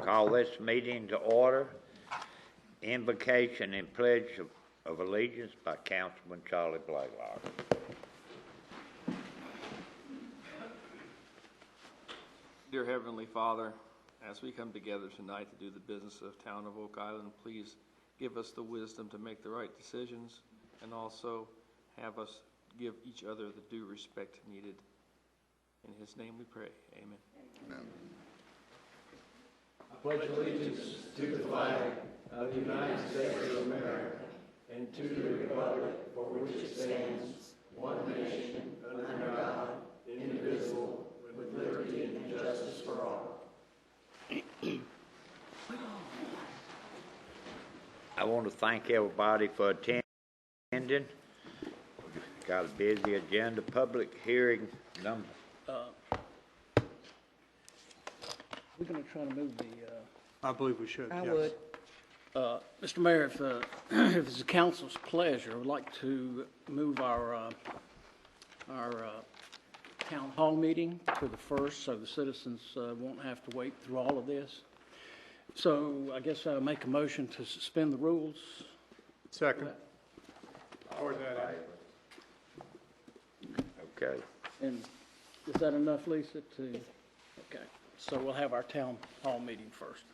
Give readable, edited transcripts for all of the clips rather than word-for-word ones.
Call this meeting to order. Invocation and Pledge of Allegiance by Councilman Charlie Blaylock. Dear Heavenly Father, as we come together tonight to do the business of Town of Oak Island, please give us the wisdom to make the right decisions and also have us give each other the due respect needed. In His name we pray. Amen. Amen. I pledge allegiance to the flag of the United States of America and to the republic for which it stands, one nation, under God, indivisible, with liberty and justice for all. I want to thank everybody for attending. We've got a busy agenda. Public hearing number. We're going to try to move the. I believe we should. I yes. would. Mr. Mayor, if it's the council's pleasure, I would like to move our town hall meeting to the first, so the citizens won't have to wait through all of this. So I guess I'll make a motion to suspend the rules. Second. Or that. Okay. And is that enough, Lisa? Okay. So we'll have our town hall meeting first.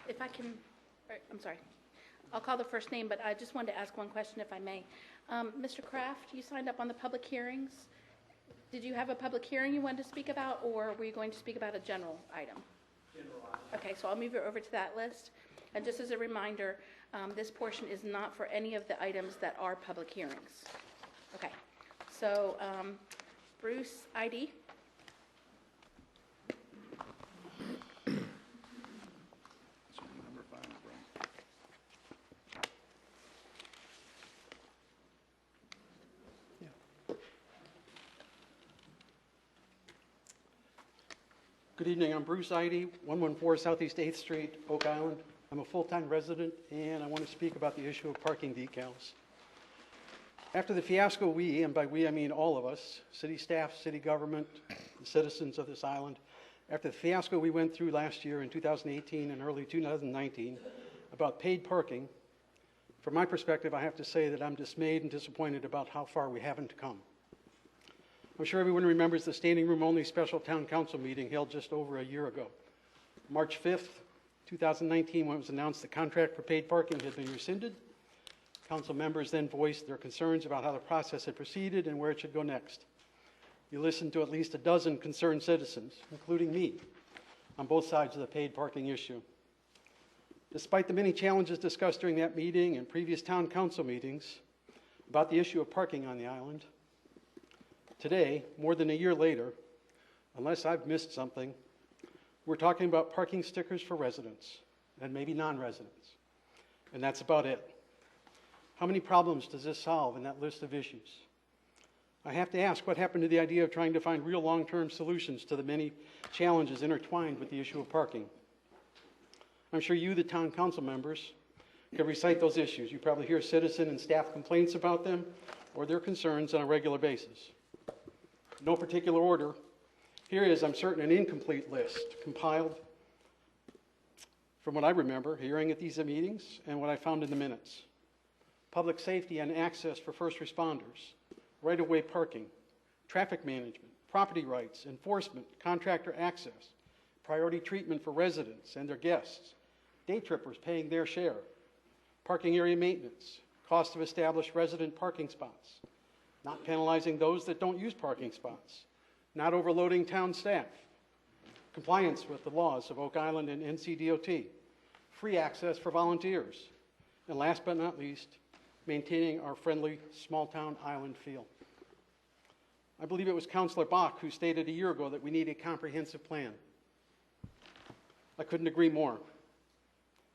If I can, I'm sorry. I'll call the first name, but I just wanted to ask one question, if I may. Mr. Kraft, you signed up on the public hearings. Did you have a public hearing you wanted to speak about, or were you going to speak about a general item? General item. Okay, so I'll move you over to that list. And just as a reminder, this portion is not for any of the items that are public hearings. Okay, so Bruce, ID. Good evening, I'm Bruce Eide, 114 Southeast 8th Street, Oak Island. I'm a full-time resident and I want to speak about the issue of parking decals. After the fiasco we, and by we I mean all of us, city staff, city government, the citizens of this island, after the fiasco we went through last year in 2018 and early 2019 about paid parking, from my perspective I have to say that I'm dismayed and disappointed about how far we haven't come. I'm sure everyone remembers the standing room only special town council meeting held just over a year ago. March 5th, 2019, when it was announced the contract for paid parking had been rescinded, council members then voiced their concerns about how the process had proceeded and where it should go next. You listened to at least a dozen concerned citizens, including me, on both sides of the paid parking issue. Despite the many challenges discussed during that meeting and previous town council meetings about the issue of parking on the island, today, more than a year later, unless I've missed something, we're talking about parking stickers for residents and maybe non-residents, and that's about it. How many problems does this solve in that list of issues? I have to ask, what happened to the idea of trying to find real long-term solutions to the many challenges intertwined with the issue of parking? I'm sure you, the town council members, can recite those issues. You probably hear citizen and staff complaints about them or their concerns on a regular basis. No particular order. Here is, I'm certain, an incomplete list compiled from what I remember hearing at these meetings and what I found in the minutes. Public safety and access for first responders, right-of-way parking, traffic management, property rights, enforcement, contractor access, priority treatment for residents and their guests, day trippers paying their share, parking area maintenance, cost of established resident parking spots, not penalizing those that don't use parking spots, not overloading town staff, compliance with the laws of Oak Island and NCDOT, free access for volunteers, and last but not least, maintaining our friendly small-town island feel. I believe it was Councilor Bach who stated a year ago that we need a comprehensive plan. I couldn't agree more.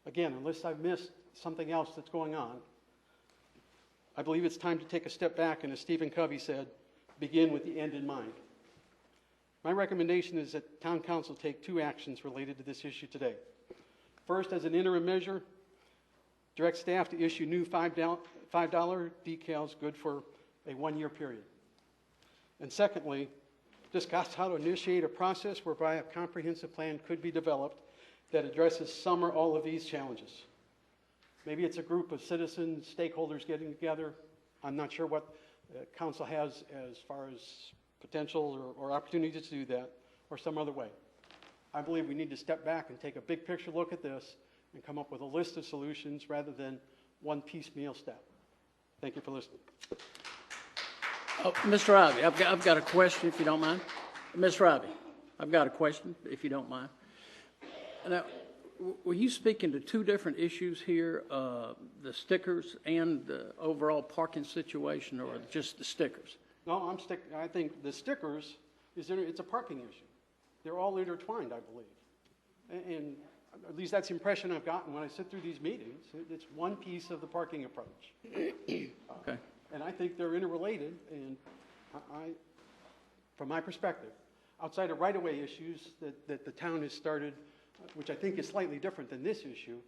Again, unless I've missed something else that's going on, I believe it's time to take a step back and, as Stephen Covey said, begin with the end in mind. My recommendation is that Town Council take two actions related to this issue today. First, as an interim measure, direct staff to issue new $5 decals good for a one-year period. And secondly, discuss how to initiate a process whereby a comprehensive plan could be developed that addresses some or all of these challenges. Maybe it's a group of citizens, stakeholders getting together. I'm not sure what council has as far as potential or opportunities to do that, or some other way. I believe we need to step back and take a big picture look at this and come up with a list of solutions rather than one piecemeal step. Thank you for listening. Oh, Mr. Ivy, I've got a question, if you don't mind. Mr. Ivy, I've got a question, if you don't mind. Now, were you speaking to two different issues here, the stickers and the overall parking situation, or just the stickers? No, I think the stickers, it's a parking issue. They're all intertwined, I believe. And at least that's the impression I've gotten when I sit through these meetings. It's one piece of the parking approach. Okay. And I think they're interrelated, and from my perspective, outside of right-of-way issues that the town has started, which I think is slightly different than this issue,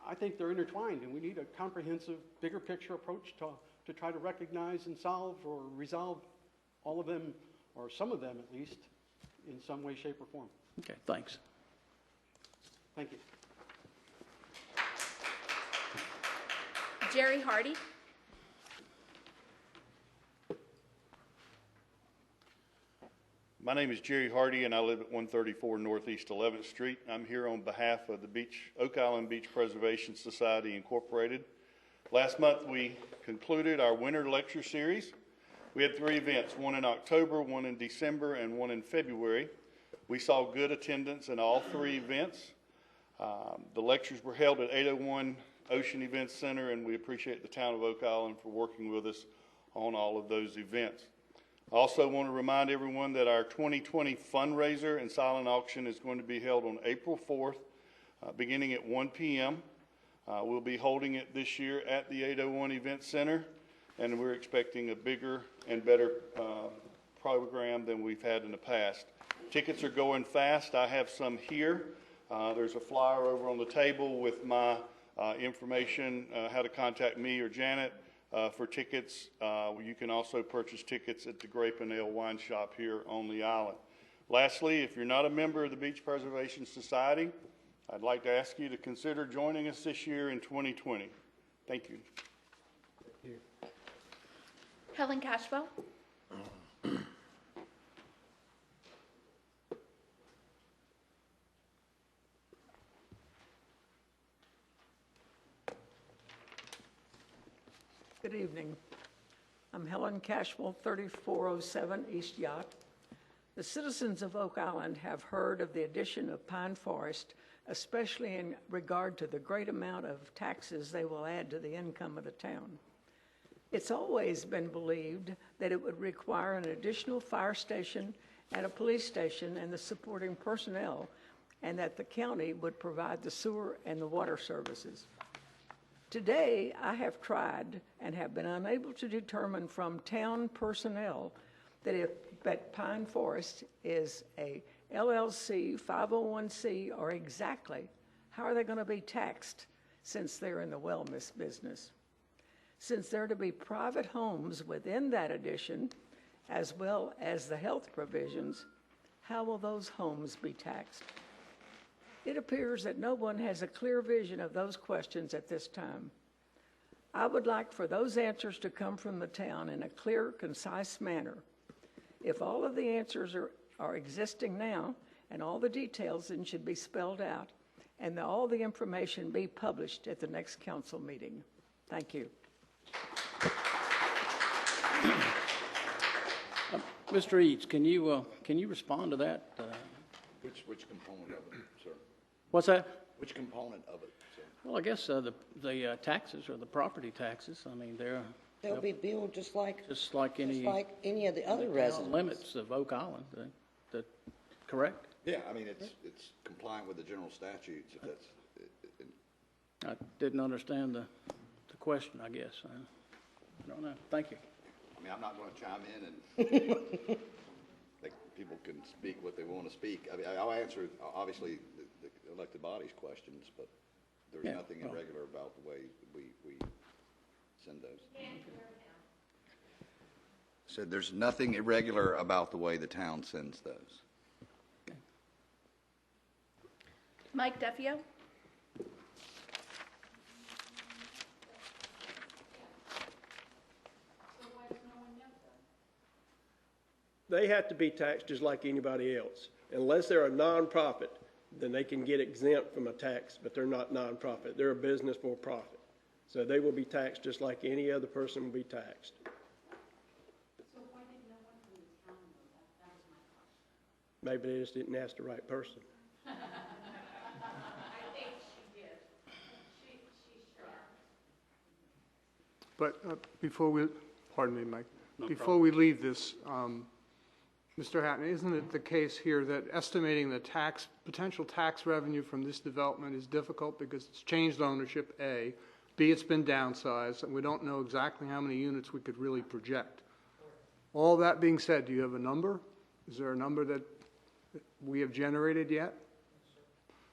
I think they're intertwined, and we need a comprehensive, bigger picture approach to try to recognize and solve or resolve all of them, or some of them at least, in some way, shape, or form. Okay, thanks. Thank you. Jerry Hardy. My name is Jerry Hardy, and I live at 134 Northeast 11th Street. I'm here on behalf of the Oak Island Beach Preservation Society, Incorporated. Last month, we concluded our winter lecture series. We had 3 events, one in October, one in December, and one in February. We saw good attendance in all 3 events. The lectures were held at 801 Ocean Events Center, and we appreciate the town of Oak Island for working with us on all of those events. I also want to remind everyone that our 2020 fundraiser and silent auction is going to be held on April 4th, beginning at 1 p.m. We'll be holding it this year at the 801 Event Center, and we're expecting a bigger and better program than we've had in the past. Tickets are going fast. I have some here. There's a flyer over on the table with my information, how to contact me or Janet. For tickets. You can also purchase tickets at the Grape and Ale Wine Shop here on the island. Lastly, if you're not a member of the Beach Preservation Society, I'd like to ask you to consider joining us this year in 2020. Thank you. Helen Cashwell. Good evening. I'm Helen Cashwell, 3407 East Yacht. The citizens of Oak Island have heard of the addition of pine forest, especially in regard to the great amount of taxes they will add to the income of the town. It's always been believed that it would require an additional fire station and a police station and the supporting personnel, and that the county would provide the sewer and the water services. Today, I have tried and have been unable to determine from town personnel that Pine Forest is a LLC, 501c, or exactly how are they going to be taxed since they're in the wellness business. Since they're to be private homes within that addition, as well as the health provisions, how will those homes be taxed? It appears that no one has a clear vision of those questions at this time. I would like for those answers to come from the town in a clear, concise manner. If all of the answers are existing now, and all the details then should be spelled out, and all the information be published at the next council meeting. Thank you. Mr. Eads, can you respond to that? Which component of it, sir? What's that? Which component of it, sir? Well, I guess the taxes or the property taxes. I mean, They'll be billed just like any of the other residents. Limits of Oak Island. Correct? Yeah, I mean it's compliant with the general statutes. If that's. I didn't understand the question. I guess I don't know. Thank you. I mean, I'm not going to chime in and like people can speak what they want to speak. I mean, I'll answer obviously the elected body's questions, but there's nothing irregular about the way we send those. said, there's nothing irregular about the way the town sends those. Mike Defio? They have to be taxed just like anybody else. Unless they're a nonprofit, then they can get exempt from a tax, but they're not nonprofit. They're a business for profit. So they will be taxed just like any other person will be taxed. So why did no one from the town know that? That was my question. Maybe they just didn't ask the right person. I think she did. She's sure. But before we, pardon me, Mike, before we leave this, Mr. Hatton, isn't it the case here that estimating the potential tax revenue from this development is difficult because it's changed ownership, A, B, it's been downsized, and we don't know exactly how many units we could really project. All that being said, do you have a number? Is there a number that we have generated yet?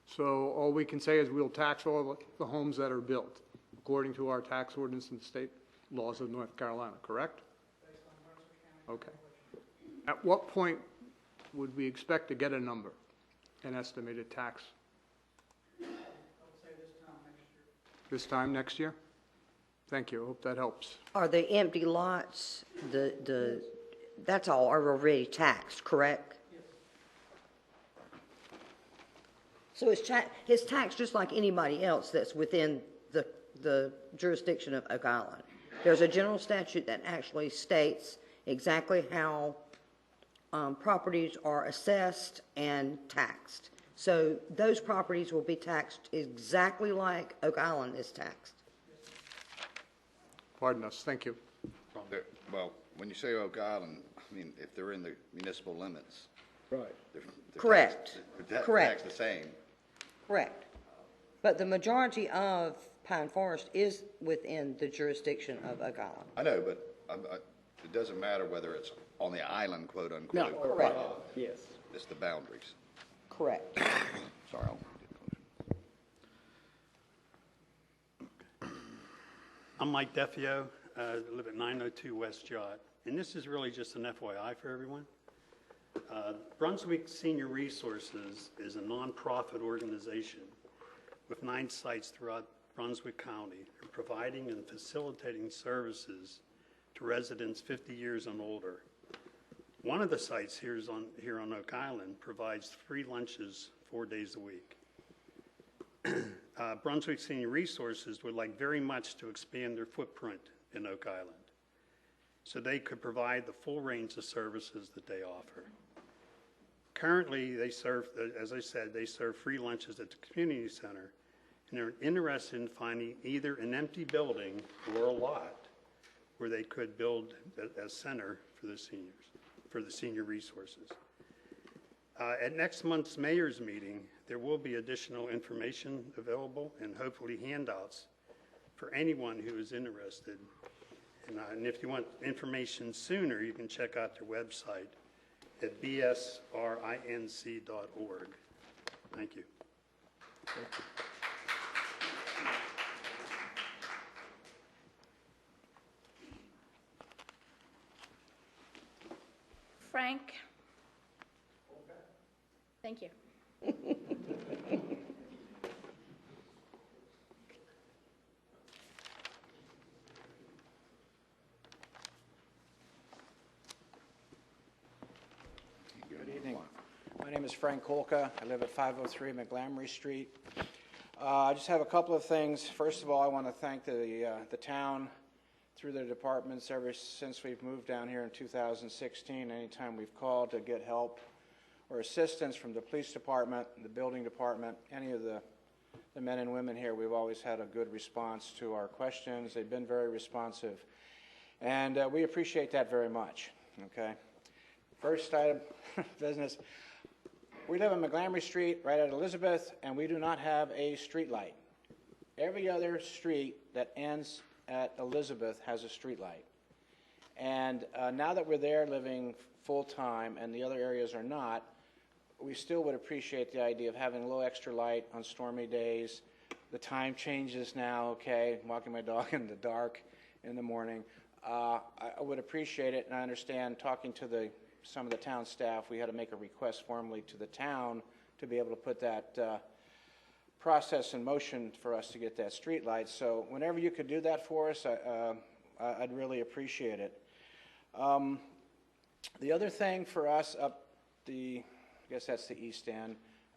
So all we can say is we'll tax all the homes that are built according to our tax ordinance and state laws of North Carolina, correct? Okay. At what point would we expect to get a number, an estimated tax? I would say this time next year. This time next year? Thank you. I hope that helps. Are the empty lots, that's all are already taxed, correct? Yes. So it's taxed just like anybody else that's within the jurisdiction of Oak Island. There's a general statute that actually states exactly how properties are assessed and taxed. So those properties will be taxed exactly like Oak Island is taxed. Pardon us. Thank you. Well, when you say Oak Island, I mean, if they're in the municipal limits, Right. they're Correct. taxed, Correct. taxed the same. Correct. But the majority of Pine Forest is within the jurisdiction of Oak Island. I know, but it doesn't matter whether it's on the island, quote unquote. No, correct. Yes. It's the boundaries. Correct. Sorry, I'll get closer. I'm Mike Defio, live at 902 West Jott, and this is really just an FYI for everyone. Brunswick Senior Resources is a nonprofit organization with 9 sites throughout Brunswick County, providing and facilitating services to residents 50 years and older. One of the sites here on Oak Island provides free lunches 4 days a week. Brunswick Senior Resources would like very much to expand their footprint in Oak Island so they could provide the full range of services that they offer. Currently, they serve, as I said, they serve free lunches at the community center, and they're interested in finding either an empty building or a lot where they could build a center for the seniors, for the senior resources. At next month's mayor's meeting, there will be additional information available and hopefully handouts for anyone who is interested. And if you want information sooner, you can check out their website at bsrinc.org. Thank you. Frank? Thank you. Good evening. My name is Frank Kolka. I live at 503 McGlamry Street. I just have a couple of things. First of all, I want to thank the town through their departments ever since we've moved down here in 2016. Anytime we've called to get help or assistance from the police department, the building department, any of the men and women here, we've always had a good response to our questions. They've been very responsive, and we appreciate that very much. Okay. First item of business, we live on McGlamry Street right at Elizabeth, and we do not have a street light. Every other street that ends at Elizabeth has a street light. And now that we're there living full-time and the other areas are not, we still would appreciate the idea of having a little extra light on stormy days. The time changes now, okay? I'm walking my dog in the dark in the morning. I would appreciate it, and I understand, talking to some of the town staff, we had to make a request formally to the town to be able to put that process in motion for us to get that street light. So whenever you could do that for us, I'd really appreciate it. The other thing for us up I guess that's the east end,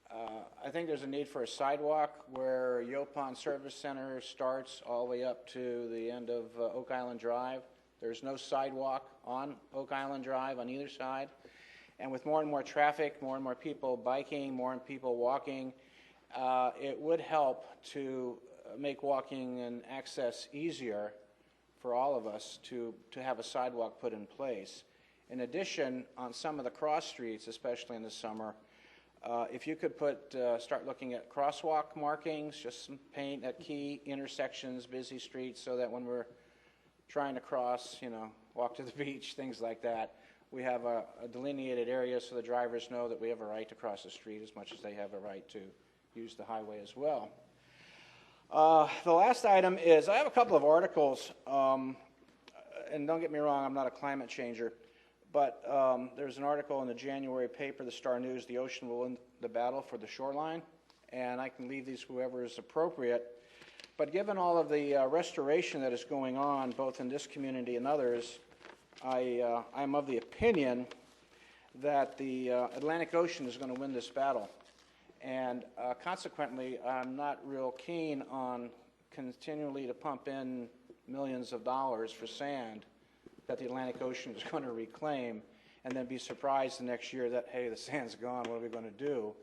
I think there's a need for a sidewalk where Yopon Service Center starts all the way up to the end of Oak Island Drive. There's no sidewalk on Oak Island Drive on either side. And with more and more traffic, more and more people biking, more and people walking, it would help to make walking and access easier for all of us to have a sidewalk put in place. In addition, on some of the cross streets, especially in the summer, if you could start looking at crosswalk markings, just some paint at key intersections, busy streets, so that when we're trying to cross, walk to the beach, things like that, we have a delineated area so the drivers know that we have a right to cross the street as much as they have a right to use the highway as well. The last item is, I have a couple of articles, and don't get me wrong, I'm not a climate changer, but there's an article in the January paper, the Star News, "The Ocean Will Win the Battle for the Shoreline," and I can leave these whoever is appropriate. But given all of the restoration that is going on, both in this community and others, I'm of the opinion that the Atlantic Ocean is going to win this battle. And consequently, I'm not real keen on continually to pump in millions of dollars for sand that the Atlantic Ocean is going to reclaim, and then be surprised the next year that, hey, the sand's gone, what are we going to do?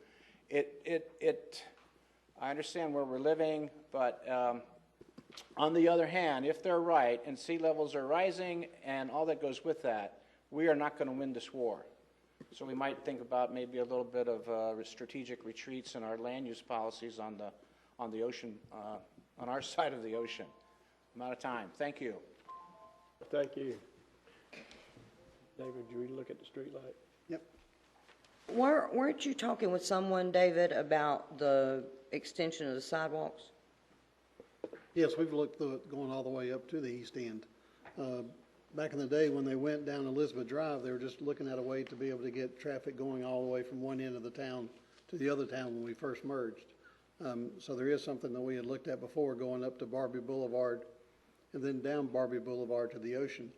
I understand where we're living, but on the other hand, if they're right, and sea levels are rising, and all that goes with that, we are not going to win this war. So we might think about maybe a little bit of strategic retreats in our land use policies on the ocean, on our side of the ocean. I'm out of time. Thank you. Thank you. David, do we look at the street light? Yep. Weren't you talking with someone, David, about the extension of the sidewalks? Yes, we've looked through it going all the way up to the east end. Back in the day when they went down Elizabeth Drive, they were just looking at a way to be able to get traffic going all the way from one end of the town to the other town when we first merged. So there is something that we had looked at before, going up to Barbie Boulevard and then down Barbie Boulevard to the ocean.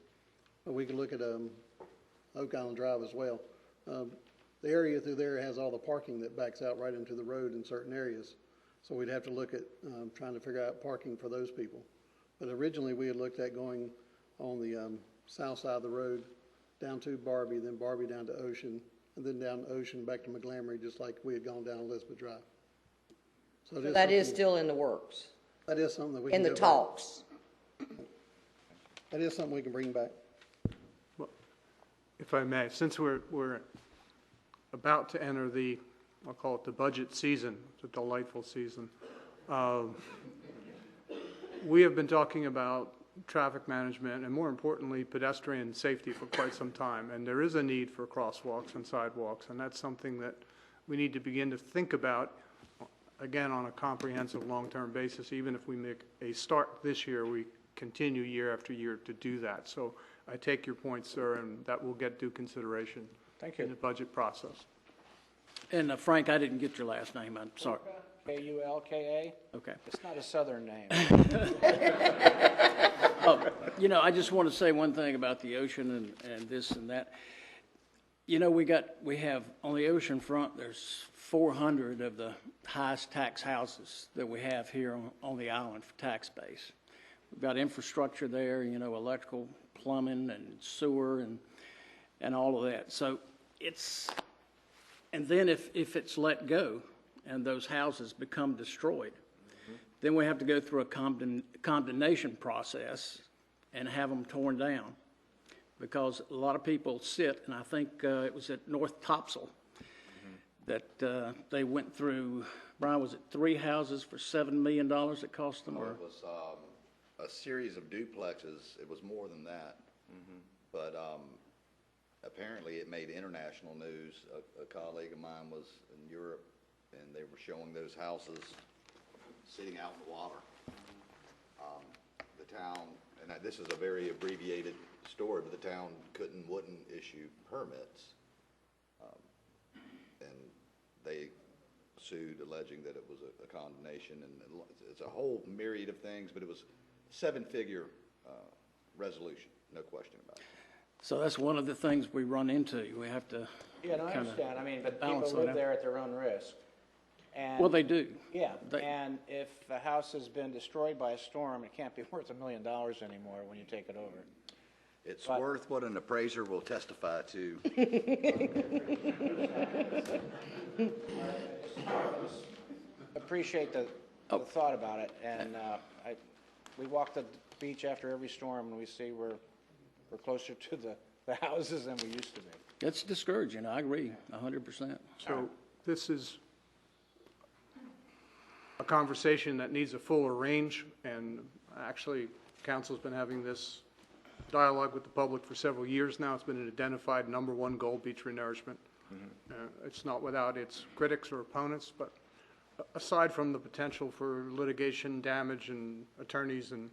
But we could look at Oak Island Drive as well. The area through there has all the parking that backs out right into the road in certain areas. So we'd have to look at trying to figure out parking for those people. But originally we had looked at going on the south side of the road down to Barbie, then Barbie down to Ocean, and then down Ocean back to McGlamry, just like we had gone down Elizabeth Drive. So that is still in the works? That is something that we in can the talks? That is something we can bring back. Well, if I may, since we're about to enter I'll call it the budget season, it's a delightful season. We have been talking about traffic management and, more importantly, pedestrian safety for quite some time, and there is a need for crosswalks and sidewalks, and that's something that we need to begin to think about, again, on a comprehensive long-term basis. Even if we make a start this year, we continue year after year to do that. So I take your point, sir, and that will get due consideration in the budget process. And Frank, I didn't get your last name. I'm sorry. Kulka? Okay. It's not a southern name. I just want to say one thing about the ocean and this and that. We have on the ocean front, there's 400 of the highest tax houses that we have here on the island for tax base. We've got infrastructure there, electrical, plumbing, and sewer, and all of that. So and then if it's let go and those houses become destroyed, then we have to go through a condemnation process and have them torn down, because a lot of people sit, and I think it was at North Topsail that they went through, Brian, was it 3 houses for $7 million it cost them? It was a series of duplexes. It was more than that. But apparently it made international news. A colleague of mine was in Europe, and they were showing those houses sitting out in the water. The town and this is a very abbreviated story, but the town wouldn't issue permits. And they sued alleging that it was a condemnation, and it's a whole myriad of things, but it was seven-figure resolution, no question about it. So that's one of the things we run into. We have to Yeah, no, I kinda understand. I mean, but people balance that live out. there at their own risk. And Well, they do. Yeah, They- and if the house has been destroyed by a storm, it can't be worth $1 million anymore when you take it over. It's worth what an appraiser will testify to. Appreciate the thought about it, and we walk the beach after every storm, and we see we're closer to the houses than we used to be. It's discouraging. I agree 100%. So this is a conversation that needs a fuller range, and actually, council's been having this dialogue with the public for several years now. It's been an identified number one goal, beach renourishment. It's not without its critics or opponents, but aside from the potential for litigation, damage, and attorneys and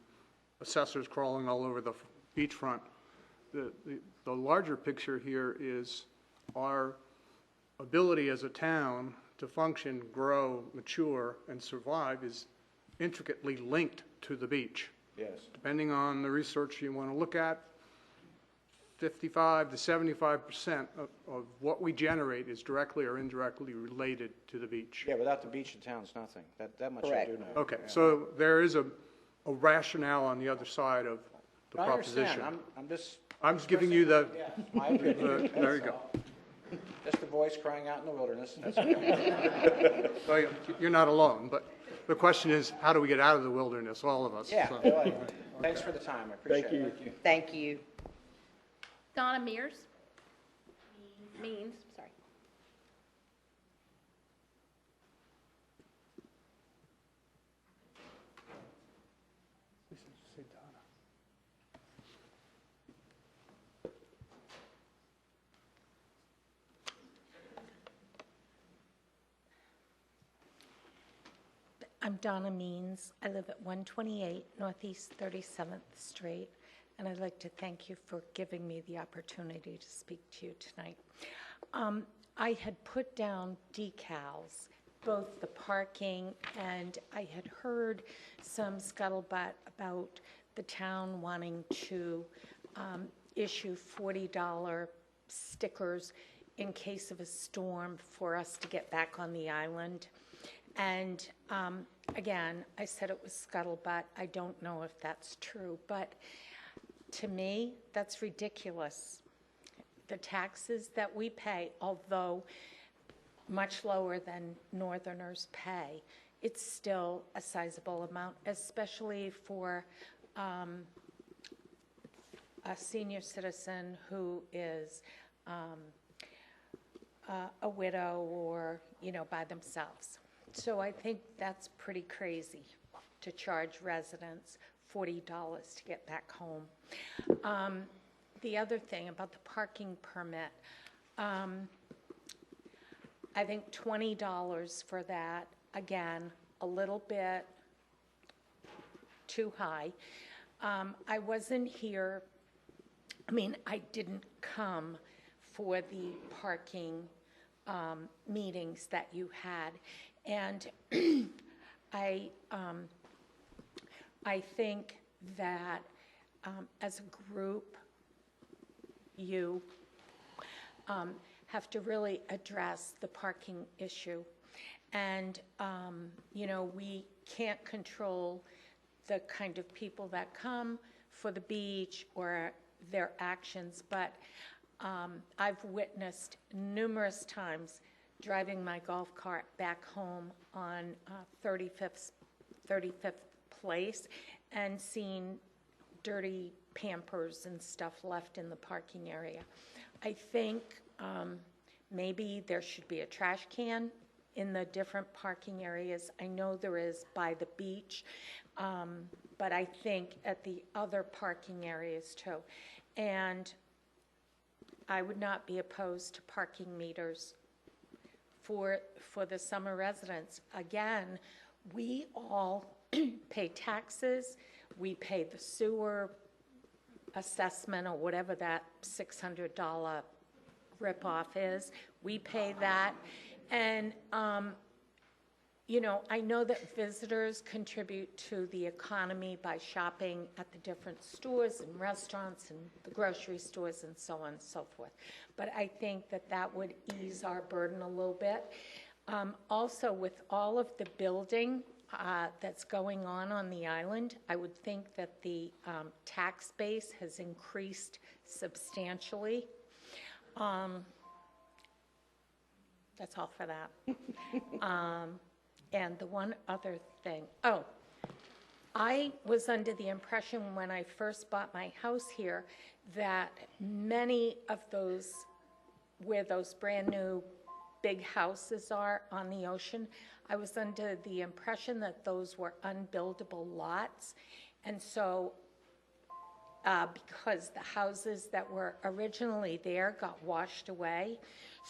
assessors crawling all over the beachfront, the larger picture here is our ability as a town to function, grow, mature, and survive is intricately linked to the beach. Yes. Depending on the research you want to look at, 55 to 75% of what we generate is directly or indirectly related to the beach. Yeah, without the beach, the town's nothing. That much I do know. Okay, so there is a rationale on the other side of the I proposition. understand. I'm just giving you the, Yeah, my opinion. there you go. Just a voice crying out in the wilderness. That's okay. So you're not alone, but the question is, how do we get out of the wilderness, all of us? Yeah, So- well, thanks for the time. I appreciate it. Thank you. Thank you. Donna Mears? Means, sorry. I'm Donna Means. I live at 128 Northeast 37th Street, and I'd like to thank you for giving me the opportunity to speak to you tonight. I had put down decals, both the parking, and I had heard some scuttlebutt about the town wanting to issue $40 stickers in case of a storm for us to get back on the island. And again, I said it was scuttlebutt. I don't know if that's true, but to me, that's ridiculous. The taxes that we pay, although much lower than Northerners pay, it's still a sizable amount, especially for a senior citizen who is a widow or, by themselves. So I think that's pretty crazy to charge residents $40 to get back home. The other thing about the parking permit, I think $20 for that, again, a little bit too high. I wasn't here, I didn't come for the parking meetings that you had. And I think that as a group, you have to really address the parking issue. And, we can't control the kind of people that come for the beach or their actions, but I've witnessed numerous times driving my golf cart back home on 35th Place and seeing dirty Pampers and stuff left in the parking area. I think maybe there should be a trash can in the different parking areas. I know there is by the beach, but I think at the other parking areas too. And I would not be opposed to parking meters for the summer residents. Again, we all pay taxes, we pay the sewer assessment or whatever that $600 ripoff is. We pay that. And, you know, I know that visitors contribute to the economy by shopping at the different stores and restaurants and the grocery stores and so on and so forth. But I think that that would ease our burden a little bit. Also, with all of the building that's going on the island, I would think that the tax base has increased substantially. That's all for that. And the one other thing, I was under the impression when I first bought my house here that many of those, where those brand new big houses are on the ocean, I was under the impression that those were unbuildable lots. And so, because the houses that were originally there got washed away.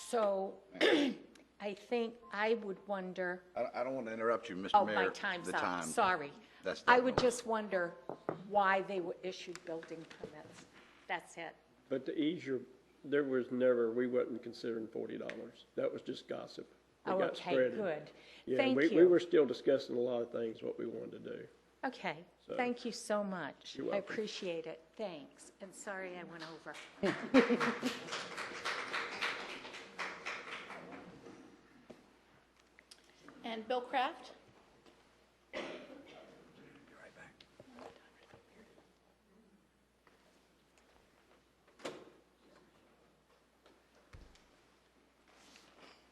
So I think I would wonder. I don't want to interrupt you, Mr. Oh, Mayor. my time's The up, time. sorry. That's I would just wonder why they were issued building permits. That's it. But to ease your, there was never, we wasn't considering $40. That was just gossip. It Oh, got okay, spread. good. Yeah, Thank we you. were still discussing a lot of things, what we wanted to do. Okay, So, thank you so much. you're I welcome. appreciate it. Thanks. And sorry I went over. And Bill Kraft?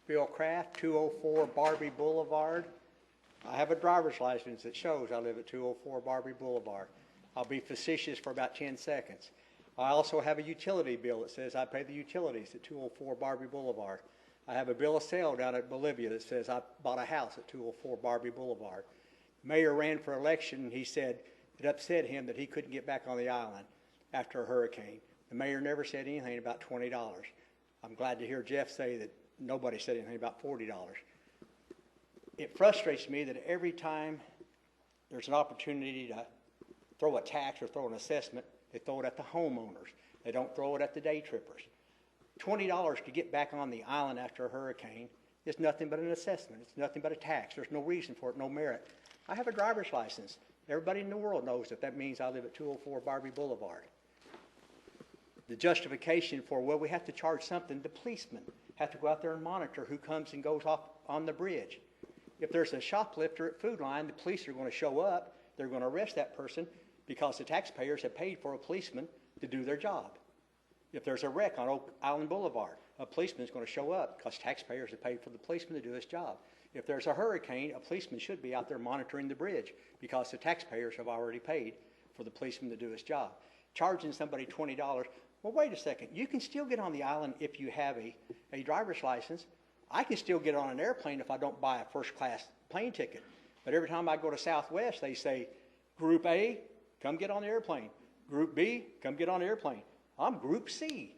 Bill Kraft, 204 Barbie Boulevard. I have a driver's license that shows I live at 204 Barbie Boulevard. I'll be facetious for about 10 seconds. I also have a utility bill that says I pay the utilities at 204 Barbie Boulevard. I have a bill of sale down at Bolivia that says I bought a house at 204 Barbie Boulevard. The mayor ran for election, and he said it upset him that he couldn't get back on the island after a hurricane. The mayor never said anything about $20. I'm glad to hear Jeff say that nobody said anything about $40. It frustrates me that every time there's an opportunity to throw a tax or throw an assessment, they throw it at the homeowners. They don't throw it at the day trippers. $20 to get back on the island after a hurricane is nothing but an assessment. It's nothing but a tax. There's no reason for it, no merit. I have a driver's license. Everybody in the world knows that means I live at 204 Barbie Boulevard. The justification for, well, we have to charge something, the policemen have to go out there and monitor who comes and goes off on the bridge. If there's a shoplifter at Food Line, the police are going to show up. They're going to arrest that person because the taxpayers have paid for a policeman to do their job. If there's a wreck on Oak Island Boulevard, a policeman is going to show up because taxpayers have paid for the policeman to do his job. If there's a hurricane, a policeman should be out there monitoring the bridge because the taxpayers have already paid for the policeman to do his job. Charging somebody $20, well, wait a second. You can still get on the island if you have a driver's license. I can still get on an airplane if I don't buy a first-class plane ticket. But every time I go to Southwest, they say, Group A, come get on the airplane. Group B, come get on the airplane. I'm Group C.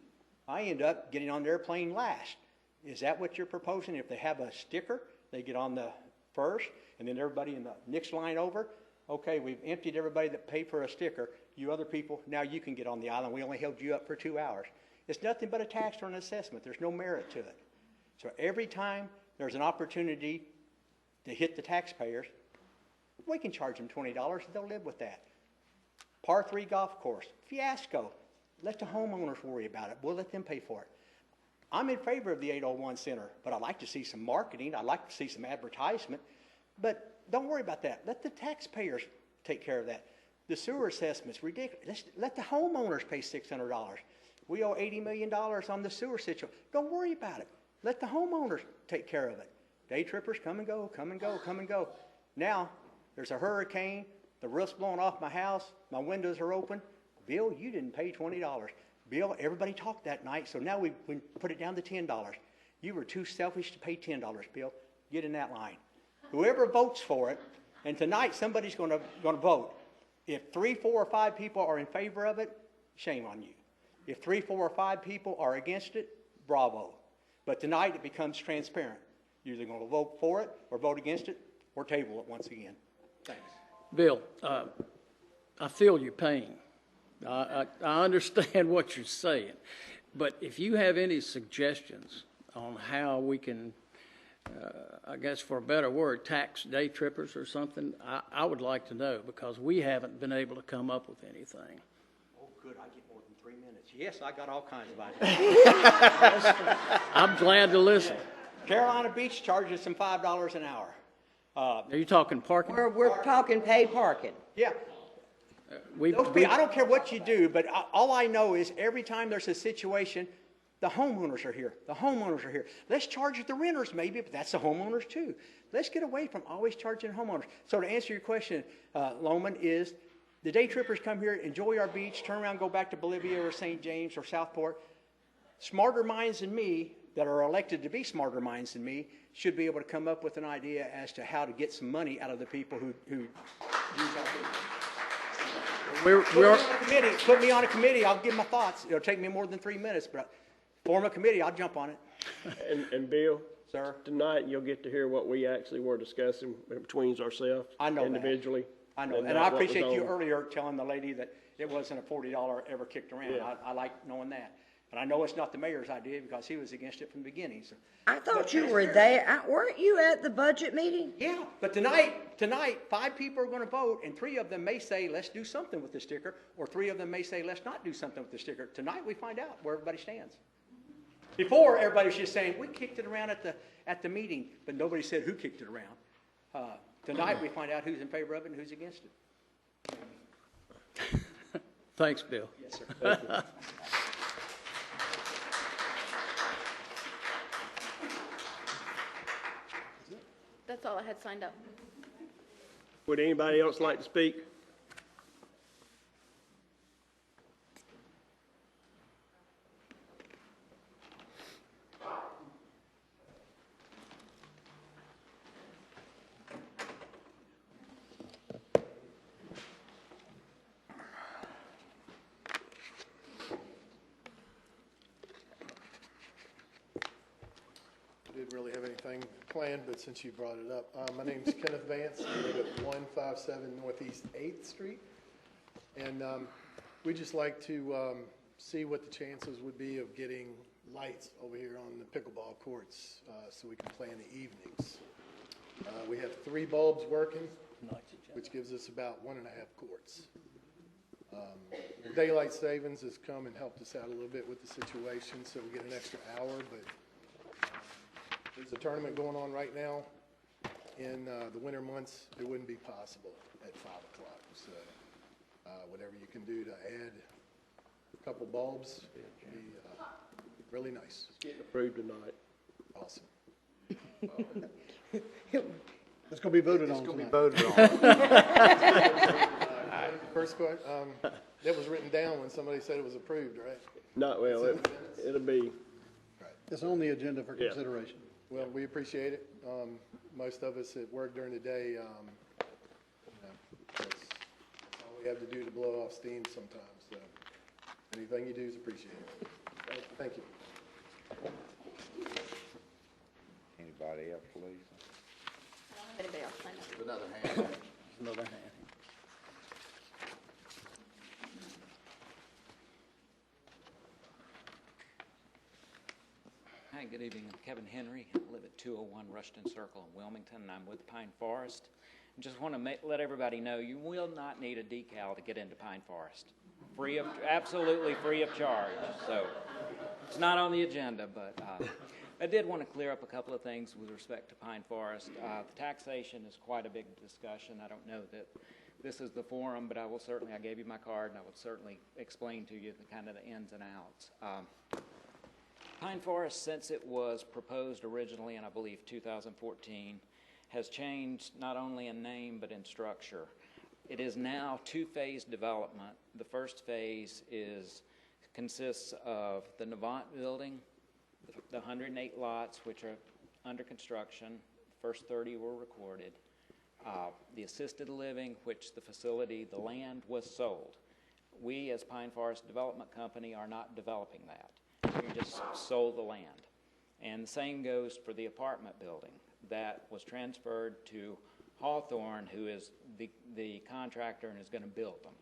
I end up getting on the airplane last. Is that what you're proposing? If they have a sticker, they get on the first, and then everybody in the next line over? Okay, we've emptied everybody that paid for a sticker. You other people, now you can get on the island. We only held you up for 2 hours. It's nothing but a tax or an assessment. There's no merit to it. So every time there's an opportunity to hit the taxpayers, we can charge them $20 and they'll live with that. Par 3 golf course, fiasco. Let the homeowners worry about it. We'll let them pay for it. I'm in favor of the 801 Center, but I'd like to see some marketing. I'd like to see some advertisement. But don't worry about that. Let the taxpayers take care of that. The sewer assessment's ridiculous. Let the homeowners pay $600. We owe $80 million on the sewer situation. Don't worry about it. Let the homeowners take care of it. Day trippers come and go, come and go, come and go. Now, there's a hurricane, the roof's blowing off my house, my windows are open. Bill, you didn't pay $20. Bill, everybody talked that night, so now we put it down to $10. You were too selfish to pay $10, Bill. Get in that line. Whoever votes for it, and tonight somebody's going to vote. If 3, 4, or 5 people are in favor of it, shame on you. If 3, 4, or 5 people are against it, bravo. But tonight it becomes transparent. You're either going to vote for it or vote against it or table it once again. Thanks. Bill, I feel your pain, I understand what you're saying, but if you have any suggestions on how we can, I guess for a better word, tax day trippers or something, I would like to know, because we haven't been able to come up with anything. Oh, good, I get more than 3 minutes. Yes, I got all kinds of ideas. I'm glad to listen. Carolina Beach charges them $5 an hour. Are you talking parking? We're talking paid parking. Yeah. I don't care what you do, but all I know is every time there's a situation, the homeowners are here. The homeowners are here. Let's charge the renters maybe, but that's the homeowners too. Let's get away from always charging homeowners. So to answer your question, Loman, is the day trippers come here, enjoy our beach, turn around, go back to Bolivia or St. James or Southport. Smarter minds than me that are elected to be smarter minds than me should be able to come up with an idea as to how to get some money out of the people who use our beach. Put me on a committee, I'll give my thoughts. It'll take me more than 3 minutes, but form a committee, I'll jump on it. And Bill? Sir? Tonight, you'll get to hear what we actually were discussing between ourselves. I know individually. I know, and I appreciate you earlier telling the lady that it wasn't a $40 ever kicked around. Yeah. I like knowing that. And I know it's not the mayor's idea because he was against it from the beginning. So. I thought you were there. Weren't you at the budget meeting? Yeah, but tonight, 5 people are going to vote, and 3 of them may say, let's do something with the sticker, or 3 of them may say, let's not do something with the sticker. Tonight, we find out where everybody stands. Before, everybody was just saying, we kicked it around at the meeting, but nobody said who kicked it around. Tonight, we find out who's in favor of it and who's against it. Thanks, Bill. Yes, sir. Thank you. That's all I had signed up. Would anybody else like to speak? Didn't really have anything planned, but since you brought it up, my name's Kenneth Vance. I live at 157 Northeast 8th Street, and we just like to see what the chances would be of getting lights over here on the pickleball courts so we can play in the evenings. We have 3 bulbs working, which gives us about 1.5 courts. Daylight savings has come and helped us out a little bit with the situation, so we get an extra hour, but there's a tournament going on right now. In the winter months, it wouldn't be possible at 5 o'clock. So whatever you can do to add a couple bulbs would be really nice. It's getting approved tonight. Awesome. It's going to be voted on tonight. It's going to be voted on. First question, that was written down when somebody said it was approved, right? Not well, it'll be. It's on the agenda for consideration. Well, we appreciate it. Most of us that work during the day, that's all we have to do to blow off steam sometimes. So anything you do is appreciated. Thank you. Anybody else, please? Anybody else signed up? Another hand. Another hand. Hi, good evening. I'm Kevin Henry. I live at 201 Rushton Circle in Wilmington, and I'm with Pine Forest. I just want to let everybody know you will not need a decal to get into Pine Forest. Absolutely free of charge. So it's not on the agenda, but I did want to clear up a couple of things with respect to Pine Forest. The taxation is quite a big discussion. I don't know that this is the forum, but I gave you my card, and I would certainly explain to you the kind of the ins and outs. Pine Forest, since it was proposed originally in, I believe, 2014, has changed not only in name but in structure. It is now 2-phase development. The first phase consists of the Navant building, the 108 lots which are under construction. The first 30 were recorded. The assisted living, which the land was sold. We, as Pine Forest Development Company, are not developing that. We just sold the land. And the same goes for the apartment building. That was transferred to Hawthorne, who is the contractor and is going to build them.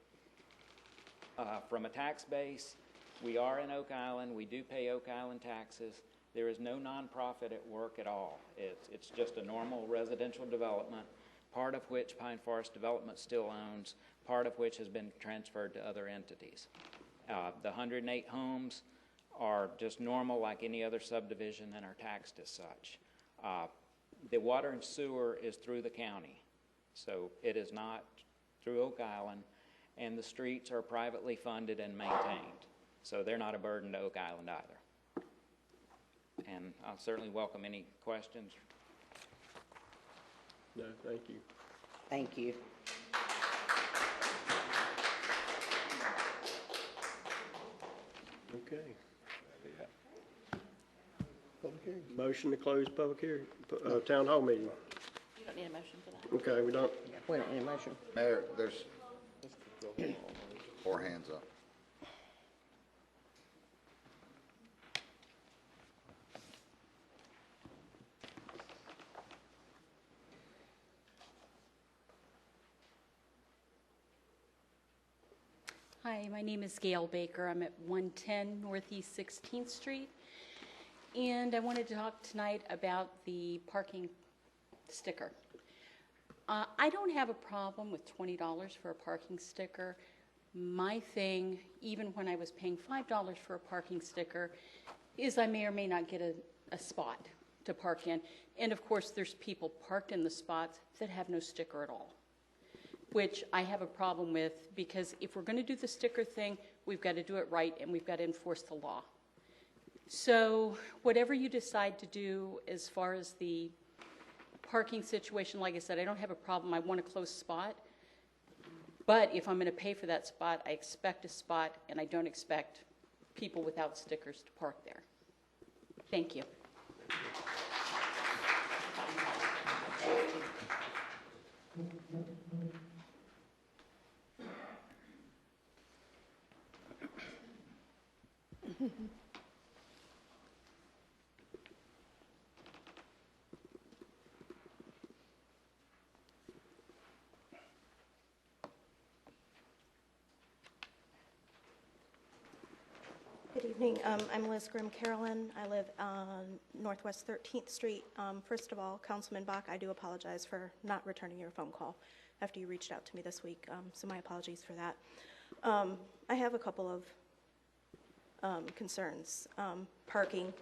From a tax base, we are in Oak Island. We do pay Oak Island taxes. There is no nonprofit at work at all. It's just a normal residential development, part of which Pine Forest Development still owns, part of which has been transferred to other entities. The 108 homes are just normal like any other subdivision and are taxed as such. The water and sewer is through the county, so it is not through Oak Island, and the streets are privately funded and maintained, so they're not a burden to Oak Island either. And I'll certainly welcome any questions. No, thank you. Thank you. Okay. Public hearing. Motion to close public hearing, town hall meeting. You don't need a motion for that. Okay, we don't. We don't need a motion. Mayor, there's 4 hands up. Hi, my name is Gail Baker. I'm at 110 Northeast 16th Street. And I wanted to talk tonight about the parking sticker. I don't have a problem with $20 for a parking sticker. My thing, even when I was paying $5 for a parking sticker, is I may or may not get a spot to park in. And of course, there's people parked in the spots that have no sticker at all, which I have a problem with, because if we're going to do the sticker thing, we've got to do it right and we've got to enforce the law. So whatever you decide to do as far as the parking situation, like I said, I don't have a problem. I want a close spot. But if I'm going to pay for that spot, I expect a spot, and I don't expect people without stickers to park there. Thank you. Good evening. I'm Liz Grimm-Carolyn. I live on Northwest 13th Street. First of all, Councilman Bach, I do apologize for not returning your phone call after you reached out to me this week, so my apologies for that. I have a couple of concerns. Parking,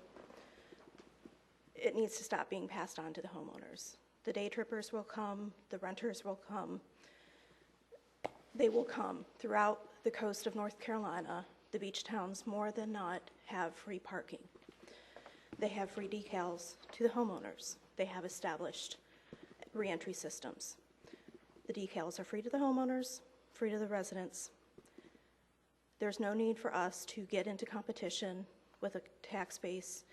it needs to stop being passed on to the homeowners. The day trippers will come, the renters will come. They will come throughout the coast of North Carolina. The beach towns, more than not, have free parking. They have free decals to the homeowners. They have established reentry systems. The decals are free to the homeowners, free to the residents. There's no need for us to get into competition with a tax base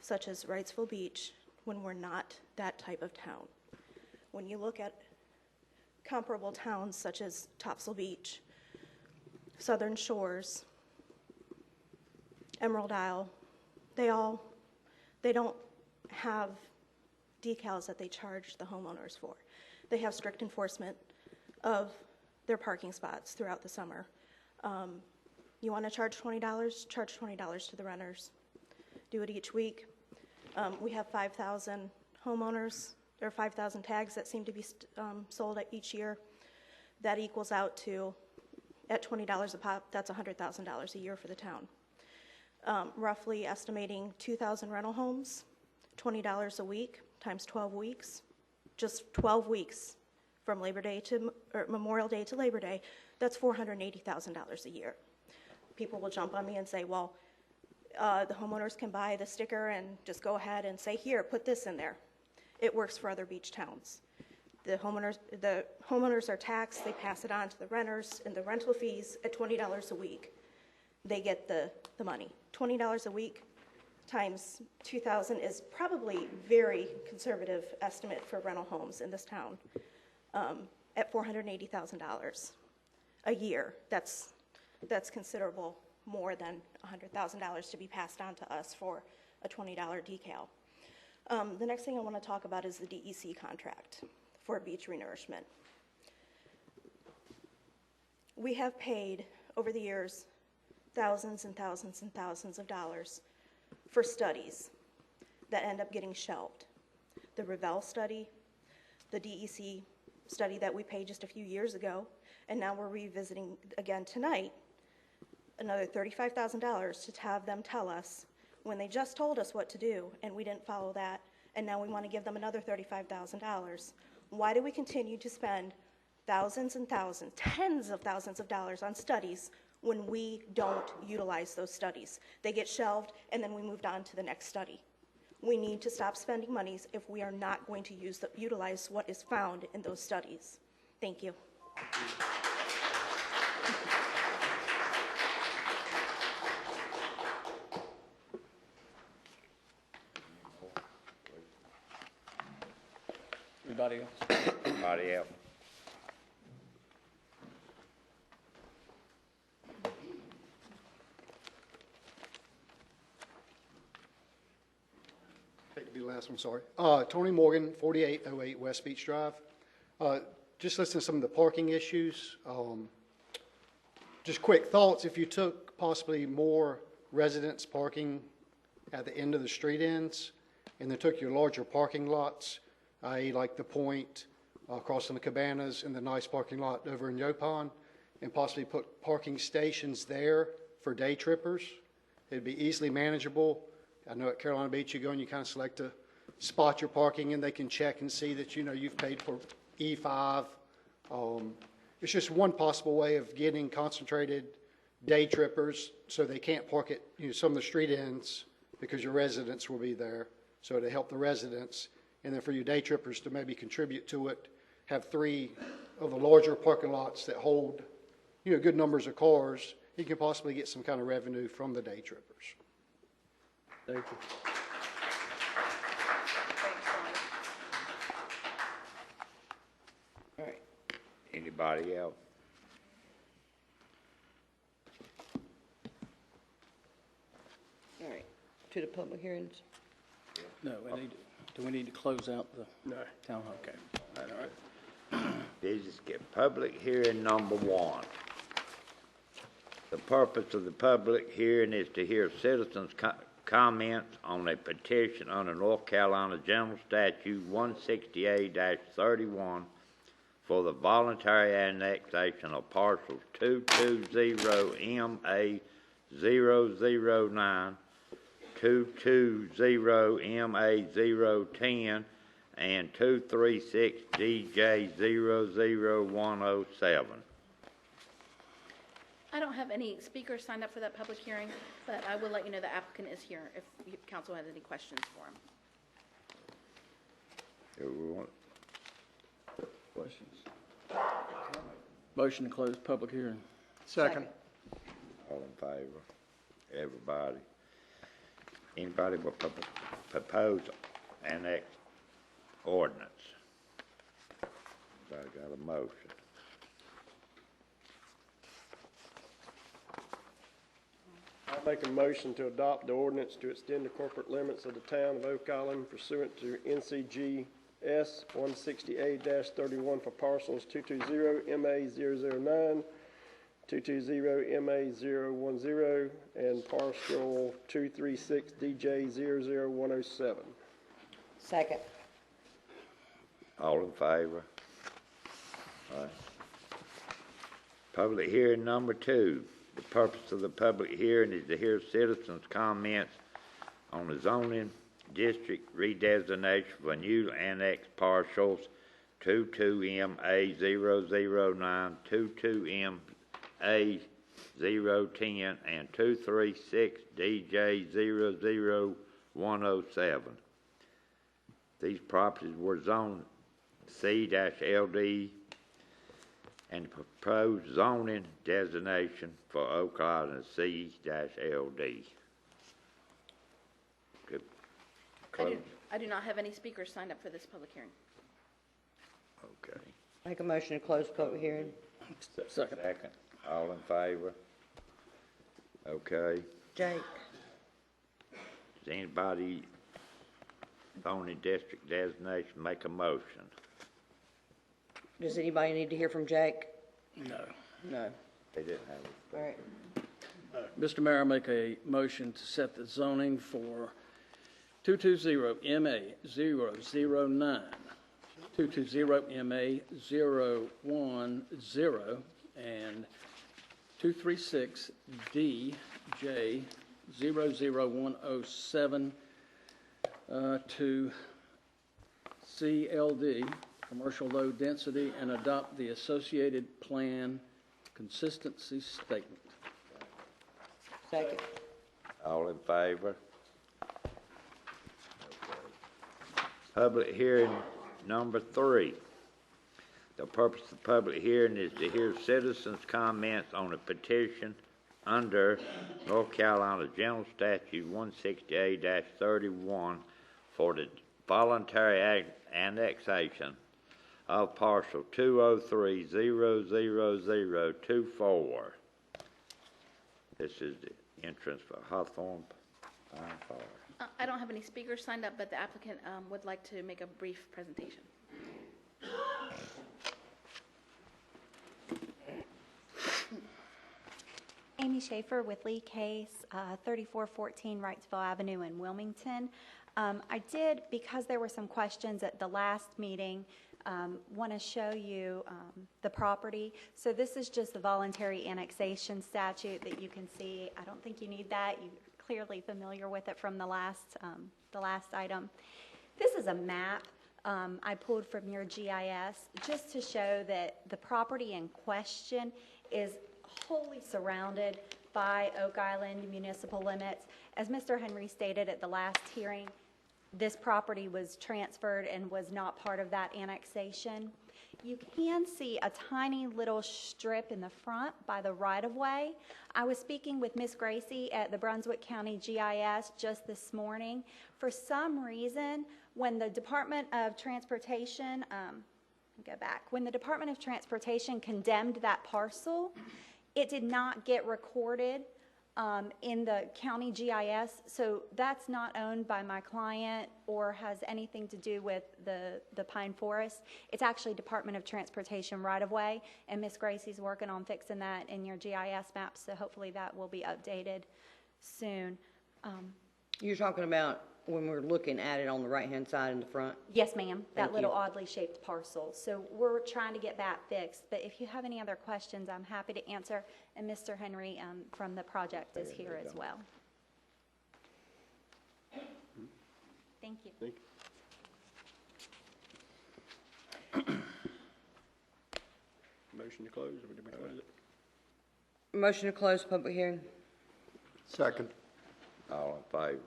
such as Wrightsville Beach when we're not that type of town. When you look at comparable towns such as Topsail Beach, Southern Shores, Emerald Isle, they don't have decals that they charge the homeowners for. They have strict enforcement of their parking spots throughout the summer. You want to charge $20? Charge $20 to the renters. Do it each week. We have 5,000 homeowners. There are 5,000 tags that seem to be sold each year. That equals out to, at $20 a pop, that's $100,000 a year for the town. Roughly estimating 2,000 rental homes, $20 a week times 12 weeks, just 12 weeks from Labor Day to, or Memorial Day to Labor Day, that's $480,000 a year. People will jump on me and say, well, the homeowners can buy the sticker and just go ahead and say, here, put this in there. It works for other beach towns. The homeowners are taxed, they pass it on to the renters, and the rental fees at $20 a week. They get the money. $20 a week times 2,000 is probably very conservative estimate for rental homes in this town at $480,000 a year. That's considerable more than $100,000 to be passed on to us for a $20 decal. The next thing I want to talk about is the DEC contract for beach renourishment. We have paid over the years, thousands and thousands and thousands of dollars for studies that end up getting shelved. The Revell study, the DEC study that we paid just a few years ago, and now we're revisiting again tonight, another $35,000 to have them tell us when they just told us what to do and we didn't follow that, and now we want to give them another $35,000. Why do we continue to spend thousands and thousands, tens of thousands of dollars on studies when we don't utilize those studies? They get shelved and then we moved on to the next study. We need to stop spending monies if we are not going to utilize what is found in those studies. Thank you. Anybody else? Anybody else? Hate to be the last one, sorry. Tony Morgan, 4808 West Beach Drive. Just listening to some of the parking issues. Just quick thoughts, if you took possibly more residents parking at the end of the street ends and then took your larger parking lots, i.e. like the Point, across from the Cabanas and the nice parking lot over in Yopon, and possibly put parking stations there for day trippers, it'd be easily manageable. I know at Carolina Beach, you go and you kind of select a spot you're parking and they can check and see that, you know, you've paid for E5. It's just one possible way of getting concentrated day trippers so they can't park at, you know, some of the street ends because your residents will be there. So to help the residents, and then for your day trippers to maybe contribute to it, have 3 of the larger parking lots that hold, you know, good numbers of cars. You can possibly get some kind of revenue from the day trippers. Thank you. All right. Anybody else? All right. To the public hearings. No, do we need to close out the town hall? Okay. All right. This is public hearing number 1. The purpose of the public hearing is to hear citizens' comments on a petition under North Carolina General Statute 168-31 for the voluntary annexation of parcels 220MA009, 220MA010, and 236DJ00107. I don't have any speakers signed up for that public hearing, but I will let you know the applicant is here if council has any questions for him. Everyone? Questions? Motion to close public hearing. Second. All in favor? Everybody? Anybody will propose annex ordinance? I got a motion. I'll make a motion to adopt the ordinance to extend the corporate limits of the town of Oak Island pursuant to NCGS 168-31 for parcels 220MA009, 220MA010, and parcel 236DJ00107. Second. All in favor? All right. Public hearing number 2. The purpose of the public hearing is to hear citizens' comments on the zoning district redesignation for new annexed parcels 22MA009, 22MA010, and 236DJ00107. These properties were zoned C-LD, and the proposed zoning designation for Oak Island is C-LD. Good. I do not have any speakers signed up for this public hearing. Okay. Make a motion to close public hearing. Second. Second. All in favor? Okay. Jake. Does anybody zoning district designation make a motion? Does anybody need to hear from Jake? No. No. They didn't have it. All right. Mr. Mayor, I make a motion to set the zoning for 220MA009, 220MA010, and 236DJ00107 to CLD, commercial low density, and adopt the associated plan consistency statement. Second. All in favor? Public hearing number 3. The purpose of the public hearing is to hear citizens' comments on a petition under North Carolina General Statute 168-31 for the voluntary annexation of parcel 203-00024. This is the entrance for Hawthorne Pine Forest. I don't have any speakers signed up, but the applicant would like to make a brief presentation. Amy Schaefer with Lee Case, 3414 Wrightsville Avenue in Wilmington. I did, because there were some questions at the last meeting, want to show you the property. So this is just the voluntary annexation statute that you can see. I don't think you need that. You're clearly familiar with it from the last item. This is a map I pulled from your GIS just to show that the property in question is wholly surrounded by Oak Island municipal limits. As Mr. Henry stated at the last hearing, this property was transferred and was not part of that annexation. You can see a tiny little strip in the front by the right-of-way. I was speaking with Ms. Gracie at the Brunswick County GIS just this morning. For some reason, when the Department of Transportation, when the Department of Transportation condemned that parcel, it did not get recorded in the county GIS, so that's not owned by my client or has anything to do with the Pine Forest. It's actually Department of Transportation right-of-way, and Ms. Gracie's working on fixing that in your GIS map, so hopefully that will be updated soon. You're talking about when we're looking at it on the right-hand side in the front? Yes, ma'am, that Thank little you. oddly shaped parcel. So we're trying to get that fixed, but if you have any other questions, I'm happy to answer, and Mr. Henry from the project is here as well. Thank you. Motion to close, or did we close it? Motion to close public hearing. Second. All in favor?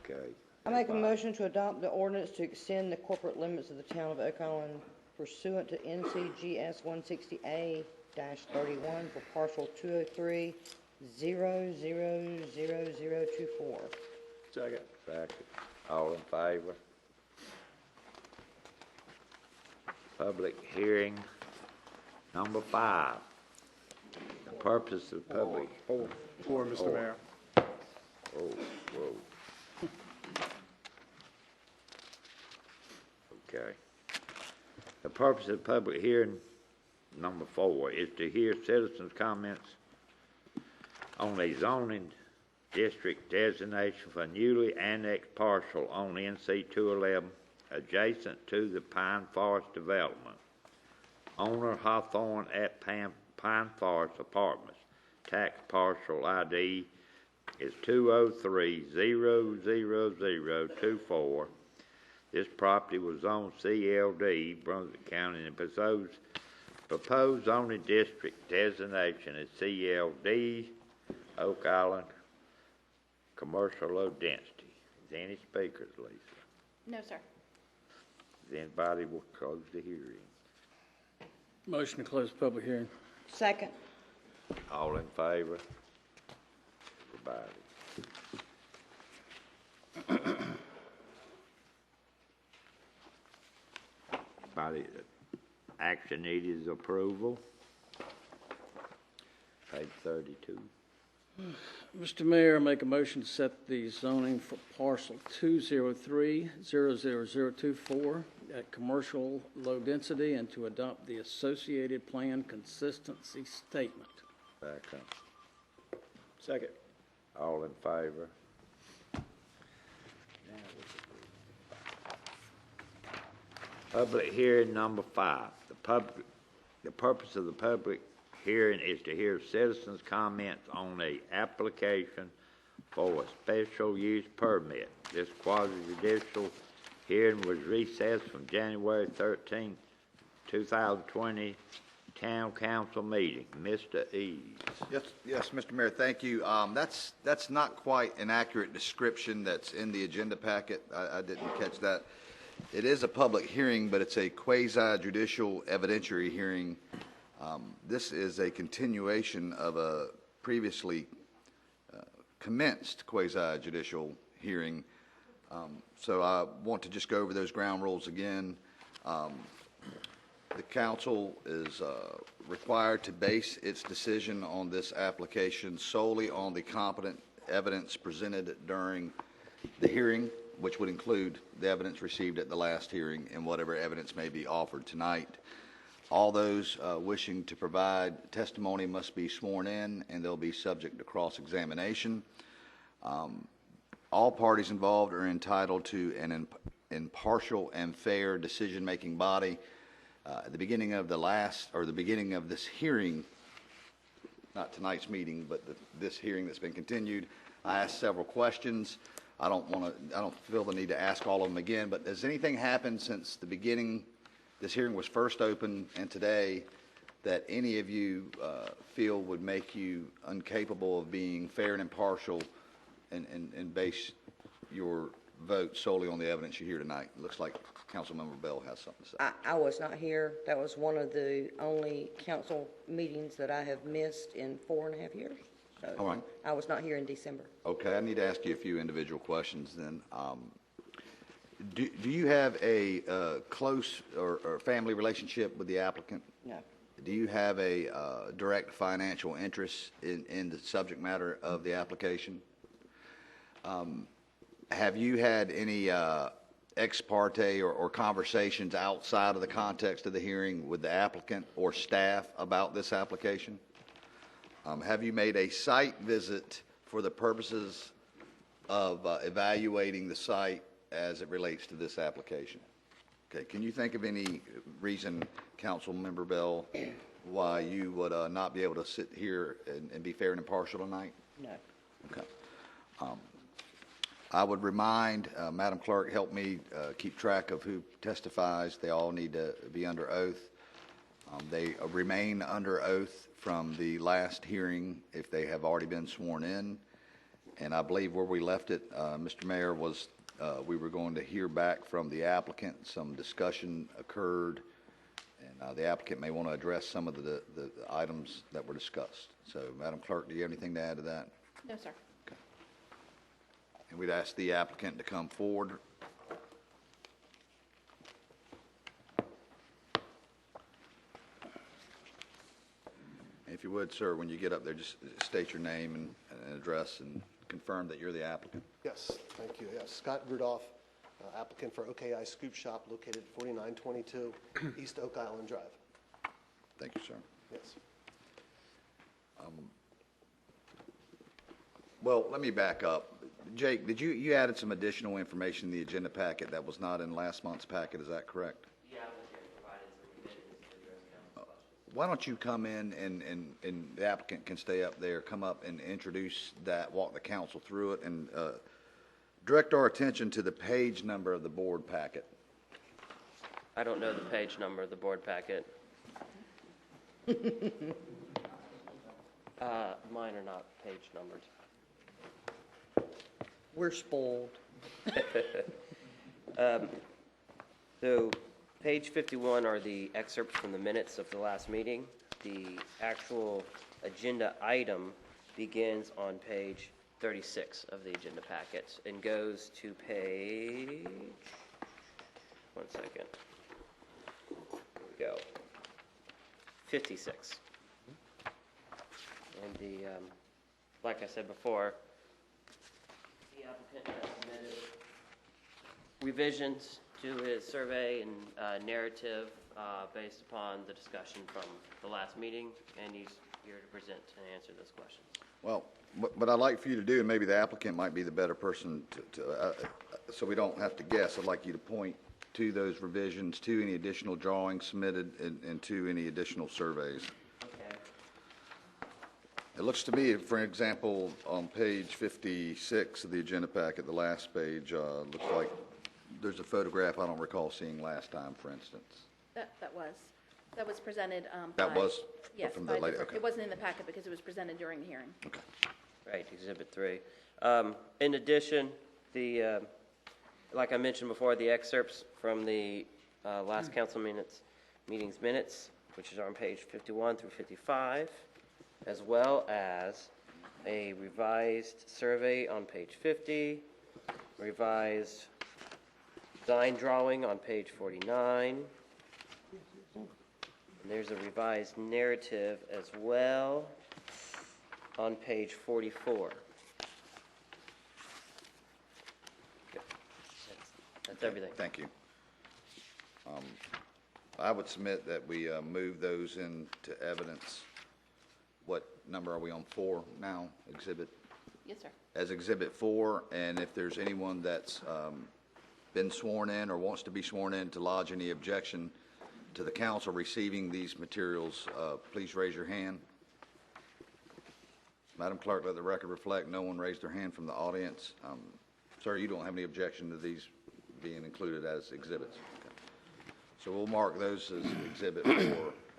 Okay. I make a motion to adopt the ordinance to extend the corporate limits of the town of Oak Island pursuant to NCGS 160A-31 for parcel 203-0000024. Second. Second. All in favor? Public hearing number 5. The purpose of public. Four, Mr. Mayor. Oh, whoa. Okay. The purpose of public hearing number 4 is to hear citizens' comments on a zoning district designation for Newly annexed parcel on NC 211 adjacent to the Pine Forest development. Owner Hawthorne at Pine Forest Apartments. Tax parcel ID is 203-00024. This property was on CLD, Brunswick County, and proposed zoning district designation is CLD, Oak Island, commercial low density. Is there any speakers, Lisa? No, sir. Does anybody will close the hearing? Motion to close public hearing. Second. All in favor? Everybody. Body, action needed is approval. Page 32. Mr. Mayor, I make a motion to set the zoning for parcel 203-00024 at commercial low density and to adopt the associated plan consistency statement. Second. Second. All in favor? Public hearing number 5. The purpose of the public hearing is to hear citizens' comments on a application for a special use permit. This quasi-judicial hearing was recessed from January 13, 2020 Town Council meeting. Mr. Eads. Yes, Mr. Mayor, thank you. That's not quite an accurate description that's in the agenda packet. I didn't catch that. It is a public hearing, but it's a quasi-judicial evidentiary hearing. This is a continuation of a previously commenced quasi-judicial hearing. So I want to just go over those ground rules again. The council is required to base its decision on this application solely on the competent evidence presented during the hearing, which would include the evidence received at the last hearing and whatever evidence may be offered tonight. All those wishing to provide testimony must be sworn in, and they'll be subject to cross-examination. All parties involved are entitled to an impartial and fair decision-making body. At the beginning of this hearing, not tonight's meeting, but this hearing that's been continued, I asked several questions. I don't feel the need to ask all of them again, but has anything happened since the beginning, this hearing was first opened, and today, that any of you feel would make you incapable of being fair and impartial and base your vote solely on the evidence you hear tonight? It looks like Councilmember Bell has something to say. I was not here. That was one of the only council meetings that I have missed in 4.5 years. So All right. I was not here in December. Okay, I need to ask you a few individual questions then. Do you have a close or family relationship with the applicant? No. Do you have a direct financial interest in the subject matter of the application? Have you had any ex parte or conversations outside of the context of the hearing with the applicant or staff about this application? Have you made a site visit for the purposes of evaluating the site as it relates to this application? Okay, can you think of any reason, Councilmember Bell, why you would not be able to sit here and be fair and impartial tonight? No. Okay. I would remind, Madam Clerk, help me keep track of who testifies. They all need to be under oath. They remain under oath from the last hearing if they have already been sworn in. And I believe where we left it, Mr. Mayor, was we were going to hear back from the applicant. Some discussion occurred, and the applicant may want to address some of the items that were discussed. So, Madam Clerk, do you have anything to add to that? No, sir. And we'd ask the applicant to come forward. If you would, sir, when you get up there, just state your name and address and confirm that you're the applicant. Yes, thank you. Yes, Scott Rudolph, applicant for OKI Scoop Shop located at 4922 East Oak Island Drive. Thank you, sir. Yes. Well, let me back up. Jake, did you added some additional information in the agenda packet that was not in last month's packet, is that correct? Yeah, I was here to provide some revisions to address council questions. Why don't you come in and the applicant can stay up there, come up and introduce that, walk the council through it, and direct our attention to the page number of the board packet. I don't know the page number of the board packet. Mine are not page numbered. We're spoiled. So page 51 are the excerpts from the minutes of the last meeting. The actual agenda item begins on page 36 of the agenda packet and goes to page, one second, here we go, 56. And the, like I said before, the applicant has submitted revisions do his survey and narrative based upon the discussion from the last meeting, and he's here to present and answer those questions. Well, what I'd like for you to do, and maybe the applicant might be the better person so we don't have to guess, I'd like you to point to those revisions, to any additional drawings submitted, and to any additional surveys. Okay. It looks to me, for example, on page 56 of the agenda packet, the last page, looks like there's a photograph I don't recall seeing last time, for instance. That was presented That by- was yes, from by the lady, different- okay. It wasn't in the packet because it was presented during the hearing. Right, Exhibit 3. In addition, like I mentioned before, the excerpts from the last council meeting's minutes, which is on page 51 through 55, as well as a revised survey on page 50, revised design drawing on page 49, and there's a revised narrative as well on page 44. That's everything. Thank you. I would submit that we move those into evidence. What number are we on, 4 now, exhibit? Yes, sir. As Exhibit 4, and if there's anyone that's been sworn in or wants to be sworn in to lodge any objection to the council receiving these materials, please raise your hand. Madam Clerk, let the record reflect no one raised their hand from the audience. Sir, you don't have any objection to these being included as exhibits? Okay. So we'll mark those as Exhibit 4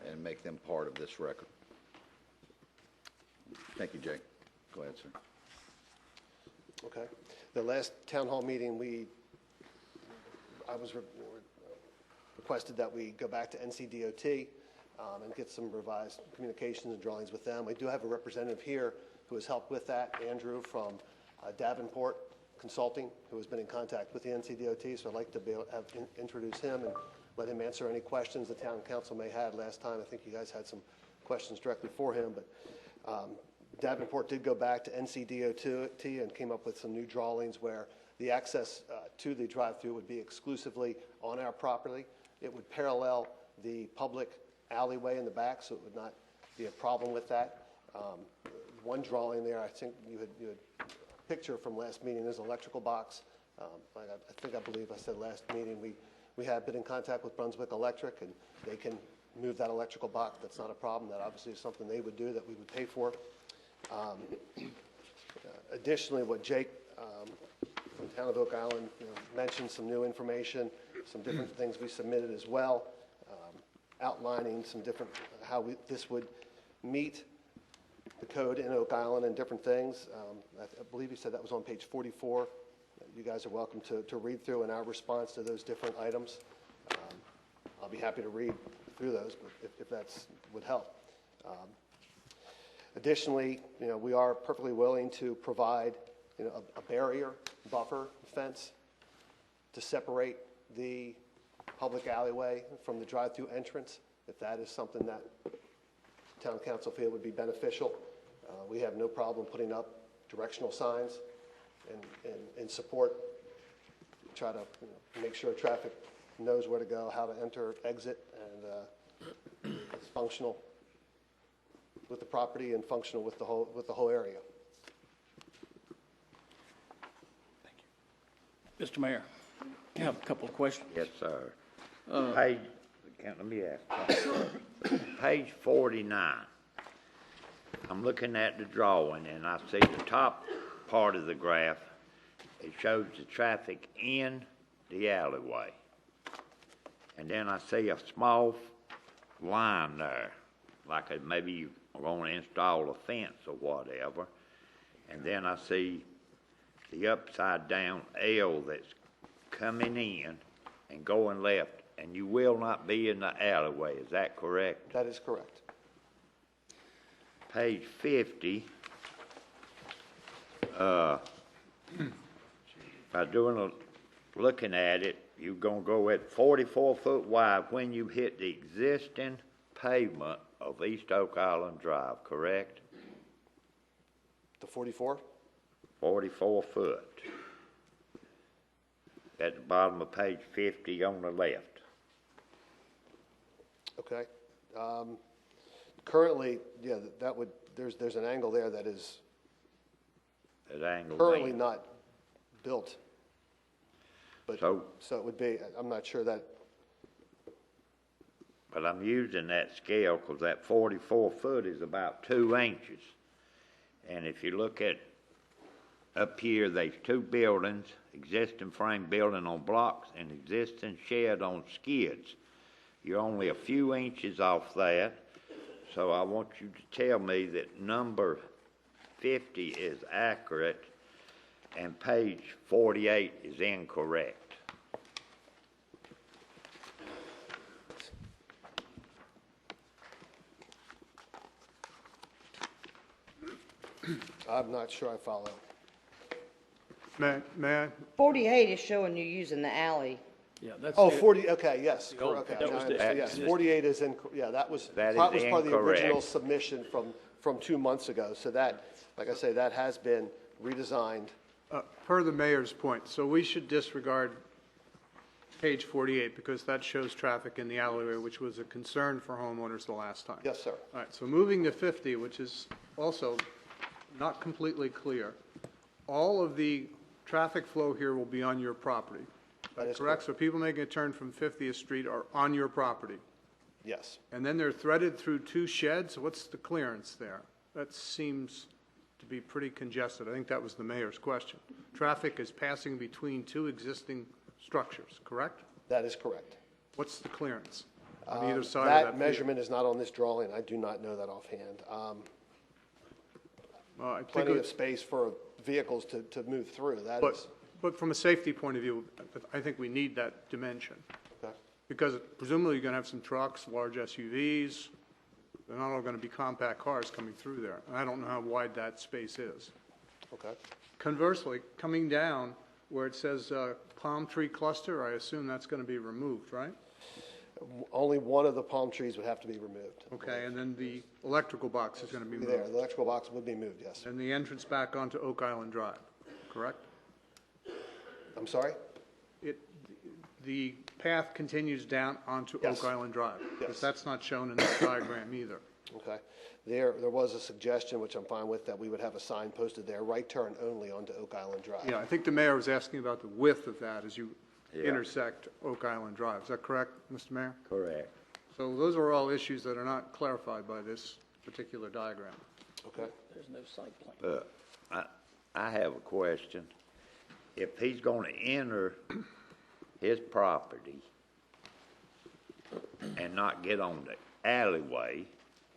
and make them part of this record. Thank you, Jake. Go ahead, sir. Okay. The last town hall meeting, I was requested that we go back to NCDOT and get some revised communications and drawings with them. We do have a representative here who has helped with that, Andrew from Davenport Consulting, who has been in contact with the NCDOT, so I'd like to be able to introduce him and let him answer any questions the town council may have. Last time, I think you guys had some questions directly for him, but Davenport did go back to NCDOT and came up with some new drawings where the access to the drive-through would be exclusively on our property. It would parallel the public alleyway in the back, so it would not be a problem with that. One drawing there, I think you had a picture from last meeting, there's an electrical box. I believe I said last meeting, we have been in contact with Brunswick Electric, and they can move that electrical box. That's not a problem. That obviously is something they would do that we would pay for. Additionally, what Jake from the town of Oak Island mentioned, some new information, some different things we submitted as well, outlining some different, how this would meet the code in Oak Island and different things. I believe he said that was on page 44. You guys are welcome to read through in our response to those different items. I'll be happy to read through those, but if that would help. Additionally, we are perfectly willing to provide, a barrier, buffer, fence to separate the public alleyway from the drive-through entrance, if that is something that town council feel would be beneficial. We have no problem putting up directional signs and support, try to make sure traffic knows where to go, how to enter, exit, and it's functional with the property and functional with the whole area. Mr. Mayor, I have a couple of questions. Yes, sir. Let me ask. Page 49. I'm looking at the drawing, and I see the top part of the graph. It shows the traffic in the alleyway. And then I see a small line there, like maybe you are going to install a fence or whatever. And then I see the upside down L that's coming in and going left, and you will not be in the alleyway. Is that correct? That is correct. Page 50, by looking at it, you're going to go at 44 foot wide when you hit the existing pavement of East Oak Island Drive, correct? The 44? 44 foot. at the bottom of page 50 on the left. Okay. Currently, yeah, that would, there's an angle there that is That angle currently in. not built. But, So- so it would be, I'm not sure that, But I'm using that scale because that 44 foot is about 2 inches. And if you look at up here, there's 2 buildings, existing frame building on blocks and existing shed on skids. You're only a few inches off that. So I want you to tell me that number 50 is accurate and page 48 is incorrect. I'm not sure I follow. May I? 48 is showing you using the alley. Yeah, that's. Oh, 40, okay, yes, old- okay, that now was I the- understand, yes, 48 is in, yeah, that was That is part of the original incorrect. submission from 2 months ago. So that, like I say, that has been redesigned. Per the mayor's point, so we should disregard page 48 because that shows traffic in the alleyway, which was a concern for homeowners the last time. Yes, sir. All right, so moving to 50, which is also not completely clear, all of the traffic flow here will be on your property. That is Correct? So people making a turn from 50th Street are on your property. Yes. And then they're threaded through 2 sheds? What's the clearance there? That seems to be pretty congested. I think that was the mayor's question. Traffic is passing between 2 existing structures, correct? That is correct. What's the clearance on either side of That that? measurement is not on this drawing. I do not know that offhand. Well, I think Plenty it- of space for vehicles to move through. That is, But from a safety point of view, I think we need that dimension. okay. Because presumably you're going to have some trucks, large SUVs. They're not all going to be compact cars coming through there. And I don't know how wide that space is. Okay. Conversely, coming down where it says palm tree cluster, I assume that's going to be removed, right? Only one of the palm trees would have to be removed. Okay, and then the electrical box is going to be There, moved. the electrical box would be moved, yes. And the entrance back onto Oak Island Drive, correct? I'm sorry? The path continues down onto Yes. Oak Island Drive? Yes. Because that's not shown in this diagram either. Okay. There was a suggestion, which I'm fine with, that we would have a sign posted there, right turn only onto Oak Island Drive. Yeah, I think the mayor was asking about the width of that as you Yeah. intersect Oak Island Drive. Is that correct, Mr. Mayor? Correct. So those are all issues that are not clarified by this particular diagram. Okay. There's no site plan. I have a question. If he's going to enter his property and not get on the alleyway,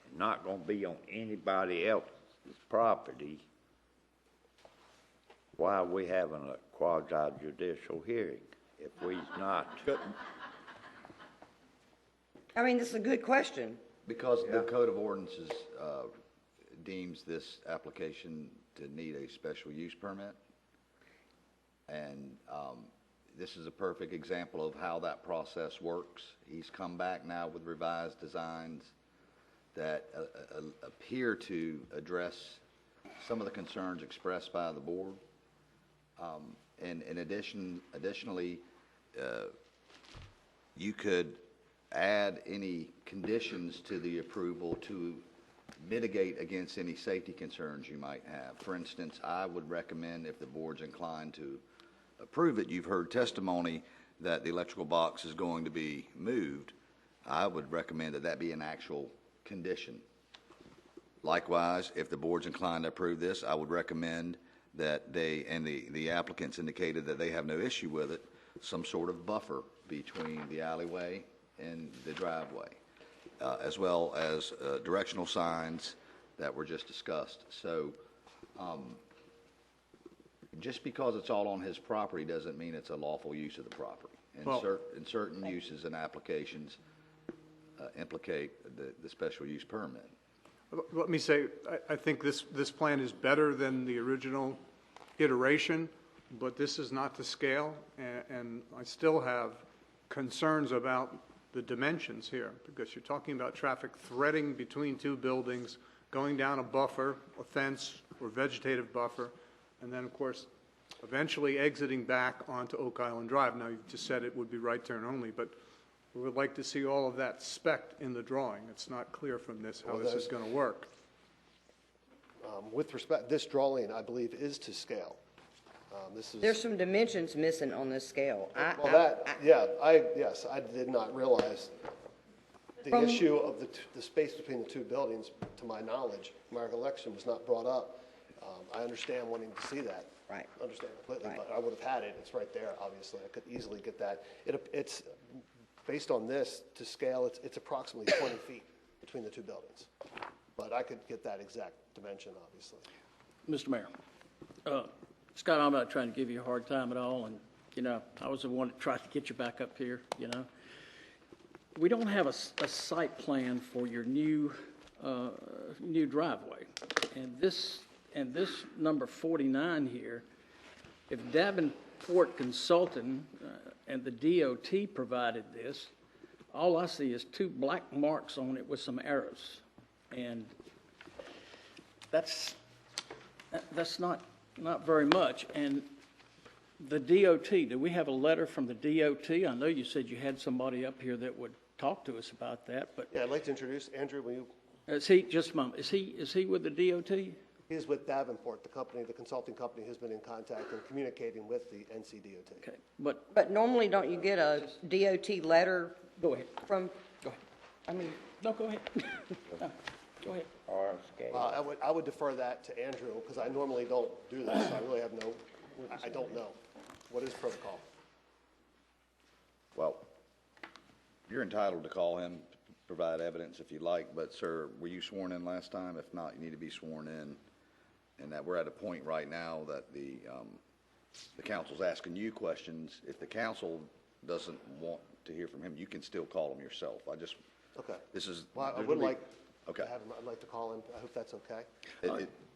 and not going to be on anybody else's property, why are we having a quasi-judicial hearing if we's not? I mean, this is a good question. Because the Code of Ordinances deems this application to need a special use permit. And this is a perfect example of how that process works. He's come back now with revised designs that appear to address some of the concerns expressed by the board. And in additionally, you could add any conditions to the approval to mitigate against any safety concerns you might have. For instance, I would recommend, if the board's inclined to approve it, you've heard testimony that the electrical box is going to be moved. I would recommend that that be an actual condition. Likewise, if the board's inclined to approve this, I would recommend that they, and the applicants indicated that they have no issue with it, some sort of buffer between the alleyway and the driveway, as well as directional signs that were just discussed. So just because it's all on his property doesn't mean it's a lawful use of the property. And Well- certain uses and applications implicate the special use permit. Let me say, I think this plan is better than the original iteration, but this is not to scale, and I still have concerns about the dimensions here, because you're talking about traffic threading between 2 buildings, going down a buffer, a fence, or vegetative buffer, and then, of course, eventually exiting back onto Oak Island Drive. Now, you just said it would be right turn only, but we would like to see all of that spec'd in the drawing. It's not clear from this how this is going to work. With respect, this drawing, I believe, is to scale. There's some dimensions missing on this scale. Yes, I did not realize the issue of the space between the two buildings, to my knowledge, my recollection was not brought up. I understand wanting to see that. Right. Understand completely, but I would have had it. It's right there, obviously. I could easily get that. It's, based on this, to scale, it's approximately 20 feet between the two buildings. But I could get that exact dimension, obviously. Mr. Mayor, Scott, I'm not trying to give you a hard time at all, and, you know, I was the one that tried to get you back up here, you know. We don't have a site plan for your new driveway, and this number 49 here, if Davenport Consulting and the DOT provided this, all I see is 2 black marks on it with some arrows, and that's not very much. And the DOT, do we have a letter from the DOT? I know you said you had somebody up here that would talk to us about that, but Yeah, I'd like to introduce Andrew. Will you? is he, just a moment, is he with the DOT? He's with Davenport, the company, the consulting company who's been in contact and communicating with the NCDOT. Okay, but normally, don't you get a DOT letter? Go ahead. From? Go ahead. I mean. No, go ahead. No, go ahead. I would defer that to Andrew, because I normally don't do this. I really have I don't know. What is protocol? Well, you're entitled to call him, provide evidence if you like, but sir, were you sworn in last time? If not, you need to be sworn in. And that we're at a point right now that the council's asking you questions. If the council doesn't want to hear from him, you can still call him yourself. Okay. This is. Well, I would like Okay. to have him, I'd like to call him. I hope that's okay.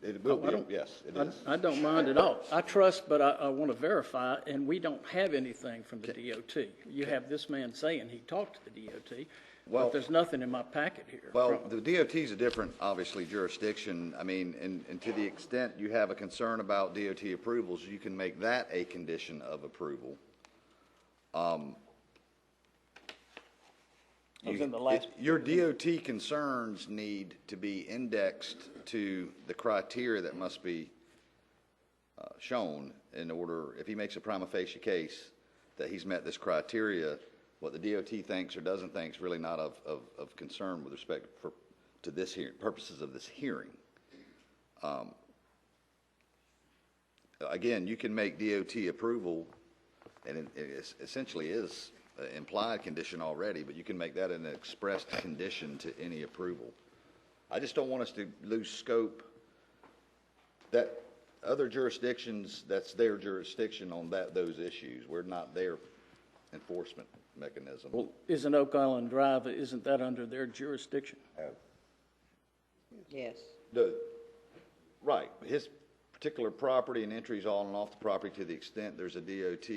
It will be, yes, it is. I don't mind at all. I trust, but I want to verify, and we don't have anything from the DOT. You have this man saying he talked to the DOT, but there's nothing in my packet here. Well, the DOT is a different, obviously, jurisdiction. I mean, and to the extent you have a concern about DOT approvals, you can make that a condition of approval. Your DOT concerns need to be indexed to the criteria that must be shown in order, if he makes a prima facie case that he's met this criteria, what the DOT thinks or doesn't think is really not of concern with respect to this hearing, purposes of this hearing. Again, you can make DOT approval, and it essentially is implied condition already, but you can make that an expressed condition to any approval. I just don't want us to lose scope. That other jurisdictions, that's their jurisdiction on those issues. We're not their enforcement mechanism. Well, isn't Oak Island Drive, isn't that under their jurisdiction? Yes. Right. His particular property and entries on and off the property, to the extent there's a DOT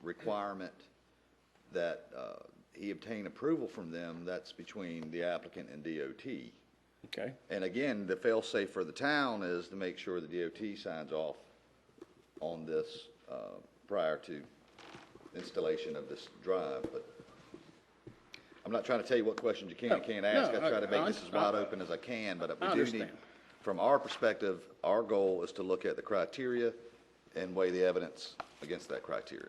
requirement that he obtain approval from them, that's between the applicant and DOT. Okay. And again, the fail-safe for the town is to make sure the DOT signs off on this prior to installation of this drive. But I'm not trying to tell you what questions you can and can't ask. I try to make this as wide open as I can, but we do need, from our perspective, our goal is to look at the criteria and weigh the evidence against that criteria.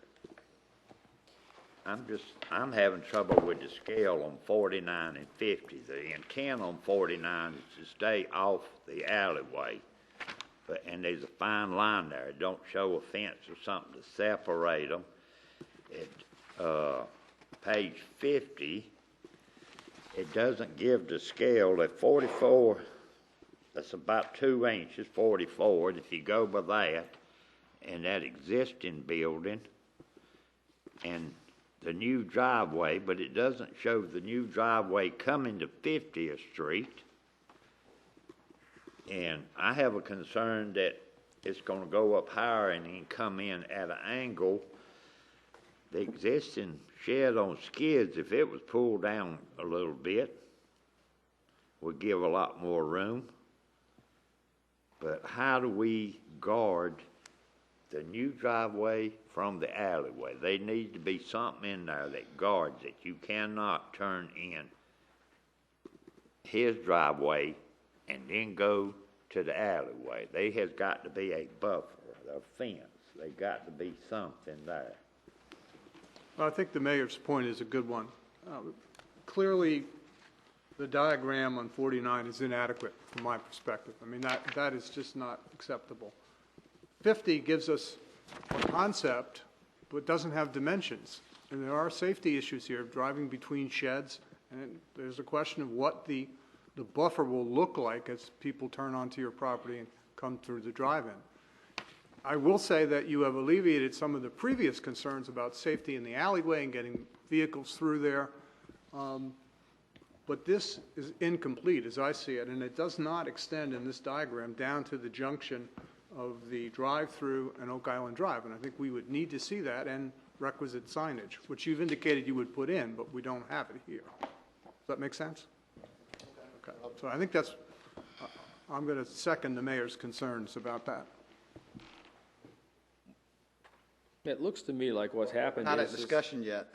I'm having trouble with the scale on 49 and 50. The intent on 49 is to stay off the alleyway, and there's a fine line there. It don't show a fence or something to separate them. Page 50, it doesn't give the scale at 44. That's about 2 inches, 44. If you go by that, and that existing building, and the new driveway, but it doesn't show the new driveway coming to 50th Street. And I have a concern that it's going to go up higher and then come in at an angle. The existing shed on skids, if it was pulled down a little bit, would give a lot more room. But how do we guard the new driveway from the alleyway. There needs to be something in there that guards it. You cannot turn in his driveway and then go to the alleyway. There has got to be a buffer, a fence. There got to be something there. Well, I think the mayor's point is a good one. Clearly, the diagram on 49 is inadequate from my perspective. I mean, that is just not acceptable. 50 gives us a concept, but doesn't have dimensions. And there are safety issues here, driving between sheds, and there's a question of what the buffer will look like as people turn onto your property and come through the drive-in. I will say that you have alleviated some of the previous concerns about safety in the alleyway and getting vehicles through there. But this is incomplete as I see it, and it does not extend in this diagram down to the junction of the drive-through and Oak Island Drive. And I think we would need to see that and requisite signage, which you've indicated you would put in, but we don't have it here. Does that make sense? Okay. So I think that's, I'm going to second the mayor's concerns about that. It looks to me like what's happened Not is... a discussion yet.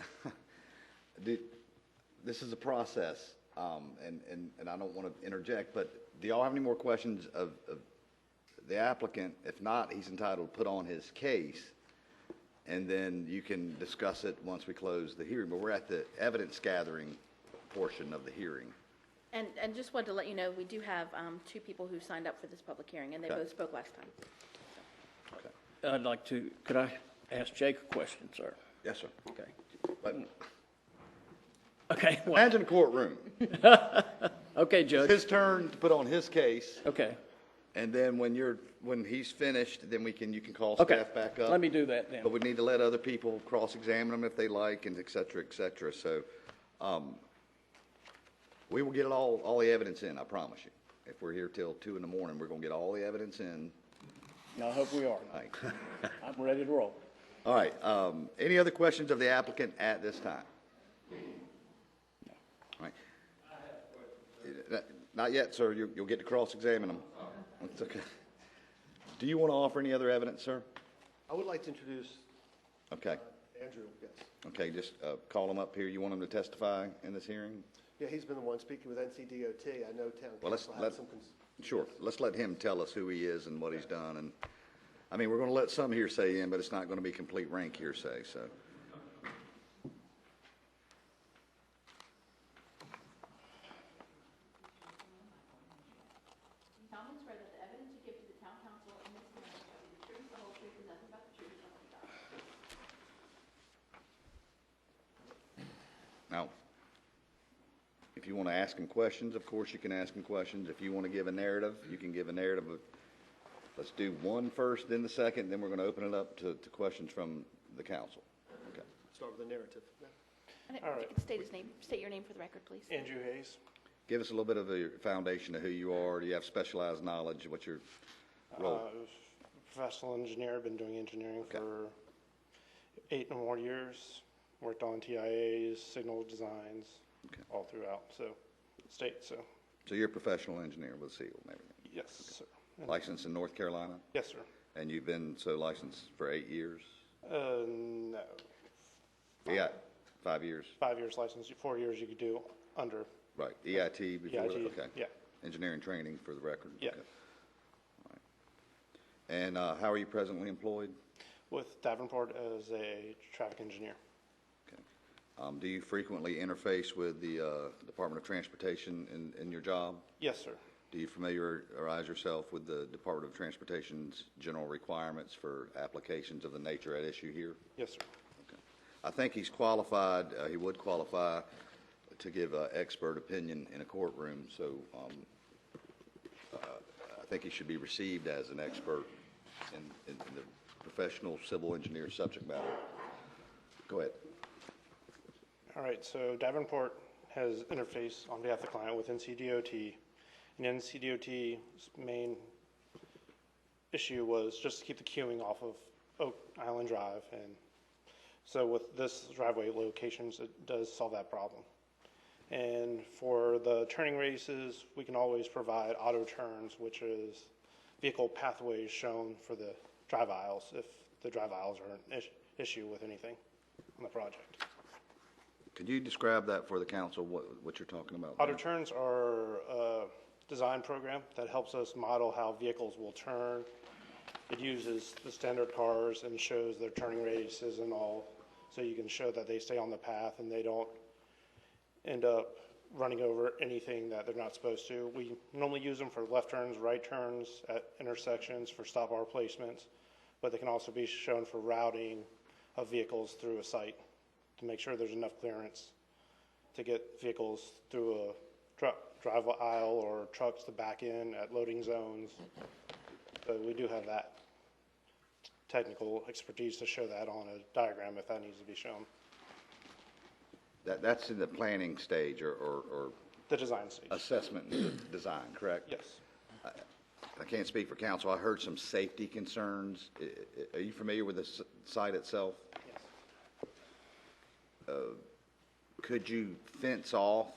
This is a process, and I don't want to interject, but do y'all have any more questions of the applicant? If not, he's entitled to put on his case, and then you can discuss it once we close the hearing. But we're at the evidence gathering portion of the hearing. And just wanted to let you know, we do have 2 people who signed up for this public hearing, and they Okay. both spoke last time. I'd like to, could I ask Jake a question, sir? Yes, sir. Okay. But Okay. imagine a courtroom. Okay, Judge. It's his turn to put on his case. Okay. And then when he's finished, then you can call Okay. staff back up. Let me do that then. But we need to let other people cross-examine them if they like, and et cetera, et cetera. So, we will get all the evidence in, I promise you. If we're here till 2 in the morning, we're gonna get all the evidence in. I hope we are. Right. I'm ready to roll. All right, any other questions of the applicant at this time? All right. Not yet, sir. You'll get to cross-examine them. It's okay. Do you want to offer any other evidence, sir? I would like to introduce Okay. Andrew, yes. Okay, just call him up here. You want him to testify in this hearing? Yeah, he's been the one speaking with NCDOT. I know town Well, council had some Sure. Let's let him tell us who he is and what he's done. And, I mean, we're going to let some hearsay in, but it's not going to be complete rank hearsay, so. Now, if you want to ask him questions, of course you can ask him questions. If you want to give a narrative, you can give a narrative. Let's do one first, then the second, then we're going to open it up to questions from the council. Okay. Start with the narrative. And if All you right. could state your name for the record, please. Andrew Hayes. Give us a little bit of a foundation of who you are. Do you have specialized knowledge? What's your role? Professional engineer, been doing engineering for 8 or more years. Worked on TIAs, signal designs, all throughout, so, state, so. So you're a professional engineer with SEAL and everything? Yes, sir. Licensed in North Carolina? Yes, sir. And you've been licensed for 8 years? No. Yeah, 5 years? 5 years license, 4 years you could do under. Right, EIT before that? EIT, Okay. yeah. Engineering training for the record? Yeah. Okay. All right. And how are you presently employed? With Davenport as a traffic engineer. Do you frequently interface with the Department of Transportation in your job? Yes, sir. Do you familiarize yourself with the Department of Transportation's general requirements for applications of the nature at issue here? Yes, sir. Okay. I think he's qualified, he would qualify to give expert opinion in a courtroom, so I think he should be received as an expert in the professional civil engineer subject matter. Go ahead. All right, so Davenport has interfaced on behalf of the client with NCDOT, and NCDOT's main issue was just to keep the queuing off of Oak Island Drive, and so with this driveway locations, it does solve that problem. And for the turning radiuses, we can always provide auto turns, which is vehicle pathways shown for the drive aisles, if the drive aisles are an issue with anything on the project. Could you describe that for the council, what you're talking about? Auto turns are a design program that helps us model how vehicles will turn. It uses the standard cars and shows their turning radiuses and all, so you can show that they stay on the path and they don't end up running over anything that they're not supposed to. We normally use them for left turns, right turns, at intersections, for stop bar placements, but they can also be shown for routing of vehicles through a site to make sure there's enough clearance to get vehicles through a drive aisle or trucks to back in at loading zones. So we do have that technical expertise to show that on a diagram if that needs to be shown. That's in the planning stage or The design stage. assessment and design, correct? Yes. I can't speak for council. I heard some safety concerns. Are you familiar with the site itself? Yes. Could you fence off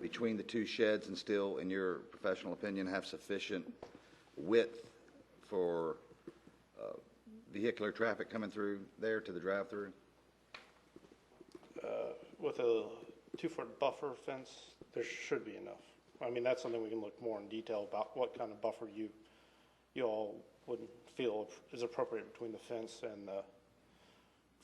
between the two sheds and still, in your professional opinion, have sufficient width for vehicular traffic coming through there to the drive-through? With a 2-foot buffer fence, there should be enough. I mean, that's something we can look more in detail about, what kind of buffer you all would feel is appropriate between the fence and the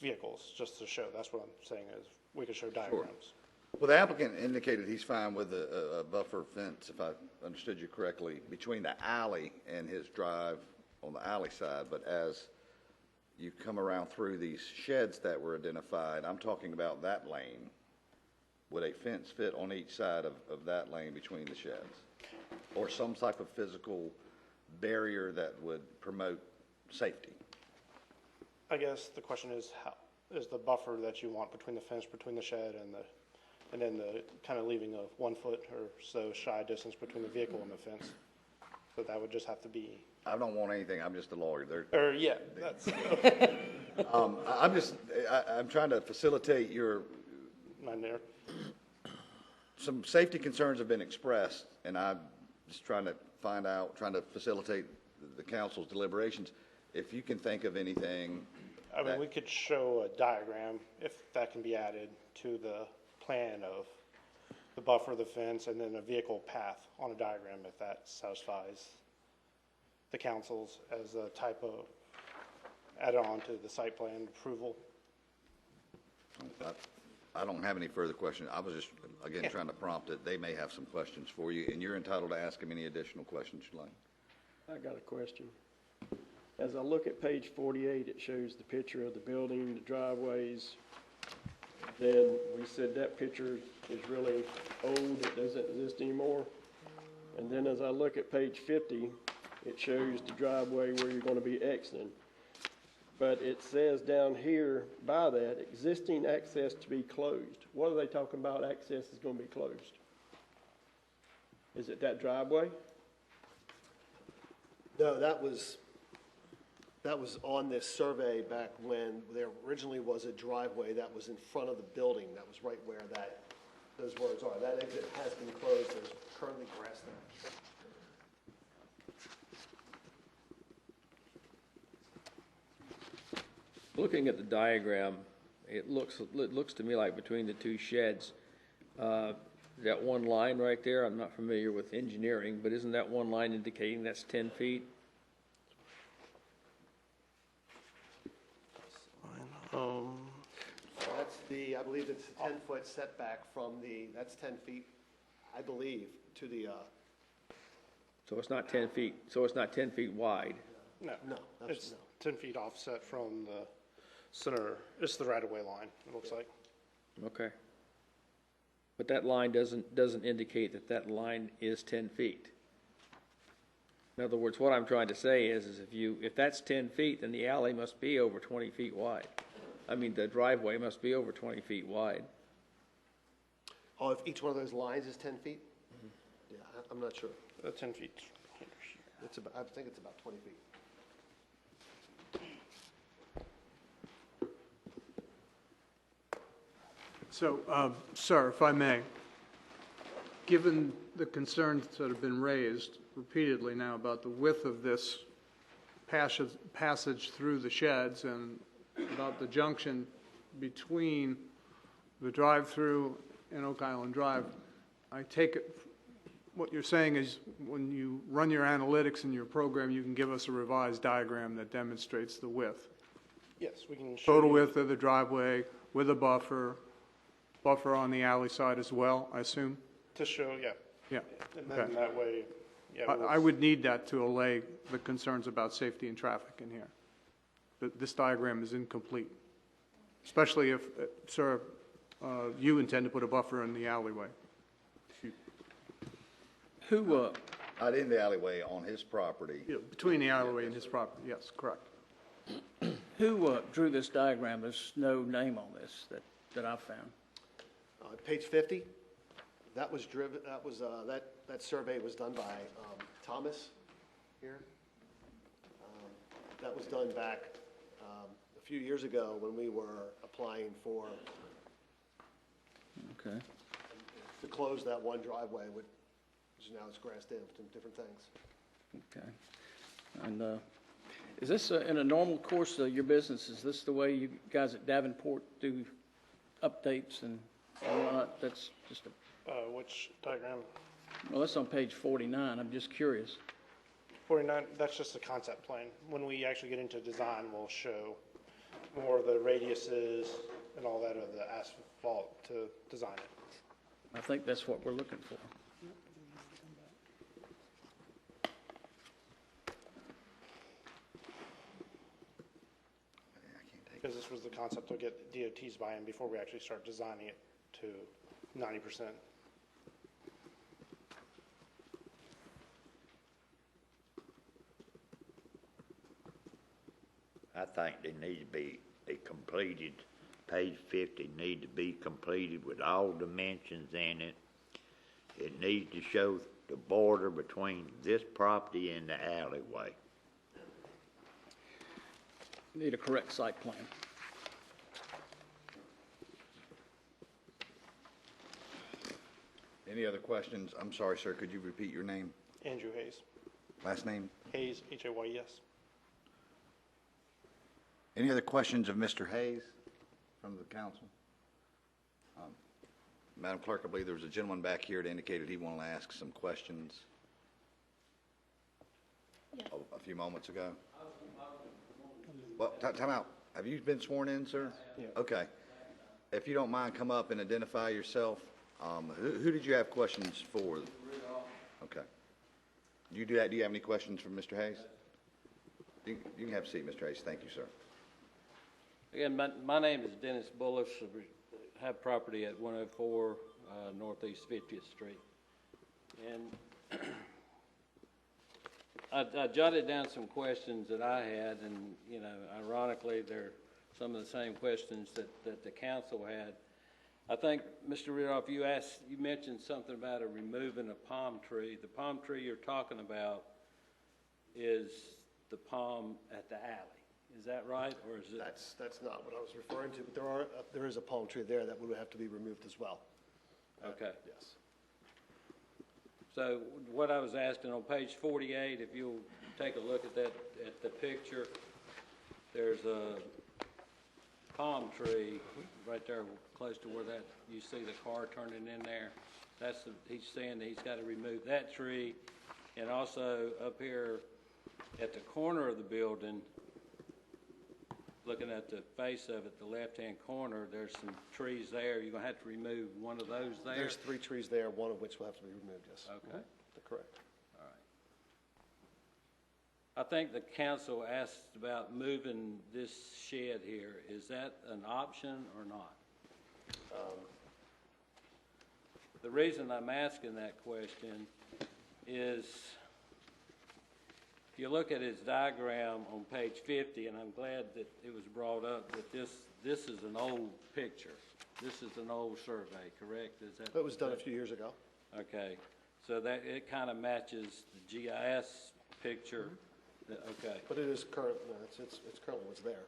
vehicles, just to show. That's what I'm saying, is we could show diagrams. Well, the applicant indicated he's fine with a buffer fence, if I understood you correctly, between the alley and his drive on the alley side, but as you come around through these sheds that were identified, I'm talking about that lane. Would a fence fit on each side of that lane between the sheds? Or some type of physical barrier that would promote safety? I guess the question is, how is the buffer that you want between the fence, between the shed and then the kind of leaving a 1 foot or so shy distance between the vehicle and the fence? So that would just have to be. I don't want anything. I'm just a lawyer. Yeah, that's. I'm trying to facilitate your. Mine there. Some safety concerns have been expressed, and I'm just trying to facilitate the council's deliberations. If you can think of anything. I mean, we could show a diagram, if that can be added to the plan of the buffer, the fence, and then a vehicle path on a diagram, if that satisfies the council's as a type of add-on to the site plan approval. I don't have any further questions. I was just, again, trying to prompt it. They may have some questions for you, and you're entitled to ask them any additional questions you'd like. I got a question. As I look at page 48, it shows the picture of the building, the driveways. Then we said that picture is really old, it doesn't exist anymore. And then as I look at page 50, it shows the driveway where you're going to be exiting. But it says down here by that, existing access to be closed. What are they talking about access is going to be closed? Is it that driveway? No, that was on this survey back when there originally was a driveway that was in front of the building. That was right where those words are. That exit has been closed. There's currently grass there. Looking at the diagram, it looks to me like between the two sheds, that one line right there, I'm not familiar with engineering, but isn't that one line indicating that's 10 feet? That's I believe it's a 10-foot setback from that's 10 feet, I believe, to the. So it's not 10 feet, so it's not 10 feet wide? No, it's 10 feet offset from the center. It's the right-of-way line, it looks like. Okay. But that line doesn't indicate that line is 10 feet. In other words, what I'm trying to say is if that's 10 feet, then the alley must be over 20 feet wide. I mean, the driveway must be over 20 feet wide. Oh, if each one of those lines is 10 feet? Mm-hmm. Yeah, I'm not sure. 10 feet. I think it's about 20 feet. So, sir, if I may, given the concerns that have been raised repeatedly now about the width of this passage through the sheds and about the junction between the drive-through and Oak Island Drive. I take it, what you're saying is when you run your analytics in your program, you can give us a revised diagram that demonstrates the width. Yes, we can show Total you- width of the driveway with a buffer on the alley side as well, I assume? To show, yeah. Yeah. And Okay. then that way, yeah. I would need that to allay the concerns about safety and traffic in here. This diagram is incomplete, especially if, sir, you intend to put a buffer in the alleyway. Who, Not in the alleyway, on his property. Yeah, between the alleyway and his property, yes, correct. who drew this diagram? There's no name on this that I've found. Page 50, that was driven, that survey was done by Thomas here. That was done back a few years ago when we were applying for, Okay. to close that one driveway, which now is grassed in with different things. Okay. And is this in a normal course of your business? Is this the way you guys at Davenport do updates and whatnot? That's just a, which diagram? well, that's on page 49. I'm just curious. 49, that's just a concept plan. When we actually get into design, we'll show more of the radiuses and all that of the asphalt to design it. I think that's what we're looking for. Because this was the concept to get DOT's buy-in before we actually start designing it to 90%. I think they need to be a completed, page 50 need to be completed with all dimensions in it. It needs to show the border between this property and the alleyway. Need a correct site plan. Any other questions? I'm sorry, sir, could you repeat your name? Andrew Hayes. Last name? Hayes, H-A-Y-E-S. Any other questions of Mr. Hayes from the council? Madam Clerk, I believe there was a gentleman back here that indicated he wanted to ask some questions a few moments ago. Well, time out. Have you been sworn in, sir? Yeah. Okay. If you don't mind, come up and identify yourself. Who did you have questions for? Okay. Do you have any questions for Mr. Hayes? You can have a seat, Mr. Hayes. Thank you, sir. Again, my name is Dennis Bullis. I have property at 104 Northeast 50th Street. And I jotted down some questions that I had, and, you know, ironically, they're some of the same questions that the council had. I think, Mr. Ridolph, you mentioned something about removing a palm tree. The palm tree you're talking about is the palm at the alley. Is that right, or is it? That's not what I was referring to, but there is a palm tree there that would have to be removed as well. Okay. Yes. So what I was asking on page 48, if you'll take a look at that, at the picture, there's a palm tree right there close to where that, you see the car turning in there. He's saying that he's got to remove that tree. And also up here at the corner of the building, looking at the face of it, the left-hand corner, there's some trees there. You're going to have to remove one of those there? There's 3 trees there, one of which will have to be removed, yes. Okay. Correct. All right. I think the council asked about moving this shed here. Is that an option or not? The reason I'm asking that question is if you look at his diagram on page 50, and I'm glad that it was brought up, that this is an old picture. This is an old survey, correct? Is that? It was done a few years ago. Okay, so that, it kind of matches the GIS picture. Okay. But it is current, no, it's currently what's there.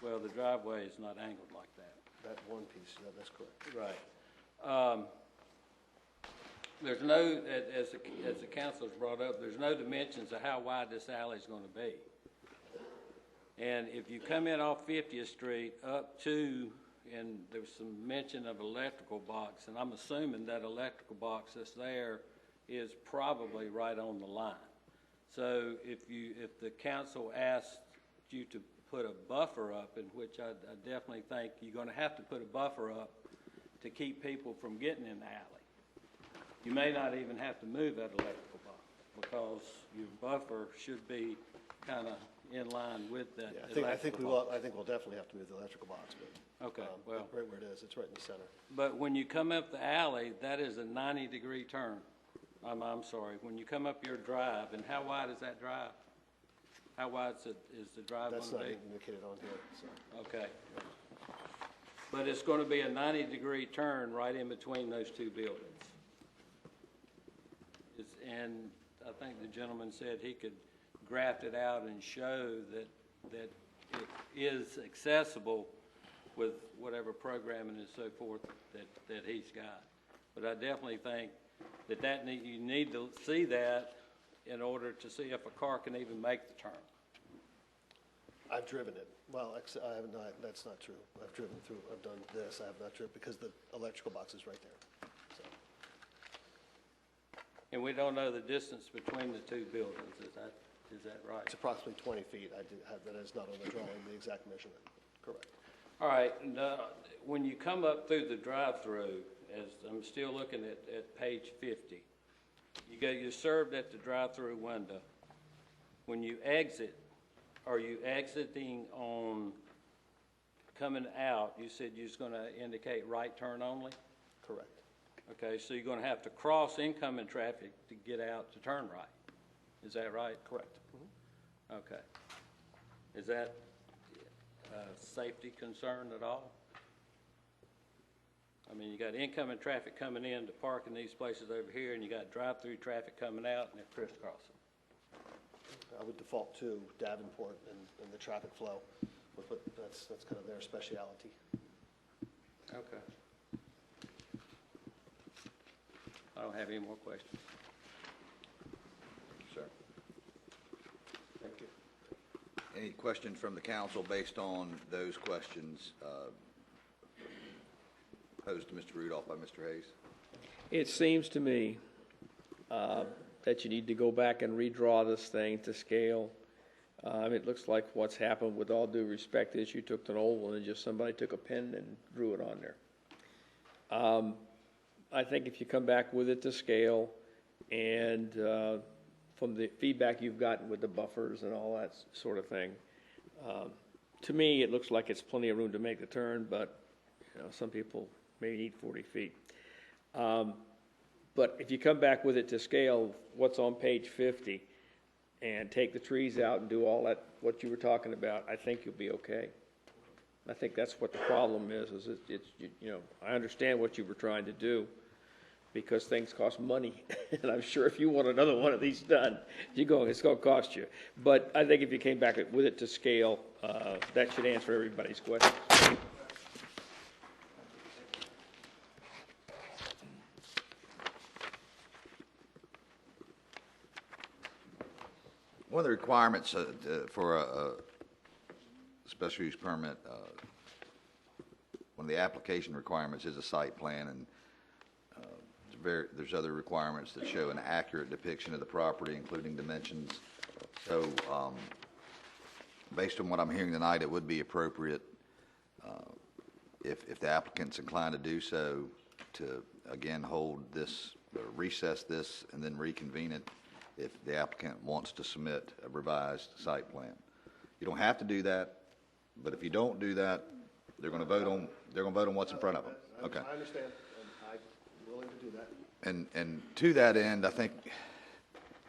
Well, the driveway is not angled like that. That one piece, yeah, that's correct. Right. There's no, as the council's brought up, there's no dimensions of how wide this alley is going to be. And if you come in off 50th Street up to, and there was some mention of electrical box, and I'm assuming that electrical box that's there is probably right on the line. So if the council asked you to put a buffer up, in which I definitely think you're going to have to put a buffer up to keep people from getting in the alley. You may not even have to move that electrical box because your buffer should be kind of in line with that I think electrical box. I think we'll definitely have to move the electrical box, but. Okay, well. Right where it is, it's right in the center. But when you come up the alley, that is a 90-degree turn. I'm sorry, when you come up your drive, and how wide is that drive? How wide is the drive going to be? That's not indicated on here, so. Okay. But it's going to be a 90-degree turn right in between those two buildings. And I think the gentleman said he could graft it out and show that it is accessible with whatever programming and so forth that he's got. But I definitely think that you need to see that in order to see if a car can even make the turn. I've driven it. Well, I have not, that's not true. I've driven through, I've done this, I have not driven, because the electrical box is right there, so. And we don't know the distance between the two buildings, is that right? It's approximately 20 feet. I did have, that is not on the drawing, the exact measurement, correct. All right, and when you come up through the drive-through, as I'm still looking at page 50, you're served at the drive-through window. When you exit, are you exiting on coming out? You said you're going to indicate right turn only? Correct. Okay, so you're going to have to cross incoming traffic to get out to turn right. Is that right? Correct. Okay. Is that a safety concern at all? I mean, you got incoming traffic coming in to park in these places over here, and you got drive-through traffic coming out, and they're crisscrossing. I would default to Davenport and the traffic flow, but that's kind of their specialty. Okay. I don't have any more questions. Sir. Thank you. Any questions from the council based on those questions posed to Mr. Rudolph by Mr. Hayes? It seems to me that you need to go back and redraw this thing to scale. It looks like what's happened, with all due respect, is you took an old one and just somebody took a pen and drew it on there. I think if you come back with it to scale, and from the feedback you've gotten with the buffers and all that sort of thing, to me it looks like it's plenty of room to make the turn, but some people may need 40 feet. But if you come back with it to scale, what's on page 50, and take the trees out and do all that, what you were talking about, I think you'll be okay. I think that's what the problem is I understand what you were trying to do, because things cost money. And I'm sure if you want another one of these done, it's going to cost you. But I think if you came back with it to scale, that should answer everybody's questions. One of the requirements for a special use permit, one of the application requirements is a site plan, and there's other requirements that show an accurate depiction of the property, including dimensions. So based on what I'm hearing tonight, it would be appropriate, if the applicant's inclined to do so, to again hold this, recess this, and then reconvene it if the applicant wants to submit a revised site plan. You don't have to do that, but if you don't do that, they're going to vote on what's in front of them. Okay. I understand, and I'm willing to do that. And to that end, I think,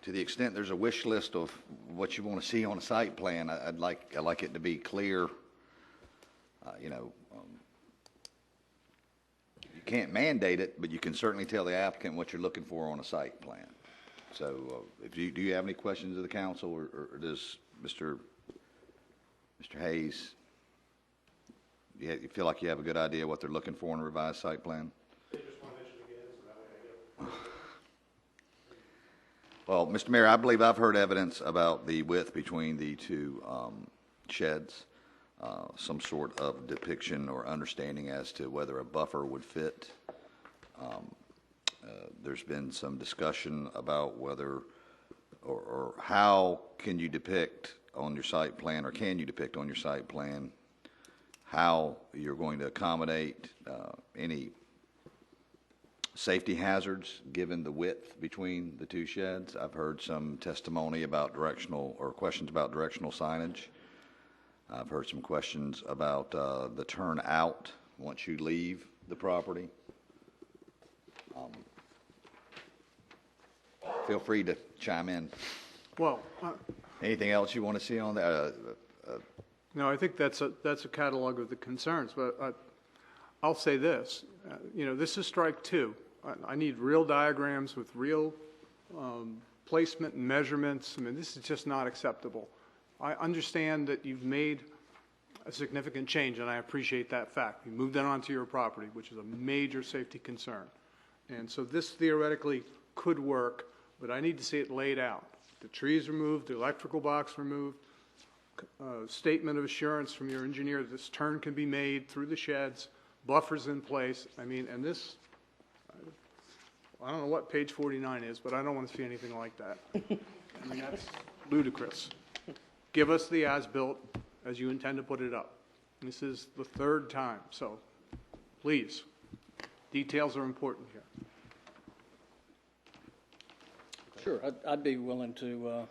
to the extent there's a wish list of what you want to see on a site plan, I'd like it to be clear. You can't mandate it, but you can certainly tell the applicant what you're looking for on a site plan. So, do you have any questions of the council, or does Mr. Hayes, you feel like you have a good idea what they're looking for in a revised site plan? Well, Mr. Mayor, I believe I've heard evidence about the width between the two sheds, some sort of depiction or understanding as to whether a buffer would fit. There's been some discussion about whether or how can you depict on your site plan, or can you depict on your site plan, how you're going to accommodate any safety hazards given the width between the two sheds. I've heard some testimony about directional, or questions about directional signage. I've heard some questions about the turnout once you leave the property. Feel free to chime in. Well, Anything else you want to see on that? no, I think that's a catalog of the concerns, but I'll say this. This is strike two. I need real diagrams with real placement and measurements. I mean, this is just not acceptable. I understand that you've made a significant change, and I appreciate that fact. You moved that onto your property, which is a major safety concern. And so this theoretically could work, but I need to see it laid out. The trees removed, the electrical box removed, statement of assurance from your engineer that this turn can be made through the sheds, buffers in place. I mean, and this, I don't know what page 49 is, but I don't want to see anything like that. I mean, that's ludicrous. Give us the as-built as you intend to put it up. This is the third time, so please, details are important here. Sure, I'd be willing to,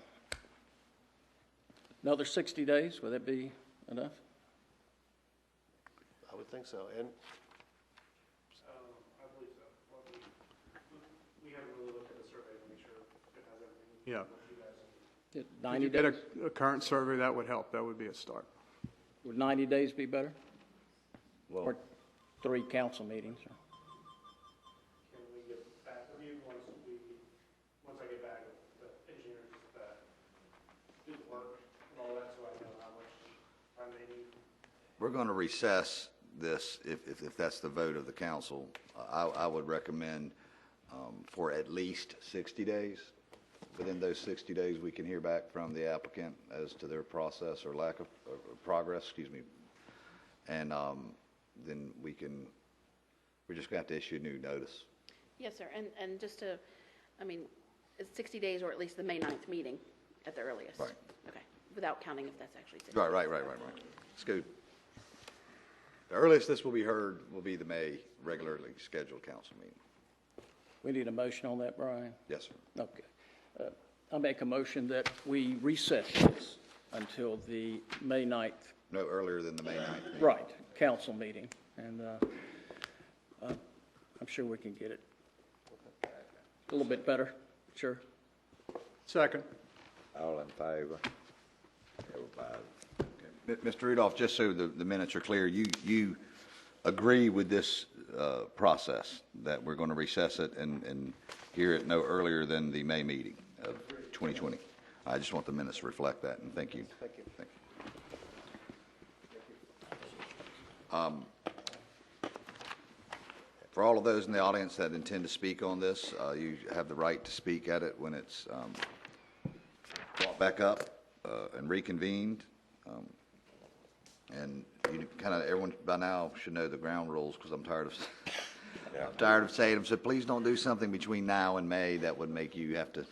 another 60 days, would that be enough? I would think so. And I believe so. Well, we haven't really looked at the survey to make sure it has everything. Yeah. Yeah, If 90 you days? get a current survey, that would help. That would be a start. Would 90 days be better? Well, Or 3 council meetings? Can we get back with you once I get back with the engineers that do the work and all that, so I know how much time they need? we're going to recess this, if that's the vote of the council. I would recommend for at least 60 days. Within those 60 days, we can hear back from the applicant as to their process or lack of progress, excuse me. And then we're just going to have to issue a new notice. Yes, sir, and just to, I mean, it's 60 days or at least the May 9th meeting at the earliest. Right. Okay, without counting if that's actually 60 Right. days. Let's go. The earliest this will be heard will be the May regularly scheduled council meeting. We need a motion on that, Brian? Yes, sir. Okay. I'll make a motion that we recess this until the May 9th. No earlier than the May 9th meeting. Right, council meeting. And I'm sure we can get it a little bit better, sure. Second. All in favor? Everybody. Mr. Rudolph, just so the minutes are clear, you agree with this process, that we're going to recess it and hear it no earlier than the May meeting of 2020? I just want the minutes to reflect that, and thank you. thank you. For all of those in the audience that intend to speak on this, you have the right to speak at it when it's brought back up and reconvened. And you everyone by now should know the ground rules, because I'm tired of saying them. So please don't do something between now and May that would make you have to.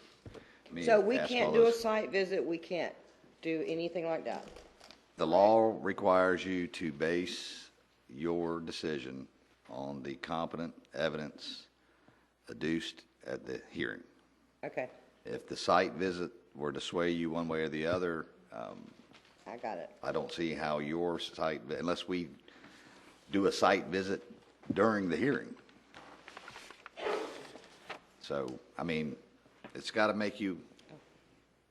So we can't do a site visit, we can't do anything like that? The law requires you to base your decision on the competent evidence adduced at the hearing. Okay, If the site visit were to sway you one way or the other, I got it. I don't see how your site, unless we do a site visit during the hearing. So, I mean, it's got to make you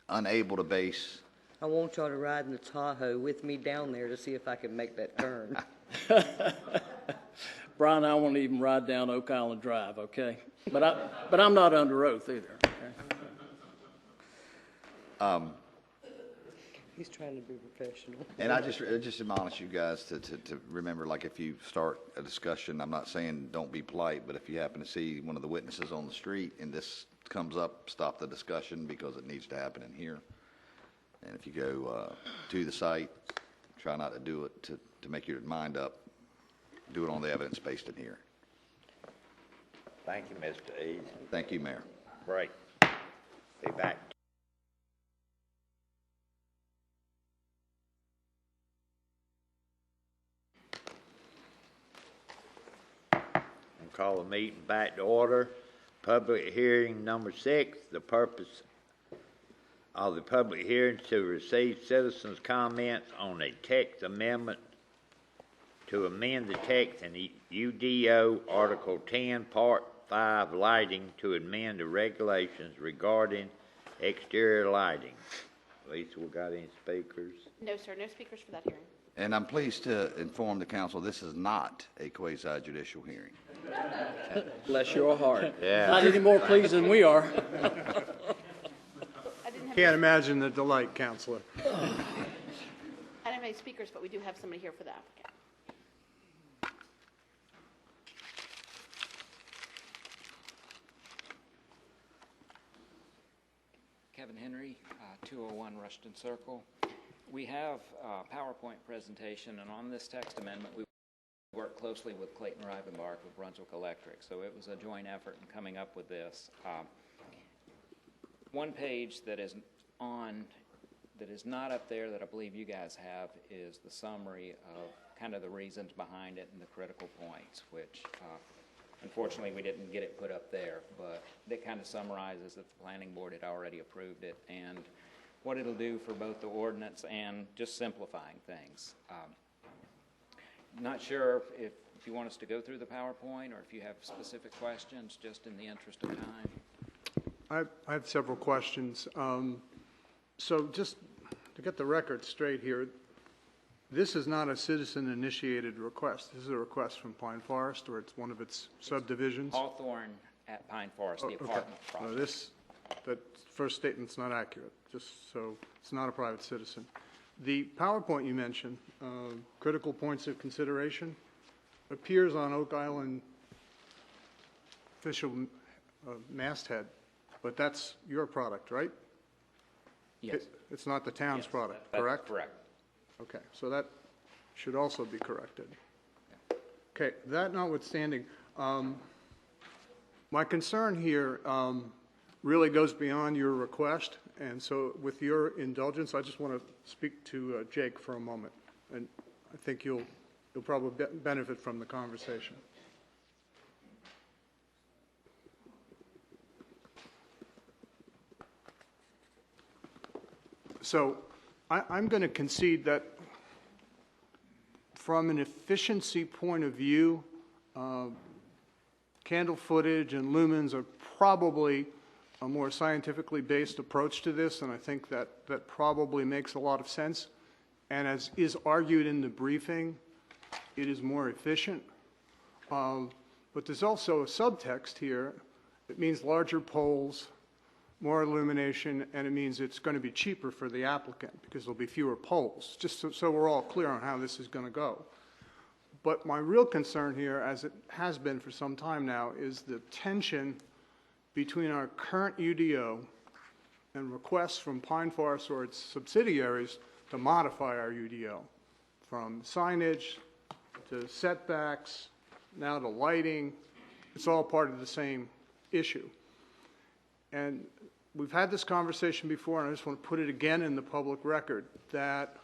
unable to base. I want y'all to ride in the Tahoe with me down there to see if I can make that turn. Brian, I won't even ride down Oak Island Drive, okay? But I'm not under oath either. Okay? He's trying to be professional. And I just admonish you guys to remember, like, if you start a discussion, I'm not saying don't be polite, but if you happen to see one of the witnesses on the street and this comes up, stop the discussion, because it needs to happen in here. And if you go to the site, try not to do it to make your mind up. Do it on the evidence based in here. Thank you, Mr. Eads. Thank you, Mayor. Break. Be back. Call the meeting back to order. Public hearing number 6, the purpose of the public hearing to receive citizens' comments on a text amendment to amend the text in the UDO Article 10, Part 5 lighting to amend the regulations regarding exterior lighting. Lisa, we got any speakers? No, sir, no speakers for that hearing. And I'm pleased to inform the council this is not a quasi-judicial hearing. Bless your heart. Yeah. Not any more pleased than we are. Can't imagine the delight, Counselor. I don't have any speakers, but we do have somebody here for the applicant. Kevin Henry, 201 Rushton Circle. We have a PowerPoint presentation, and on this text amendment, we worked closely with Clayton Rivenbark with Brunswick Electric, so it was a joint effort in coming up with this. One page that is not up there that I believe you guys have is the summary of kind of the reasons behind it and the critical points, which unfortunately we didn't get it put up there, but it kind of summarizes that the planning board had already approved it and what it'll do for both the ordinance and just simplifying things. Not sure if you want us to go through the PowerPoint or if you have specific questions, just in the interest of time. I have several questions. So just to get the record straight here, this is not a citizen-initiated request. This is a request from Pine Forest, or it's one of its subdivisions? Hawthorne at Pine Forest, the apartment project. That first statement's not accurate, just so it's not a private citizen. The PowerPoint you mentioned, critical points of consideration, appears on Oak Island official masthead, but that's your product, right? Yes. It's not the town's Yes, product, that's correct? correct. Okay, so that should also be corrected. Okay, that notwithstanding, my concern here really goes beyond your request, and so with your indulgence, I just want to speak to Jake for a moment, and I think you'll probably benefit from the conversation. So I'm going to concede that from an efficiency point of view, candle footage and lumens are probably a more scientifically based approach to this, and I think that probably makes a lot of sense. And as is argued in the briefing, it is more efficient. But there's also a subtext here. It means larger poles, more illumination, and it means it's going to be cheaper for the applicant because there'll be fewer poles, just so we're all clear on how this is going to go. But my real concern here, as it has been for some time now, is the tension between our current UDO and requests from Pine Forest or its subsidiaries to modify our UDO, from signage to setbacks, now to lighting. It's all part of the same issue. And we've had this conversation before, and I just want to put it again in the public record, that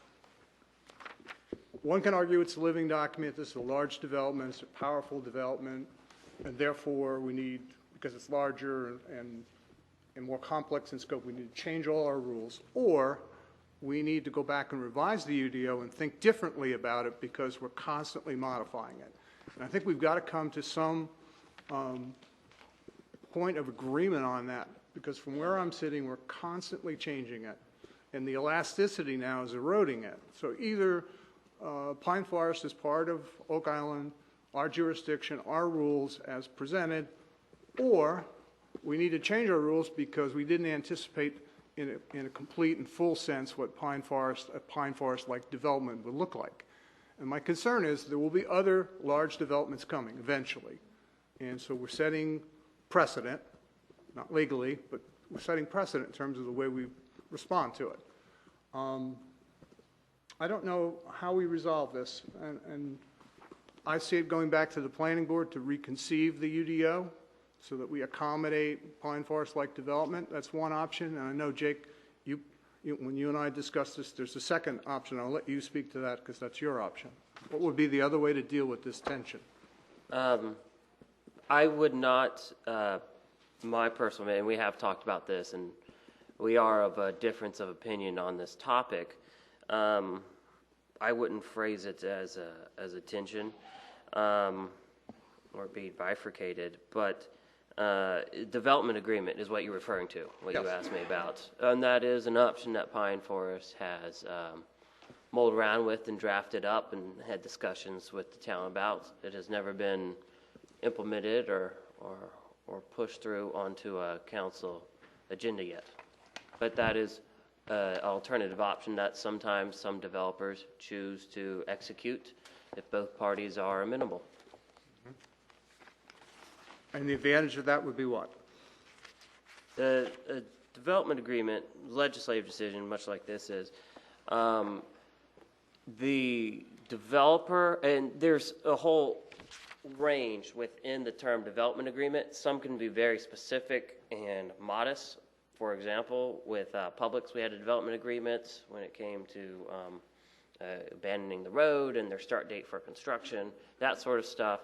one can argue it's a living document, this is a large development, it's a powerful development, and therefore we need, because it's larger and more complex in scope, we need to change all our rules, or we need to go back and revise the UDO and think differently about it because we're constantly modifying it. And I think we've got to come to some point of agreement on that, because from where I'm sitting, we're constantly changing it, and the elasticity now is eroding it. So either Pine Forest is part of Oak Island, our jurisdiction, our rules as presented, or we need to change our rules because we didn't anticipate in a complete and full sense what a Pine Forest-like development would look like. And my concern is there will be other large developments coming eventually. And so we're setting precedent, not legally, but we're setting precedent in terms of the way we respond to it. I don't know how we resolve this, and I see it going back to the planning board to reconceive the UDO so that we accommodate Pine Forest-like development. That's one option, and I know, Jake, when you and I discussed this, there's a second option. I'll let you speak to that because that's your option. What would be the other way to deal with this tension? I would not, my personal, and we have talked about this, and we are of a difference of opinion on this topic. I wouldn't phrase it as a tension, or be bifurcated, but development agreement is what you're referring to, what you asked me about. And that is an option that Pine Forest has mulled around with and drafted up and had discussions with the town about. It has never been implemented or pushed through onto a council agenda yet. But that is an alternative option that sometimes some developers choose to execute if both parties are amenable. And the advantage of that would be what? The development agreement, legislative decision, much like this is, the developer, and there's a whole range within the term development agreement. Some can be very specific and modest. For example, with Publix, we had a development agreement when it came to abandoning the road and their start date for construction, that sort of stuff.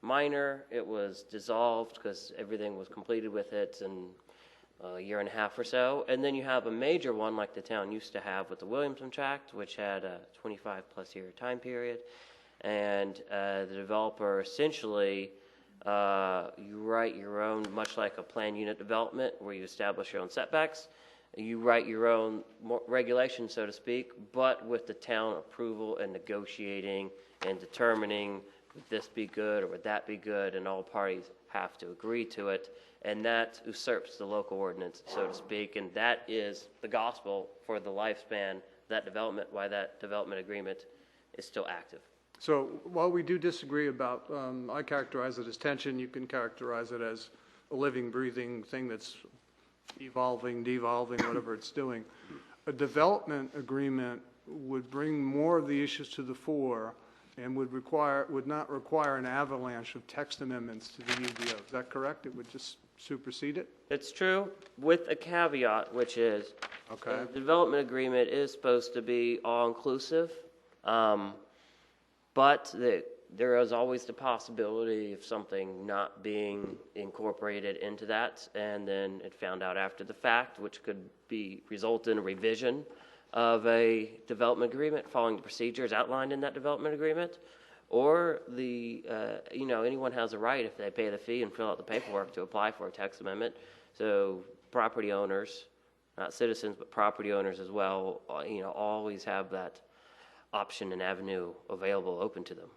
Minor, it was dissolved because everything was completed with it in a year and a half or so. And then you have a major one like the town used to have with the Williamson Tract, which had a 25-plus year time period. And the developer essentially, you write your own, much like a planned unit development where you establish your own setbacks. You write your own regulations, so to speak, but with the town approval and negotiating and determining would this be good or would that be good, and all parties have to agree to it. And that usurps the local ordinance, so to speak, and that is the gospel for the lifespan of that development, why that development agreement is still active. So while we do disagree about, I characterize it as tension, you can characterize it as a living, breathing thing that's evolving, devolving, whatever it's doing. A development agreement would bring more of the issues to the fore and would not require an avalanche of text amendments to the UDO. Is that correct? It would just supersede it? It's true, with a caveat, which is the development agreement is supposed to be all-inclusive, but there is always the possibility of something not being incorporated into that, and then it found out after the fact, which could result in a revision of a development agreement following the procedures outlined in that development agreement, or anyone has a right if they pay the fee and fill out the paperwork to apply for a text amendment. So property owners, not citizens, but property owners as well, always have that option and avenue available, open to them.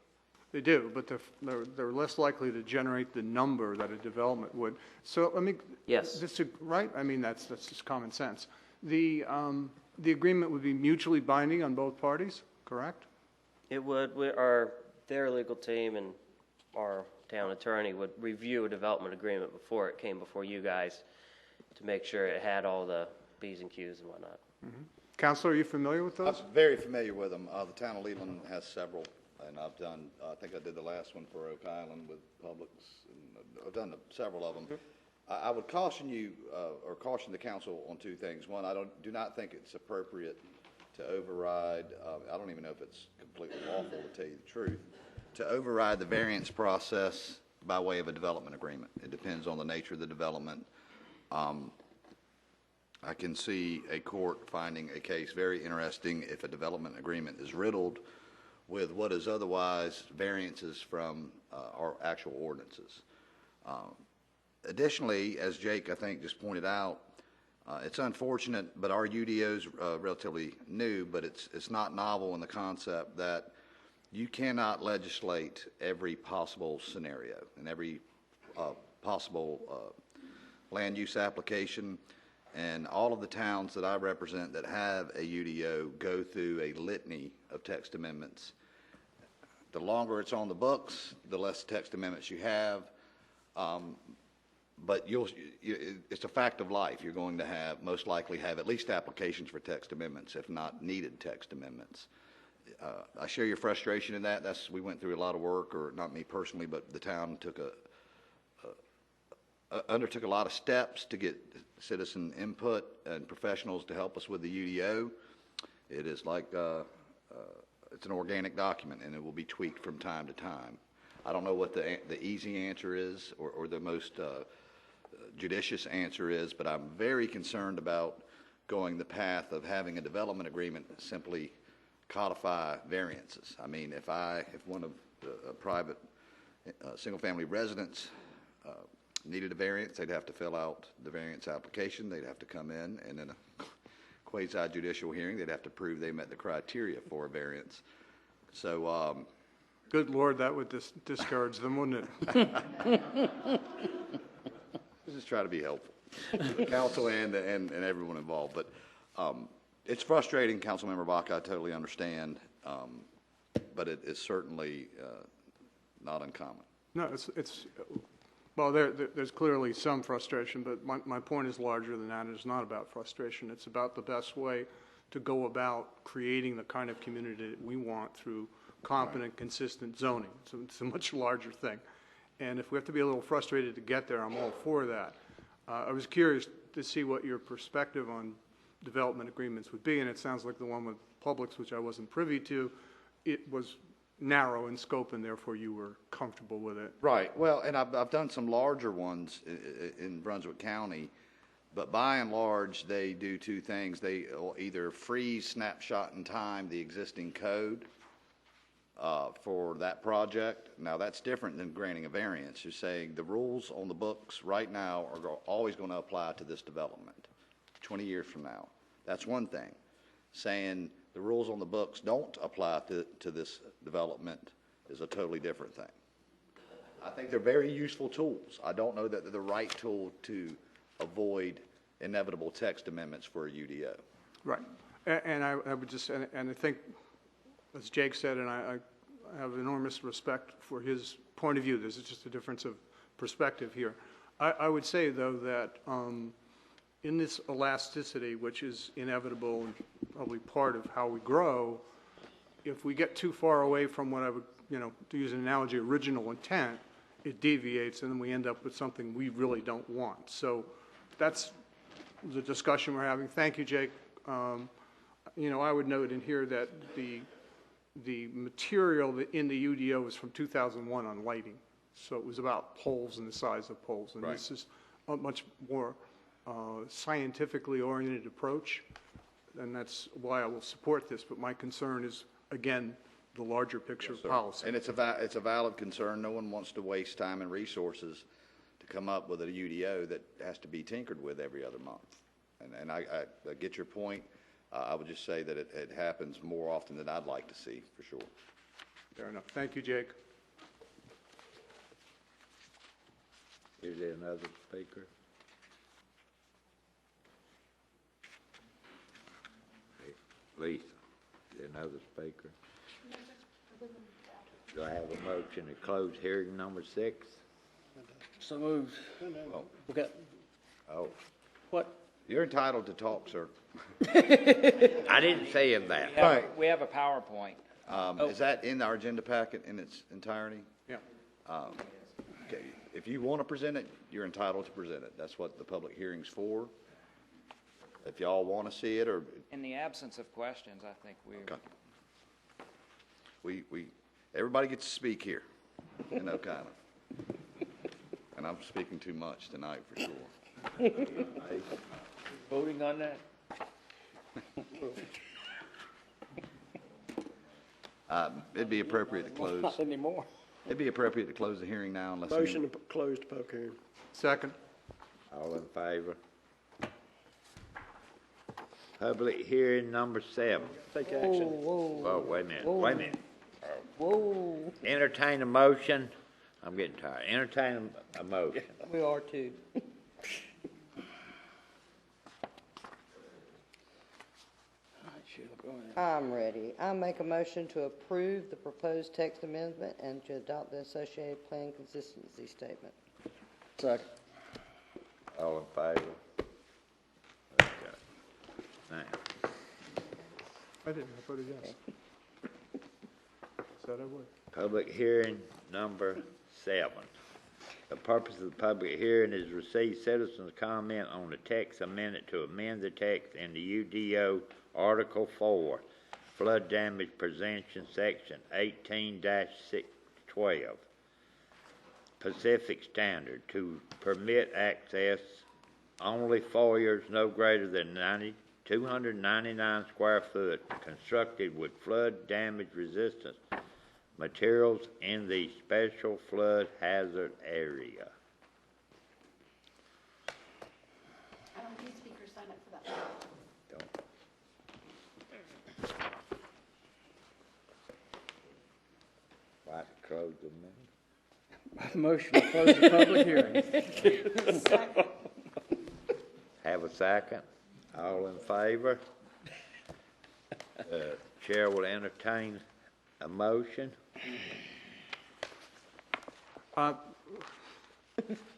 They do, but they're less likely to generate the number that a development would. So let me. Yes. Right? I mean, that's just common sense. The agreement would be mutually binding on both parties, correct? It would. Their legal team and our town attorney would review a development agreement before it came before you guys to make sure it had all the B's and Q's and whatnot. Mm-hmm. Counselor, are you familiar with those? I'm very familiar with them. The town of Leland has several, and I've done, I think I did the last one for Oak Island with Publix, and I've done several of them. I would caution you, or caution the council on two things. One, I do not think it's appropriate to override, I don't even know if it's completely lawful to tell you the truth, to override the variance process by way of a development agreement. It depends on the nature of the development. I can see a court finding a case very interesting if a development agreement is riddled with what is otherwise variances from our actual ordinances. Additionally, as Jake, I think, just pointed out, it's unfortunate, but our UDO is relatively new, but it's not novel in the concept that you cannot legislate every possible scenario and every possible land use application. And all of the towns that I represent that have a UDO go through a litany of text amendments. The longer it's on the books, the less text amendments you have. But it's a fact of life. You're going to most likely have at least applications for text amendments, if not needed text amendments. I share your frustration in that. We went through a lot of work, or not me personally, but the town undertook a lot of steps to get citizen input and professionals to help us with the UDO. It is like, it's an organic document, and it will be tweaked from time to time. I don't know what the easy answer is, or the most judicious answer is, but I'm very concerned about going the path of having a development agreement simply codify variances. I mean, if one of a private single-family residents needed a variance, they'd have to fill out the variance application. They'd have to come in, and in a quasi-judicial hearing, they'd have to prove they met the criteria for a variance. So, Good Lord, that would discourage them, wouldn't it? just try to be helpful, council and everyone involved. But it's frustrating, Councilmember Bach. I totally understand, but it is certainly not uncommon. No, well, there's clearly some frustration, but my point is larger than that. It's not about frustration. It's about the best way to go about creating the kind of community that we want through competent, consistent zoning. So it's a much larger thing. And if we have to be a little frustrated to get there, I'm all for that. I was curious to see what your perspective on development agreements would be, and it sounds like the one with Publix, which I wasn't privy to, it was narrow in scope, and therefore you were comfortable with it. Right. Well, and I've done some larger ones in Brunswick County, but by and large, they do two things. They will either freeze, snapshot in time the existing code for that project. Now, that's different than granting a variance. You're saying the rules on the books right now are always going to apply to this development 20 years from now. That's one thing. Saying the rules on the books don't apply to this development is a totally different thing. I think they're very useful tools. I don't know that they're the right tool to avoid inevitable text amendments for a UDO. Right. And I would just, and I think, as Jake said, and I have enormous respect for his point of view. There's just a difference of perspective here. I would say, though, that in this elasticity, which is inevitable and probably part of how we grow, if we get too far away from what I would, to use an analogy, original intent, it deviates, and then we end up with something we really don't want. So that's the discussion we're having. Thank you, Jake. I would note in here that the material in the UDO is from 2001 on lighting. So it was about poles and the size of poles. And This is a much more scientifically oriented approach, and that's why I will support this. But my concern is, again, the larger picture of policy. And it's a valid concern. No one wants to waste time and resources to come up with a UDO that has to be tinkered with every other month. And I get your point. I would just say that it happens more often than I'd like to see, for sure. Fair enough. Thank you, Jake. Is there another speaker? Lisa, is there another speaker? Do I have a motion to close hearing number 6? So moved. Oh. Okay. Oh. What? You're entitled to talk, sir. I didn't say that. We have a PowerPoint. Is that in our agenda packet in its entirety? Yeah. Okay. If you want to present it, you're entitled to present it. That's what the public hearing's for. If y'all want to see it, or In the absence of questions, I think we everybody gets to speak here, kind of. And I'm speaking too much tonight for sure. Voting on that? It'd be appropriate to close. Not anymore. It'd be appropriate to close the hearing now unless. Motion to close the public hearing. Second. All in favor? Public hearing number 7. Take action. Oh, wait a minute, wait a minute. Whoa. Entertain a motion. I'm getting tired. Entertain a motion. We are too. I'm ready. I make a motion to approve the proposed text amendment and to adopt the associated plan consistency statement. Second. All in favor? Okay. Now, I didn't. I voted yes. that I would. Public hearing number 7. The purpose of the public hearing is to receive citizens' comment on the text amendment to amend the text in the UDO Article 4, flood damage prevention, section 18-12, Pacific Standard, to permit access only foyers no greater than 299 square foot constructed with flood damage resistance materials in the special flood hazard area. I don't think speakers sign up for that. Right to close the meeting. Motion to close the public hearing. Have a second? All in favor? Chair will entertain a motion.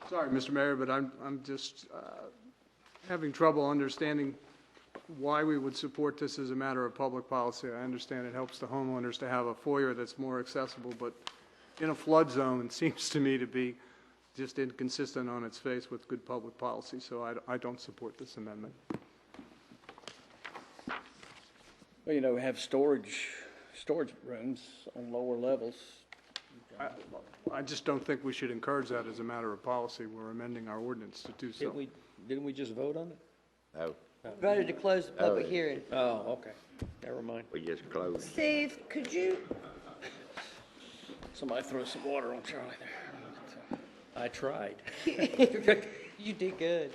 Sorry, Mr. Mayor, but I'm just having trouble understanding why we would support this as a matter of public policy. I understand it helps the homeowners to have a foyer that's more accessible, but in a flood zone seems to me to be just inconsistent on its face with good public policy, so I don't support this amendment. Well, you know, we have storage rooms on lower levels. I just don't think we should encourage that as a matter of policy. We're amending our ordinance to do so. Didn't we just vote on it? No. Voted to close the public yeah. hearing. Oh, okay. Never mind. We just closed. Steve, could you, Somebody throw some water on Charlie there. I tried. you did good.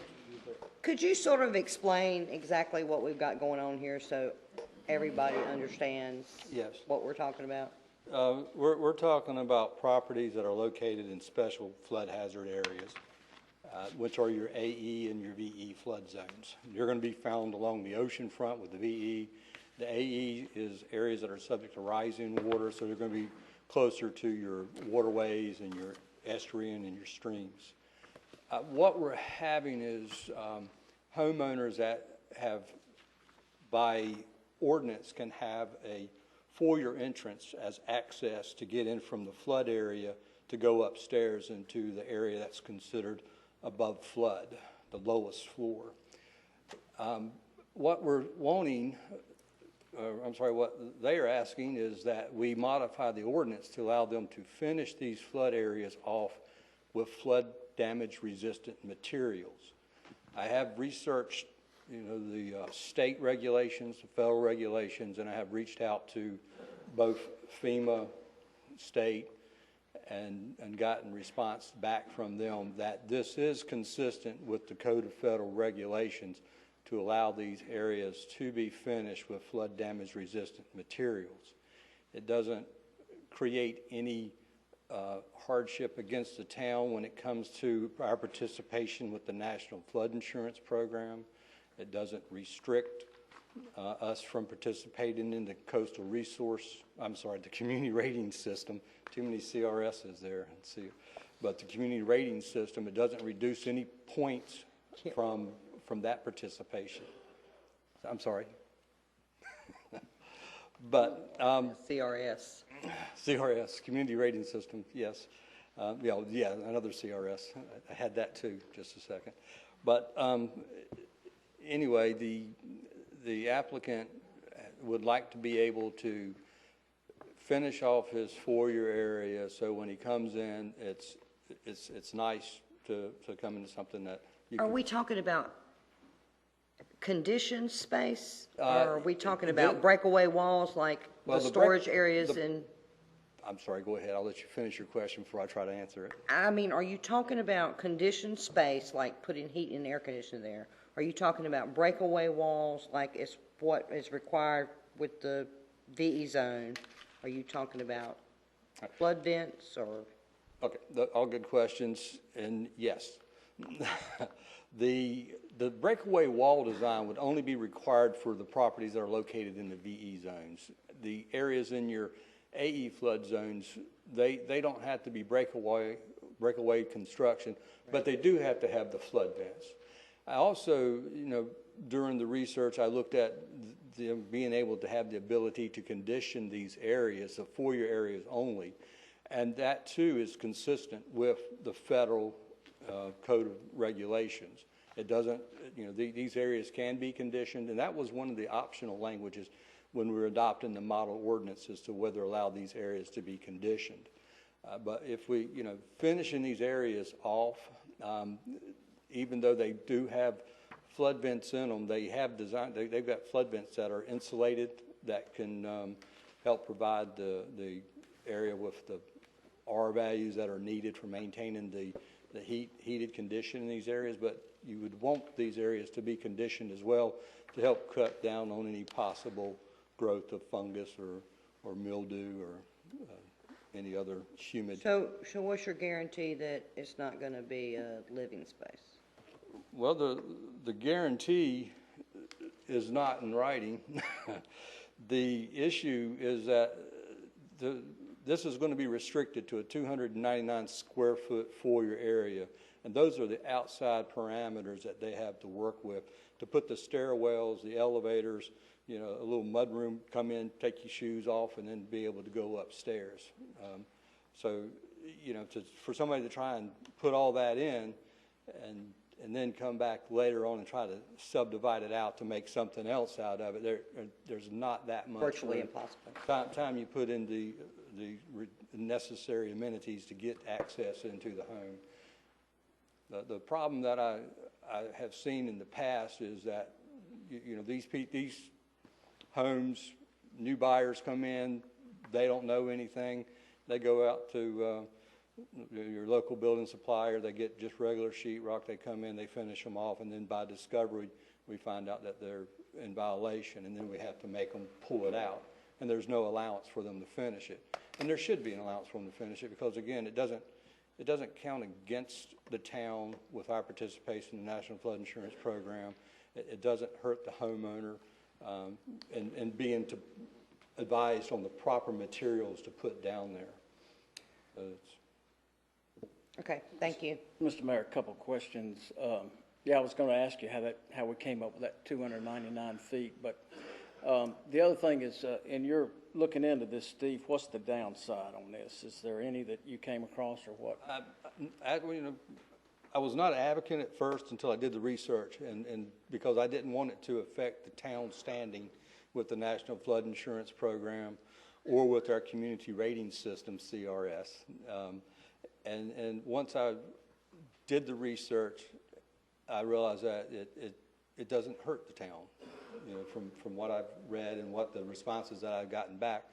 Could you sort of explain exactly what we've got going on here so everybody understands Yes. what we're talking about? We're talking about properties that are located in special flood hazard areas, which are your AE and your VE flood zones. You're going to be found along the ocean front with the VE. The AE is areas that are subject to rising water, so they're going to be closer to your waterways and your estuarine and your streams. What we're having is homeowners that have, by ordinance, can have a foyer entrance as access to get in from the flood area to go upstairs into the area that's considered above flood, the lowest floor. What we're wanting, what they are asking is that we modify the ordinance to allow them to finish these flood areas off with flood damage resistant materials. I have researched, the state regulations, the federal regulations, and I have reached out to both FEMA, state, and gotten response back from them that this is consistent with the Code of Federal Regulations to allow these areas to be finished with flood damage resistant materials. It doesn't create any hardship against the town when it comes to our participation with the National Flood Insurance Program. It doesn't restrict us from participating in the the community rating system. Too many CRSs there, but the community rating system, it doesn't reduce any points from that participation. I'm sorry. But CRS, community rating system, yes. Another CRS. I had that too, just a second. But anyway, the applicant would like to be able to finish off his foyer area, so when he comes in, it's nice to come into something that you are can. we talking about conditioned space? Or are we talking about breakaway walls like the storage areas in? I'm sorry, go ahead. I'll let you finish your question before I try to answer it. I mean, are you talking about conditioned space like putting heat and air conditioning there? Are you talking about breakaway walls like it's what is required with the VE zone? Are you talking about flood vents or? Okay, all good questions, and yes. The breakaway wall design would only be required for the properties that are located in the VE zones. The areas in your AE flood zones, they don't have to be breakaway construction, but they do have to have the flood vents. I also, during the research, I looked at being able to have the ability to condition these areas, the foyer areas only. And that too is consistent with the federal code of regulations. It doesn't, these areas can be conditioned, and that was one of the optional languages when we were adopting the model ordinance as to whether allow these areas to be conditioned. But if we, finishing these areas off, even though they do have flood vents in them, they have designed, they've got flood vents that are insulated that can help provide the area with the R values that are needed for maintaining the heated condition in these areas. But you would want these areas to be conditioned as well to help cut down on any possible growth of fungus or mildew or any other humid. So what's your guarantee that it's not going to be a living space? Well, the guarantee is not in writing. The issue is that this is going to be restricted to a 299 square foot foyer area, and those are the outside parameters that they have to work with to put the stairwells, the elevators, a little mud room, come in, take your shoes off, and then be able to go upstairs. For somebody to try and put all that in and then come back later on and try to subdivide it out to make something else out of it, there's not that much. Virtually impossible. Time you put in the necessary amenities to get access into the home. The problem that I have seen in the past is that these homes, new buyers come in, they don't know anything. They go out to your local building supplier, they get just regular sheetrock, they come in, they finish them off, and then by discovery, we find out that they're in violation, and then we have to make them pull it out. And there's no allowance for them to finish it. And there should be an allowance for them to finish it because, again, it doesn't count against the town with our participation in the National Flood Insurance Program. It doesn't hurt the homeowner, and being advised on the proper materials to put down there. Okay, thank you. Mr. Mayor, a couple of questions. I was going to ask you how we came up with that 299 feet, but the other thing is, in your looking into this, Steve, what's the downside on this? Is there any that you came across or what? I was not an advocate at first until I did the research, and because I didn't want it to affect the town's standing with the National Flood Insurance Program or with our community rating system, CRS. And once I did the research, I realized that it doesn't hurt the town. From what I've read and what the responses that I've gotten back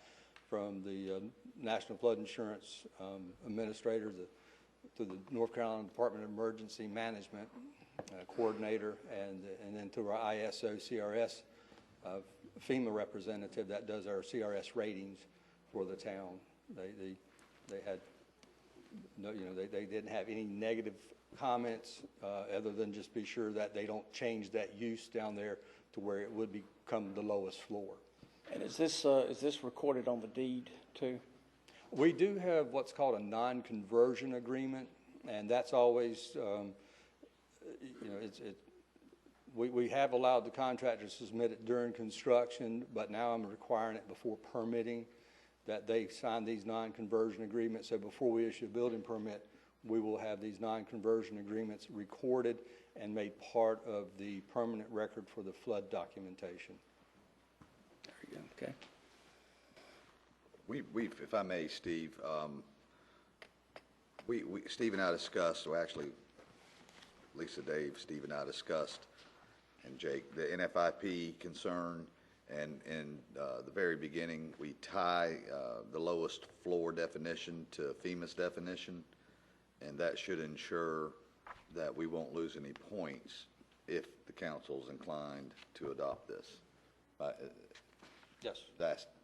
from the National Flood Insurance Administrator, to the North Carolina Department of Emergency Management Coordinator, and then to our ISO CRS FEMA representative that does our CRS ratings for the town. They had no, they didn't have any negative comments other than just be sure that they don't change that use down there to where it would become the lowest floor. And is this recorded on the deed too? We do have what's called a non-conversion agreement, and that's always, we have allowed the contractor to submit it during construction, but now I'm requiring it before permitting, that they sign these non-conversion agreements. So before we issue a building permit, we will have these non-conversion agreements recorded and made part of the permanent record for the flood documentation. There you go. Okay. We've, if I may, Steve, Steve and I discussed, well, actually, Lisa, Dave, Steve and I discussed, and Jake, the NFIP concern, and in the very beginning, we tie the lowest floor definition to FEMA's definition, and that should ensure that we won't lose any points if the council's inclined to adopt this. Yes.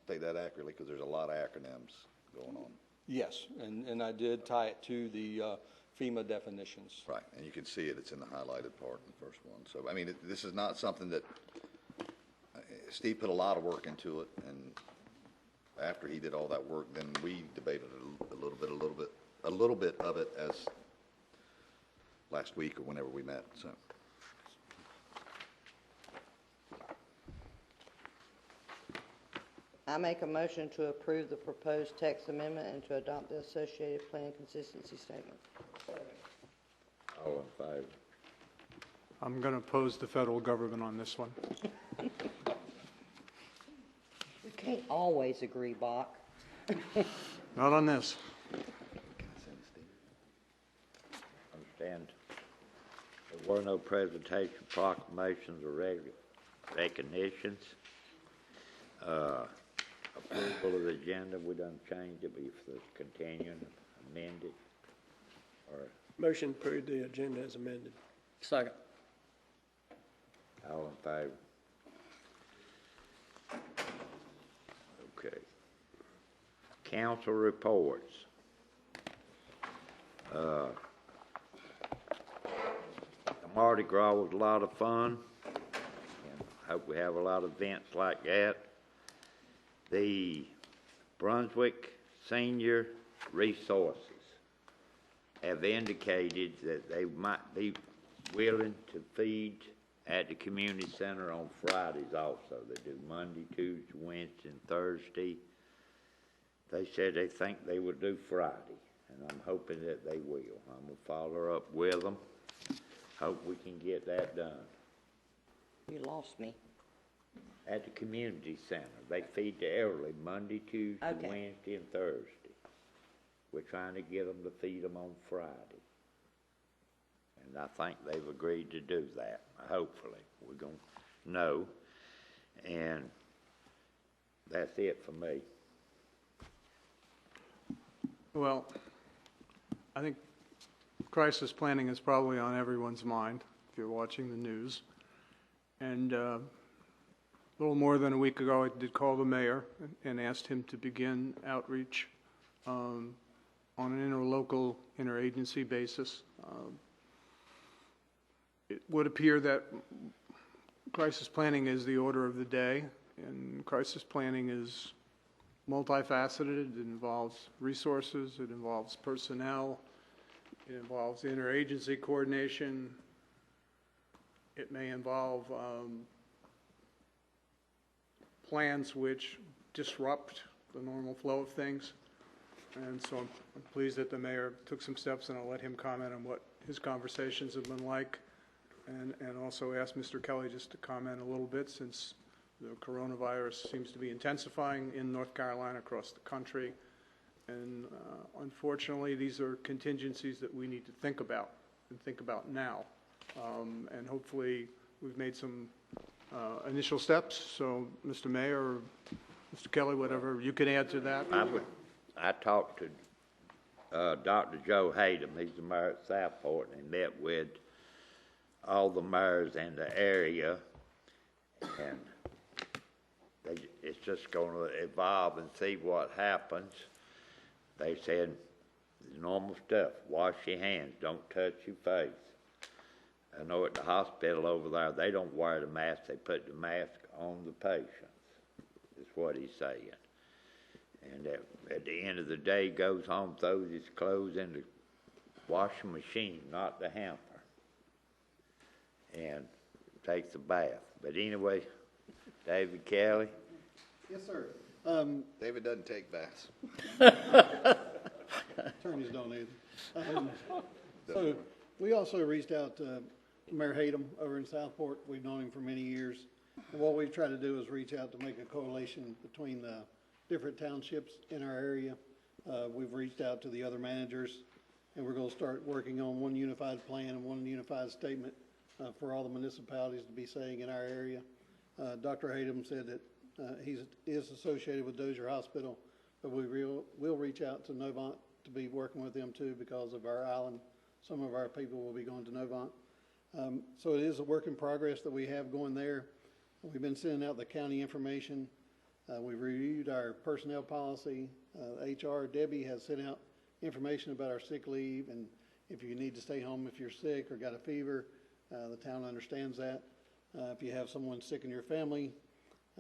Say that accurately, because there's a lot of acronyms going on. Yes, and I did tie it to the FEMA definitions. Right, and you can see it, it's in the highlighted part in the first one. So, I mean, this is not something that, Steve put a lot of work into it, and after he did all that work, then we debated a little bit of it as last week or whenever we met, so. I make a motion to approve the proposed text amendment and to adopt the associated plan consistency statement. All in favor? I'm going to oppose the federal government on this one. We can't always agree, Bach. Not on this. Understand. There were no presentation, proclamations, or recognitions. Approval of the agenda, we done changed it, but if it's continuing, amend it, or Motion to approve the agenda as amended. Second. all in favor? Okay. Council reports. The Mardi Gras was a lot of fun, and I hope we have a lot of events like that. The Brunswick Senior Resources have indicated that they might be willing to feed at the community center on Fridays also. They do Monday, Tuesday, Wednesday, and Thursday. They said they think they will do Friday, and I'm hoping that they will. I'm going to follow up with them. Hope we can get that done. You lost me. At the community center. They feed the elderly Monday, Tuesday, Okay. Wednesday, and Thursday. We're trying to get them to feed them on Friday. And I think they've agreed to do that, hopefully. We're going to know. And that's it for me. Well, I think crisis planning is probably on everyone's mind if you're watching the news. And a little more than a week ago, I did call the mayor and asked him to begin outreach on an interlocal, interagency basis. It would appear that crisis planning is the order of the day, and crisis planning is multifaceted. It involves resources, it involves personnel, it involves interagency coordination, it may involve plans which disrupt the normal flow of things. And so I'm pleased that the mayor took some steps, and I'll let him comment on what his conversations have been like, and also ask Mr. Kelly just to comment a little bit, since the coronavirus seems to be intensifying in North Carolina, across the country. And unfortunately, these are contingencies that we need to think about, and think about now. And hopefully we've made some initial steps. So Mr. Mayor, or Mr. Kelly, whatever you can add to that. I talked to Dr. Joe Hayden. He's the mayor at Southport, and he met with all the mayors in the area, and it's just going to evolve and see what happens. They said the normal stuff: wash your hands, don't touch your face. I know at the hospital over there, they don't wear the mask, they put the mask on the patients, is what he's saying. And at the end of the day, goes home, throws his clothes in the washing machine, not the hamper, and takes a bath. But anyway, David Kelly. Yes, sir. David doesn't take baths. Attorneys don't either. So we also reached out to Mayor Hayden over in Southport. We've known him for many years. And what we've tried to do is reach out to make a coalition between the different townships in our area. We've reached out to the other managers, and we're going to start working on one unified plan and one unified statement for all the municipalities to be saying in our area. Dr. Hayden said that he is associated with Dozier Hospital, but we will reach out to Novant to be working with them too, because of our island. Some of our people will be going to Novant. So it is a work in progress that we have going there. We've been sending out the county information. We reviewed our personnel policy. HR, Debbie, has sent out information about our sick leave, and if you need to stay home if you're sick or got a fever, the town understands that. If you have someone sick in your family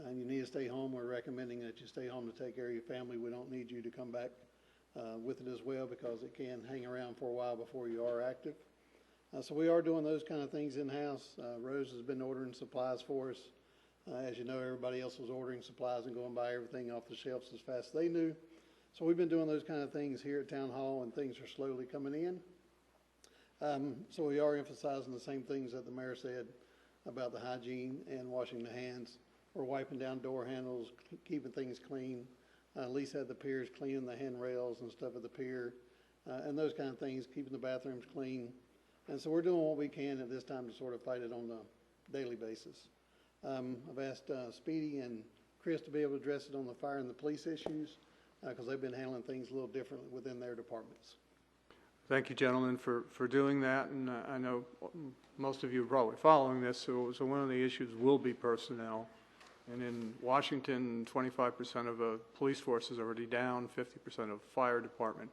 and you need to stay home, we're recommending that you stay home to take care of your family. We don't need you to come back with it as well, because it can hang around for a while before you are active. So we are doing those kind of things in-house. Rose has been ordering supplies for us. As you know, everybody else was ordering supplies and going by everything off the shelves as fast as they knew. So we've been doing those kind of things here at Town Hall, and things are slowly coming in. So we are emphasizing the same things that the mayor said about the hygiene and washing the hands. We're wiping down door handles, keeping things clean. At least had the piers cleaning the handrails and stuff at the pier, and those kind of things, keeping the bathrooms clean. And so we're doing what we can at this time to sort of fight it on a daily basis. I've asked Speedy and Chris to be able to address it on the fire and the police issues, because they've been handling things a little differently within their departments. Thank you, gentlemen, for doing that, and I know most of you are probably following this, so one of the issues will be personnel. And in Washington, 25% of a police force is already down, 50% of fire department.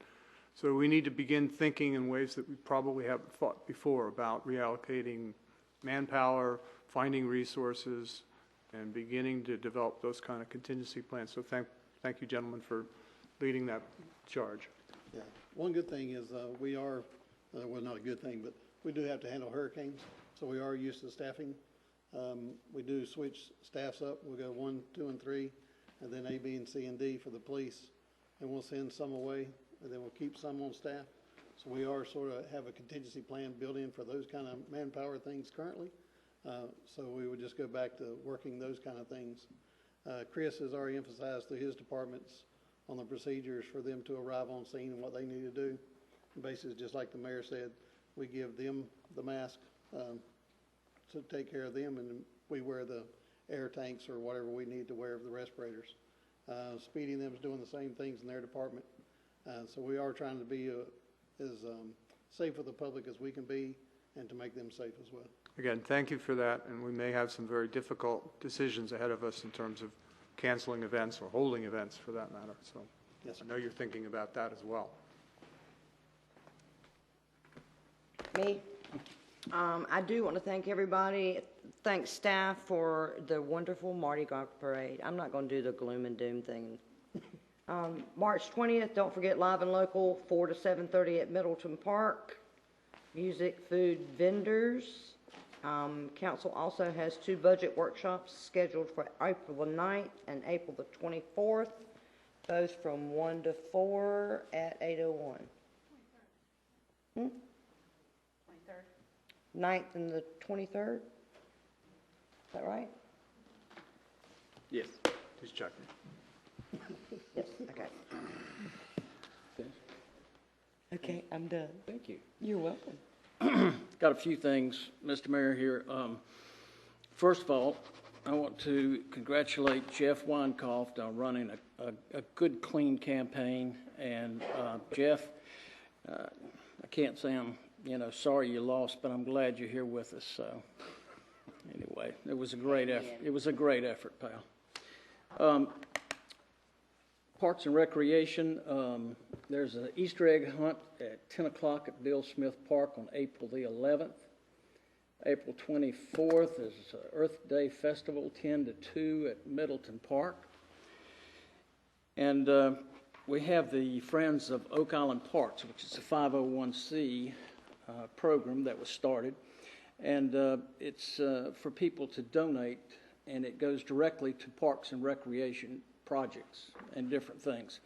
So we need to begin thinking in ways that we probably haven't thought before about reallocating manpower, finding resources, and beginning to develop those kind of contingency plans. So thank you, gentlemen, for leading that charge. Yeah. One good thing is we are, well, not a good thing, but we do have to handle hurricanes, so we are used to staffing. We do switch staffs up. We'll go 1, 2, and 3, and then A, B, and C, and D for the police. And we'll send some away, and then we'll keep some on staff. So we are sort of have a contingency plan built in for those kind of manpower things currently. So we would just go back to working those kind of things. Chris has already emphasized through his departments on the procedures for them to arrive on scene and what they need to do. And basically, just like the mayor said, we give them the mask to take care of them, and we wear the air tanks or whatever we need to wear, the respirators. Speedy and them is doing the same things in their department. So we are trying to be as safe for the public as we can be, and to make them safe as well. Again, thank you for that, and we may have some very difficult decisions ahead of us in terms of canceling events or holding events for that matter. So yes, I know you're thinking about that as well. Me? I do want to thank everybody, thank staff for the wonderful Mardi Gras parade. I'm not going to do the gloom and doom thing. March 20th, don't forget Live and Local, 4 to 7:30 at Middleton Park. Music, food, vendors. Council also has 2 budget workshops scheduled for April the 9th and April the 24th, both from 1 to 4 at 8:01. 9th and the 23rd? Is that right? Yes. Just checking. Yes, okay. Okay, I'm done. Thank you. You're welcome. Got a few things, Mr. Mayor, here. First of all, I want to congratulate Jeff Weinkoff on running a good, clean campaign. And Jeff, I can't say I'm sorry you lost, but I'm glad you're here with us. So anyway, it was a great effort. It was a great effort, pal. Parks and Recreation, there's an Easter egg hunt at 10 o'clock at Bill Smith Park on April the 11th. April 24th is Earth Day Festival, 10 to 2 at Middleton Park. And we have the Friends of Oak Island Parks, which is a 501c program that was started. And it's for people to donate, and it goes directly to Parks and Recreation projects and different things.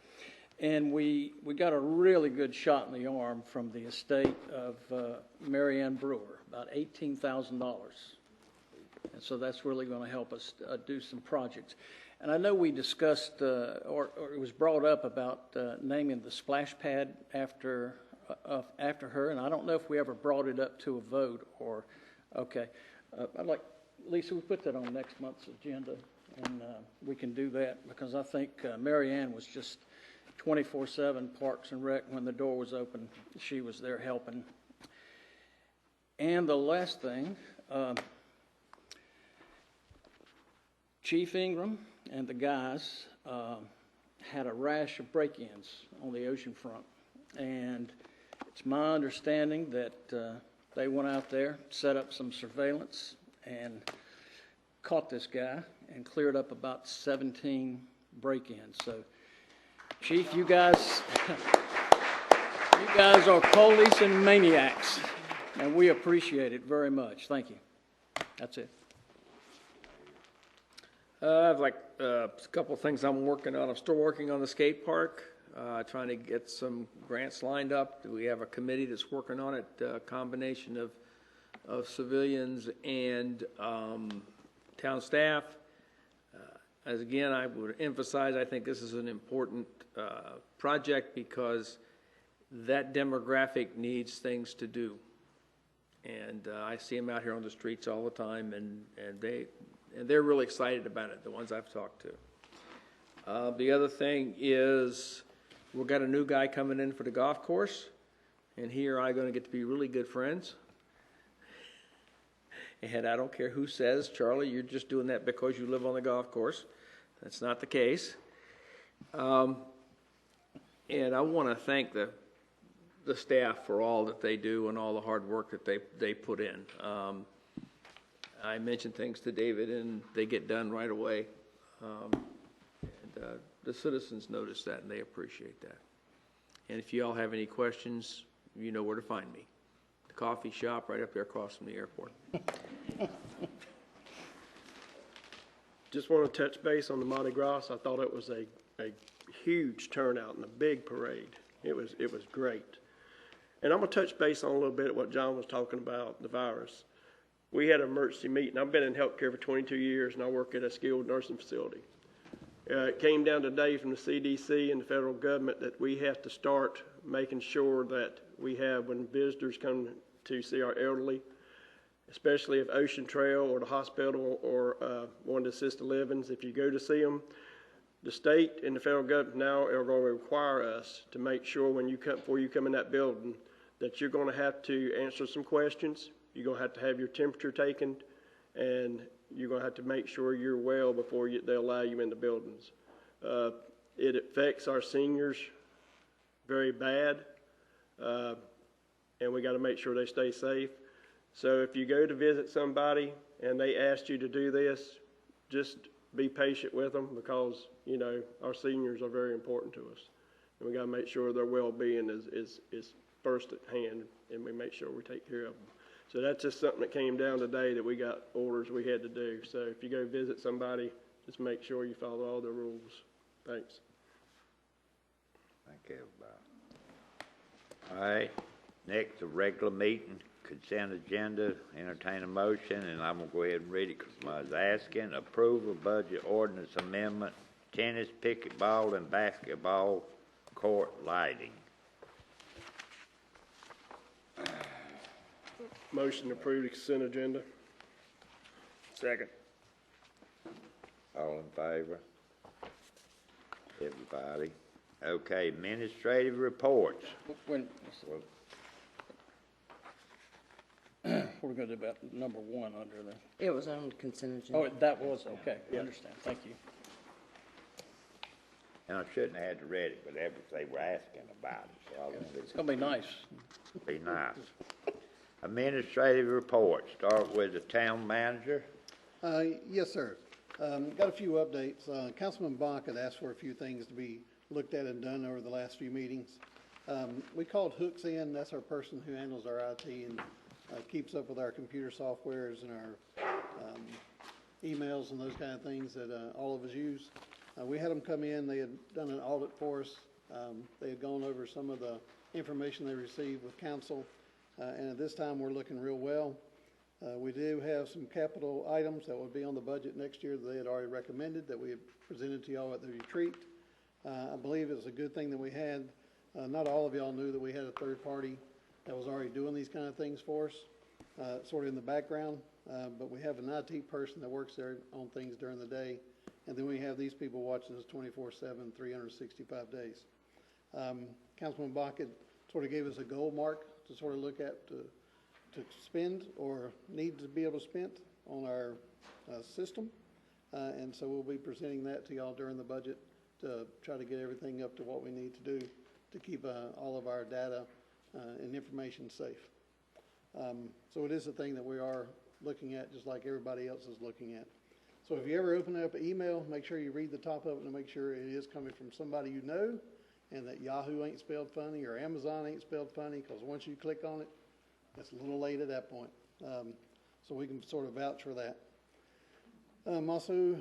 And we got a really good shot in the arm from the estate of Mary Ann Brewer, about $18,000. And so that's really going to help us do some projects. And I know we discussed, or it was brought up about naming the splash pad after her, and I don't know if we ever brought it up to a vote or, okay. I'd like, Lisa, we put that on next month's agenda, and we can do that, because I think Mary Ann was just 24/7 Parks and Rec. When the door was open, she was there helping. And the last thing, Chief Ingram and the guys had a rash of break-ins on the ocean front, and it's my understanding that they went out there, set up some surveillance, and caught this guy and cleared up about 17 break-ins. So, Chief, you guys are police and maniacs, and we appreciate it very much. Thank you. That's it. I have like a couple of things I'm working on. I'm still working on the skate park, trying to get some grants lined up. We have a committee that's working on it, a combination of civilians and town staff. As again, I would emphasize, I think this is an important project because that demographic needs things to do. And I see them out here on the streets all the time, and they're really excited about it, the ones I've talked to. The other thing is we've got a new guy coming in for the golf course, and he and I are going to get to be really good friends. And I don't care who says, Charlie, you're just doing that because you live on the golf course. That's not the case. And I want to thank the staff for all that they do and all the hard work that they put in. I mentioned things to David, and they get done right away. The citizens notice that, and they appreciate that. And if you all have any questions, you know where to find me. The coffee shop right up there across from the airport. Just want to touch base on the Mardi Gras. I thought it was a huge turnout and a big parade. It was great. And I'm going to touch base on a little bit what John was talking about, the virus. We had an emergency meeting. I've been in healthcare for 22 years, and I work at a skilled nursing facility. It came down today from the CDC and the federal government that we have to start making sure that we have, when visitors come to see our elderly, especially if Ocean Trail or the hospital or one of the assisted livings, if you go to see them, the state and the federal government now are going to require us to make sure when you come, before you come in that building, that you're going to have to answer some questions. You're going to have your temperature taken, and you're going to have to make sure you're well before they allow you in the buildings. It affects our seniors very bad, and we got to make sure they stay safe. So if you go to visit somebody and they ask you to do this, just be patient with them because, you know, our seniors are very important to us. And we got to make sure their well-being is first at hand, and we make sure we take care of them. So that's just something that came down today that we got orders we had to do. So if you go visit somebody, just make sure you follow all the rules. Thanks. Thank you, everybody. All right, next, the regular meeting, consent agenda, entertain a motion, and I'm going to go ahead and read it because I was asking. Approval budget ordinance amendment, tennis, pickleball, and basketball court lighting. Motion to approve the consent agenda. Second. All in favor? Everybody? Okay, administrative reports. When, we're going to do about number one under there. It was on consent agenda. Oh, that was, okay, I understand, thank you. And I shouldn't have had to read it, but that was, they were asking about it, so It's going to be nice. be nice. Administrative report, start with the town manager. Yes, sir. Got a few updates. Councilman Bach had asked for a few things to be looked at and done over the last few meetings. We called Hooks in. That's our person who handles our IT and keeps up with our computer softwares and our emails and those kind of things that all of us use. We had them come in. They had done an audit for us. They had gone over some of the information they received with council. And at this time, we're looking real well. We do have some capital items that will be on the budget next year that they had already recommended that we had presented to y'all at the retreat. I believe it was a good thing that we had. Not all of y'all knew that we had a third party that was already doing these kind of things for us, sort of in the background. But we have an IT person that works there on things during the day. And then we have these people watching us 24/7, 365 days. Councilman Bach had sort of gave us a goal mark to sort of look at to spend or need to be able to spend on our system. And so we'll be presenting that to y'all during the budget to try to get everything up to what we need to do to keep all of our data and information safe. So it is a thing that we are looking at just like everybody else is looking at. So if you ever open up an email, make sure you read the top of it and make sure it is coming from somebody you know and that Yahoo ain't spelled funny or Amazon ain't spelled funny, because once you click on it, it's a little late at that point. So we can sort of vouch for that. Also,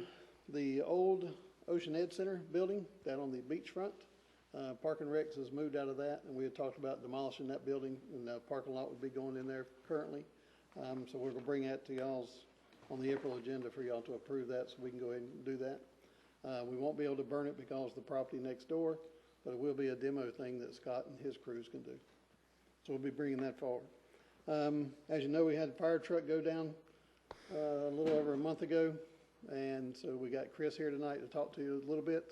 The old Ocean Ed Center building down on the beachfront, Park and Recs has moved out of that, and we had talked about demolishing that building, and the parking lot would be going in there currently. So we're gonna bring that to y'all's, on the April agenda for y'all to approve that, so we can go ahead and do that. We won't be able to burn it because of the property next door, but it will be a demo thing that Scott and his crews can do. So we'll be bringing that forward. As you know, we had the fire truck go down a little over a month ago, and so we got Chris here tonight to talk to you a little bit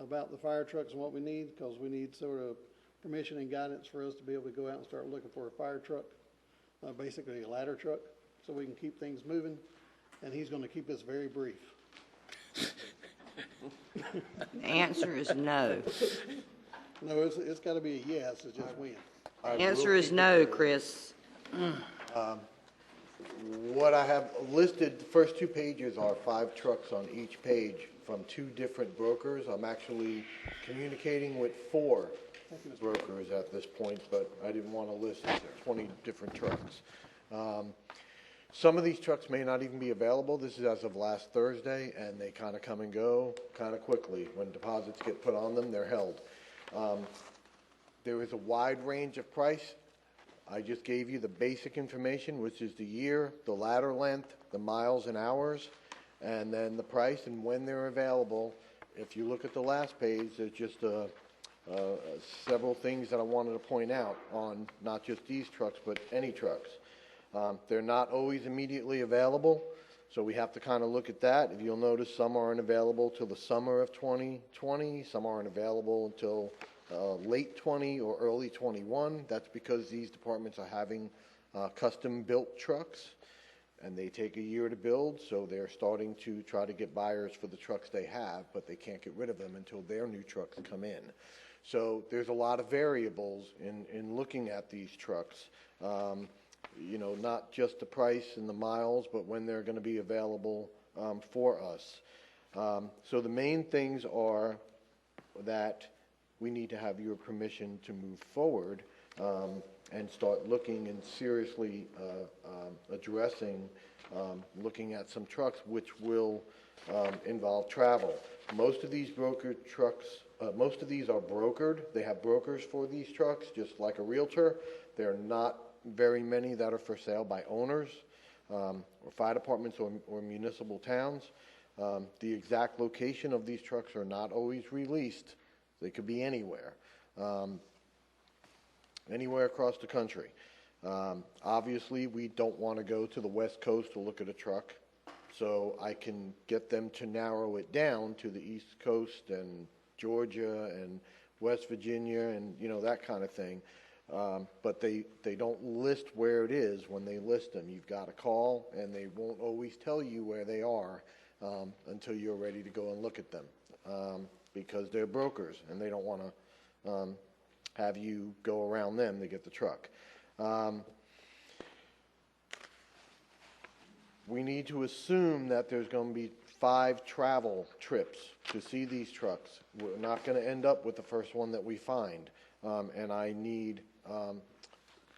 about the fire trucks and what we need, because we need sort of permission and guidance for us to be able to go out and start looking for a fire truck, basically a ladder truck, so we can keep things moving, and he's going to keep this very brief. The answer is no. No, it's got to be a yes, it's just when. The answer is no, Chris. What I have listed, the first 2 pages are 5 trucks on each page from 2 different brokers. I'm actually communicating with 4 brokers at this point, but I didn't want to list 20 different trucks. Some of these trucks may not even be available. This is as of last Thursday, and they kind of come and go kind of quickly. When deposits get put on them, they're held. There is a wide range of price. I just gave you the basic information, which is the year, the ladder length, the miles and hours, and then the price and when they're available. If you look at the last page, there's just several things that I wanted to point out on not just these trucks, but any trucks. They're not always immediately available, so we have to kind of look at that. If you'll notice, some aren't available till the summer of 2020, some aren't available until late 20 or early 21. That's because these departments are having custom-built trucks, and they take a year to build, so they're starting to try to get buyers for the trucks they have, but they can't get rid of them until their new trucks come in. So there's a lot of variables in looking at these trucks. You know, not just the price and the miles, but when they're going to be available for us. So the main things are that we need to have your permission to move forward and start looking and seriously addressing looking at some trucks which will involve travel. Most of these brokered trucks, most of these are brokered. They have brokers for these trucks, just like a realtor. They're not very many that are for sale by owners or fire departments or municipal towns. The exact location of these trucks are not always released. They could be anywhere, anywhere across the country. Obviously, we don't want to go to the West Coast to look at a truck, so I can get them to narrow it down to the East Coast and Georgia and West Virginia and, you know, that kind of thing. But they don't list where it is when they list them. You've got to call, and they won't always tell you where they are until you're ready to go and look at them, because they're brokers, and they don't want to have you go around them to get the truck. We need to assume that there's going to be 5 travel trips to see these trucks. We're not going to end up with the first one that we find, and I need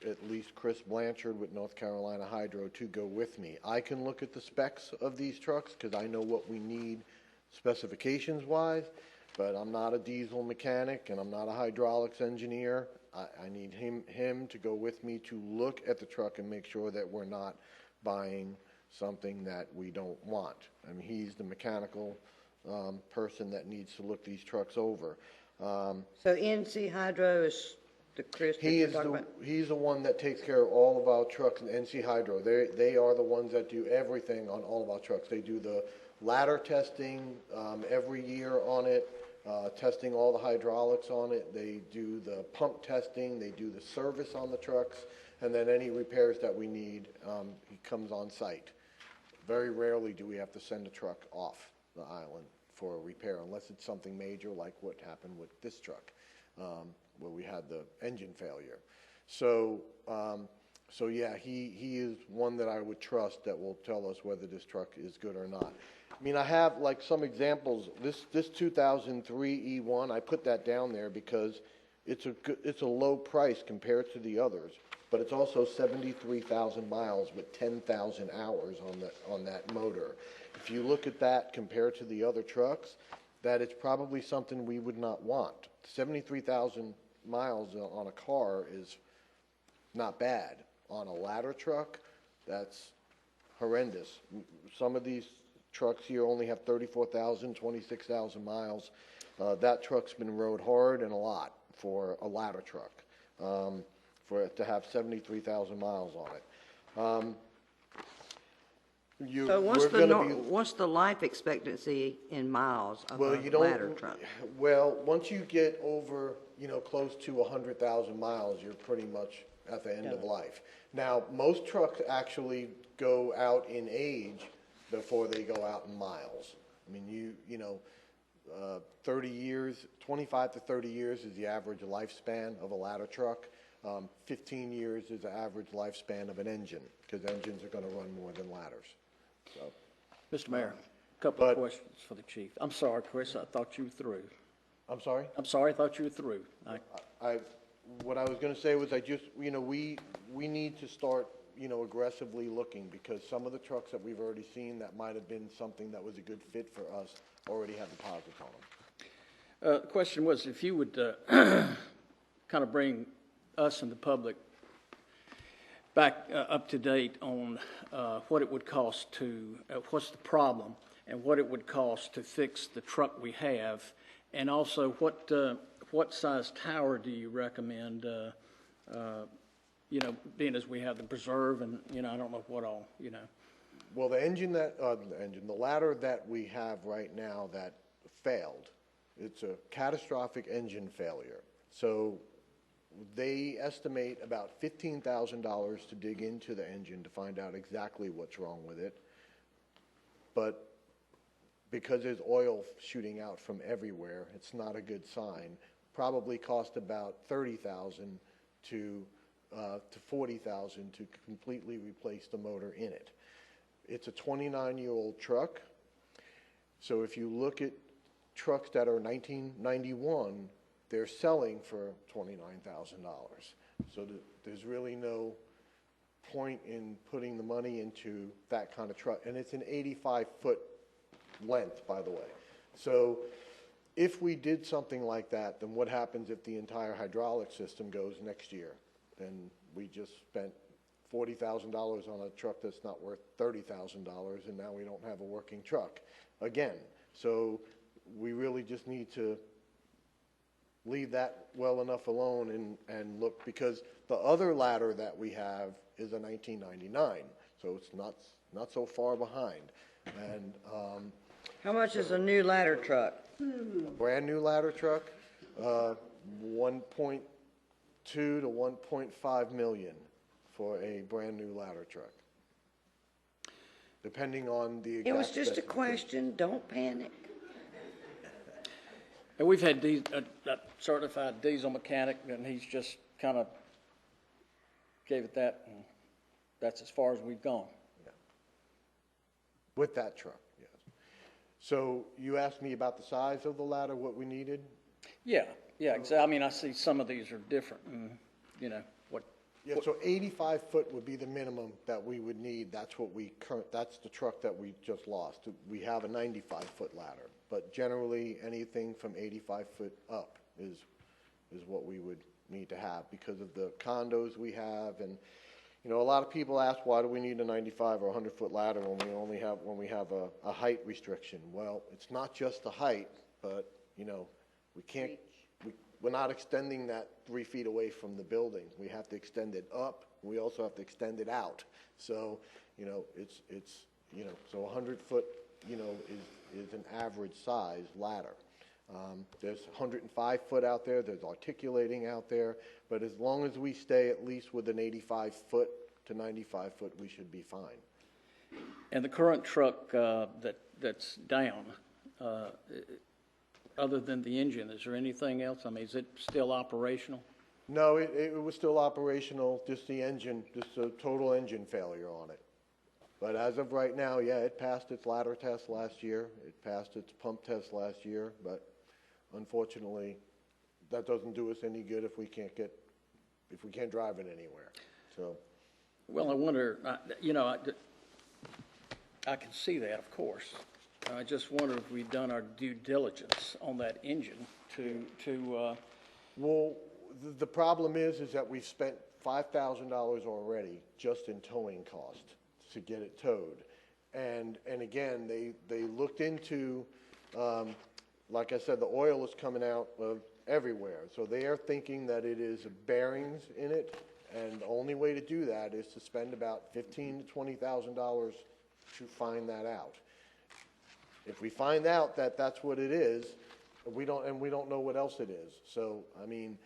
at least Chris Blanchard with North Carolina Hydro to go with me. I can look at the specs of these trucks because I know what we need specifications wise, but I'm not a diesel mechanic and I'm not a hydraulics engineer. I need him to go with me to look at the truck and make sure that we're not buying something that we don't want. I mean, he's the mechanical person that needs to look these trucks over. So NC Hydro is the Chris that you're talking about? He's the one that takes care of all of our trucks in NC Hydro. They are the ones that do everything on all of our trucks. They do the ladder testing every year on it, testing all the hydraulics on it. They do the pump testing. They do the service on the trucks. And then any repairs that we need, he comes on site. Very rarely do we have to send a truck off the island for a repair, unless it's something major like what happened with this truck, where we had the engine failure. So yeah, he is one that I would trust that will tell us whether this truck is good or not. I mean, I have like some examples. This 2003 E1, I put that down there because it's a low price compared to the others. but it's also 73,000 miles with 10,000 hours on that motor. If you look at that compared to the other trucks, that it's probably something we would not want. 73,000 miles on a car is not bad. On a ladder truck, that's horrendous. Some of these trucks here only have 34,000, 26,000 miles. That truck's been rode hard and a lot for a ladder truck, for it to have 73,000 miles on it. So what's the life expectancy in miles of a ladder truck? Well, once you get over, close to 100,000 miles, you're pretty much at the end of life. Now, most trucks actually go out in age before they go out in miles. I mean, 30 years, 25 to 30 years is the average lifespan of a ladder truck. 15 years is the average lifespan of an engine, because engines are going to run more than ladders. So, Mr. Mayor, a couple of questions for the chief. I'm sorry, Chris, I thought you were through. I'm sorry? I'm sorry, I thought you were through. What I was going to say was we need to start, aggressively looking, because some of the trucks that we've already seen that might have been something that was a good fit for us already have deposits on them. The question was if you would kind of bring us and the public back up to date on what it would cost to, what's the problem, and what it would cost to fix the truck we have, and also what size tower do you recommend, being as we have the preserve and, I don't know what all, Well, the ladder that we have right now that failed, it's a catastrophic engine failure. So they estimate about $15,000 to dig into the engine to find out exactly what's wrong with it. But because there's oil shooting out from everywhere, it's not a good sign. Probably cost about $30,000 to $40,000 to completely replace the motor in it. It's a 29-year-old truck. So if you look at trucks that are 1991, they're selling for $29,000. So there's really no point in putting the money into that kind of truck. And it's an 85-foot length, by the way. So if we did something like that, then what happens if the entire hydraulic system goes next year? Then we just spent $40,000 on a truck that's not worth $30,000, and now we don't have a working truck again. So we really just need to leave that well enough alone and look, because the other ladder that we have is a 1999, so it's not so far behind. And how much is a new ladder truck? A brand new ladder truck, 1.2 to 1.5 million for a brand new ladder truck, depending on the exact. It was just a question. Don't panic. And we've had a certified diesel mechanic, and he's just kind of gave it that, and that's as far as we've gone. Yeah. With that truck, yes. So you asked me about the size of the ladder, what we needed? Yeah, exactly. I mean, I see some of these are different, and, what. Yeah, so 85 foot would be the minimum that we would need. That's that's the truck that we just lost. We have a 95 foot ladder, but generally anything from 85 foot up is what we would need to have because of the condos we have. And, a lot of people ask, why do we need a 95 or 100 foot ladder when we have a height restriction? Well, it's not just the height, but, we're not extending that 3 feet away from the building. We have to extend it up. We also have to extend it out. So, so 100 foot, is an average size ladder. There's 105 foot out there. There's articulating out there. But as long as we stay at least with an 85 foot to 95 foot, we should be fine. And the current truck that's down, other than the engine, is there anything else? I mean, is it still operational? No, it was still operational, just the engine, just a total engine failure on it. But as of right now, yeah, it passed its ladder test last year. It passed its pump test last year, but unfortunately, that doesn't do us any good if we can't drive it anywhere. So, Well, I wonder, I can see that, of course. I just wonder if we've done our due diligence on that engine well, the problem is that we've spent $5,000 already just in towing cost to get it towed. And again, they looked into, like I said, the oil is coming out of everywhere. So they are thinking that it is bearings in it, and the only way to do that is to spend about $15,000 to $20,000 to find that out. If we find out that that's what it is, we don't know what else it is. So, I mean,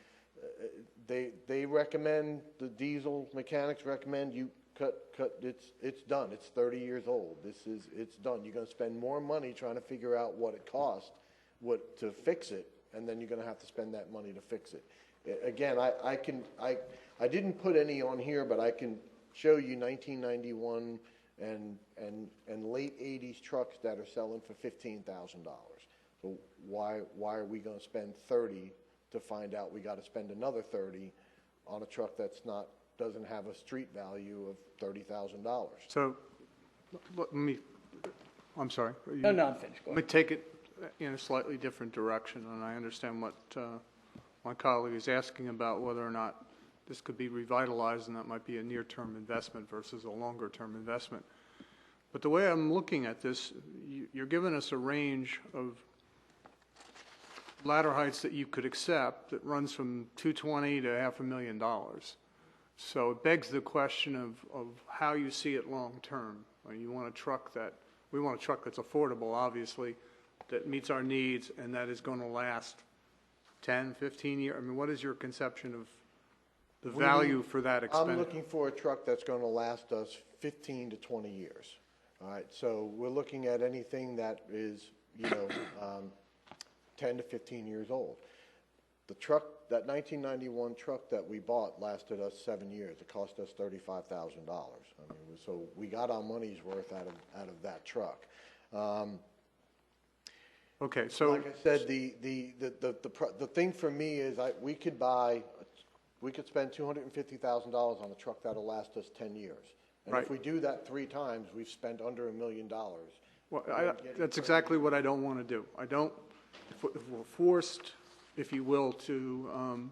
they recommend, the diesel mechanics recommend you cut, it's done. It's 30 years old. It's done. You're going to spend more money trying to figure out what it cost, to fix it, and then you're going to have to spend that money to fix it. Again, I didn't put any on here, but I can show you 1991 and late 80s trucks that are selling for $15,000. So why are we going to spend 30 to find out we got to spend another 30 on a truck that's doesn't have a street value of $30,000? So, let me, I'm sorry. No, I'm finished. Go Let me take it in a slightly different direction, and I understand what my colleague is asking about, whether or not this could be revitalized, and that might be a near-term investment versus a longer-term investment. But the way I'm looking at this, you're giving us a range of ladder heights that you could accept that runs from $220,000 to $500,000. So it begs the question of how you see it long-term. You want a truck we want a truck that's affordable, obviously, that meets our needs, and that is going to last 10, 15 years. I mean, what is your conception of the value for that expenditure? I'm looking for a truck that's going to last us 15 to 20 years. All right, so we're looking at anything that is, 10 to 15 years old. The truck, that 1991 truck that we bought lasted us 7 years. It cost us $35,000. I mean, so we got our money's worth out of that truck. Okay, so like I said, the thing for me is we could spend $250,000 on a truck that'll last us 10 years. And right. If we do that 3 times, we've spent under $1 million. Well, that's exactly what I don't want to do. If we're forced, if you will, to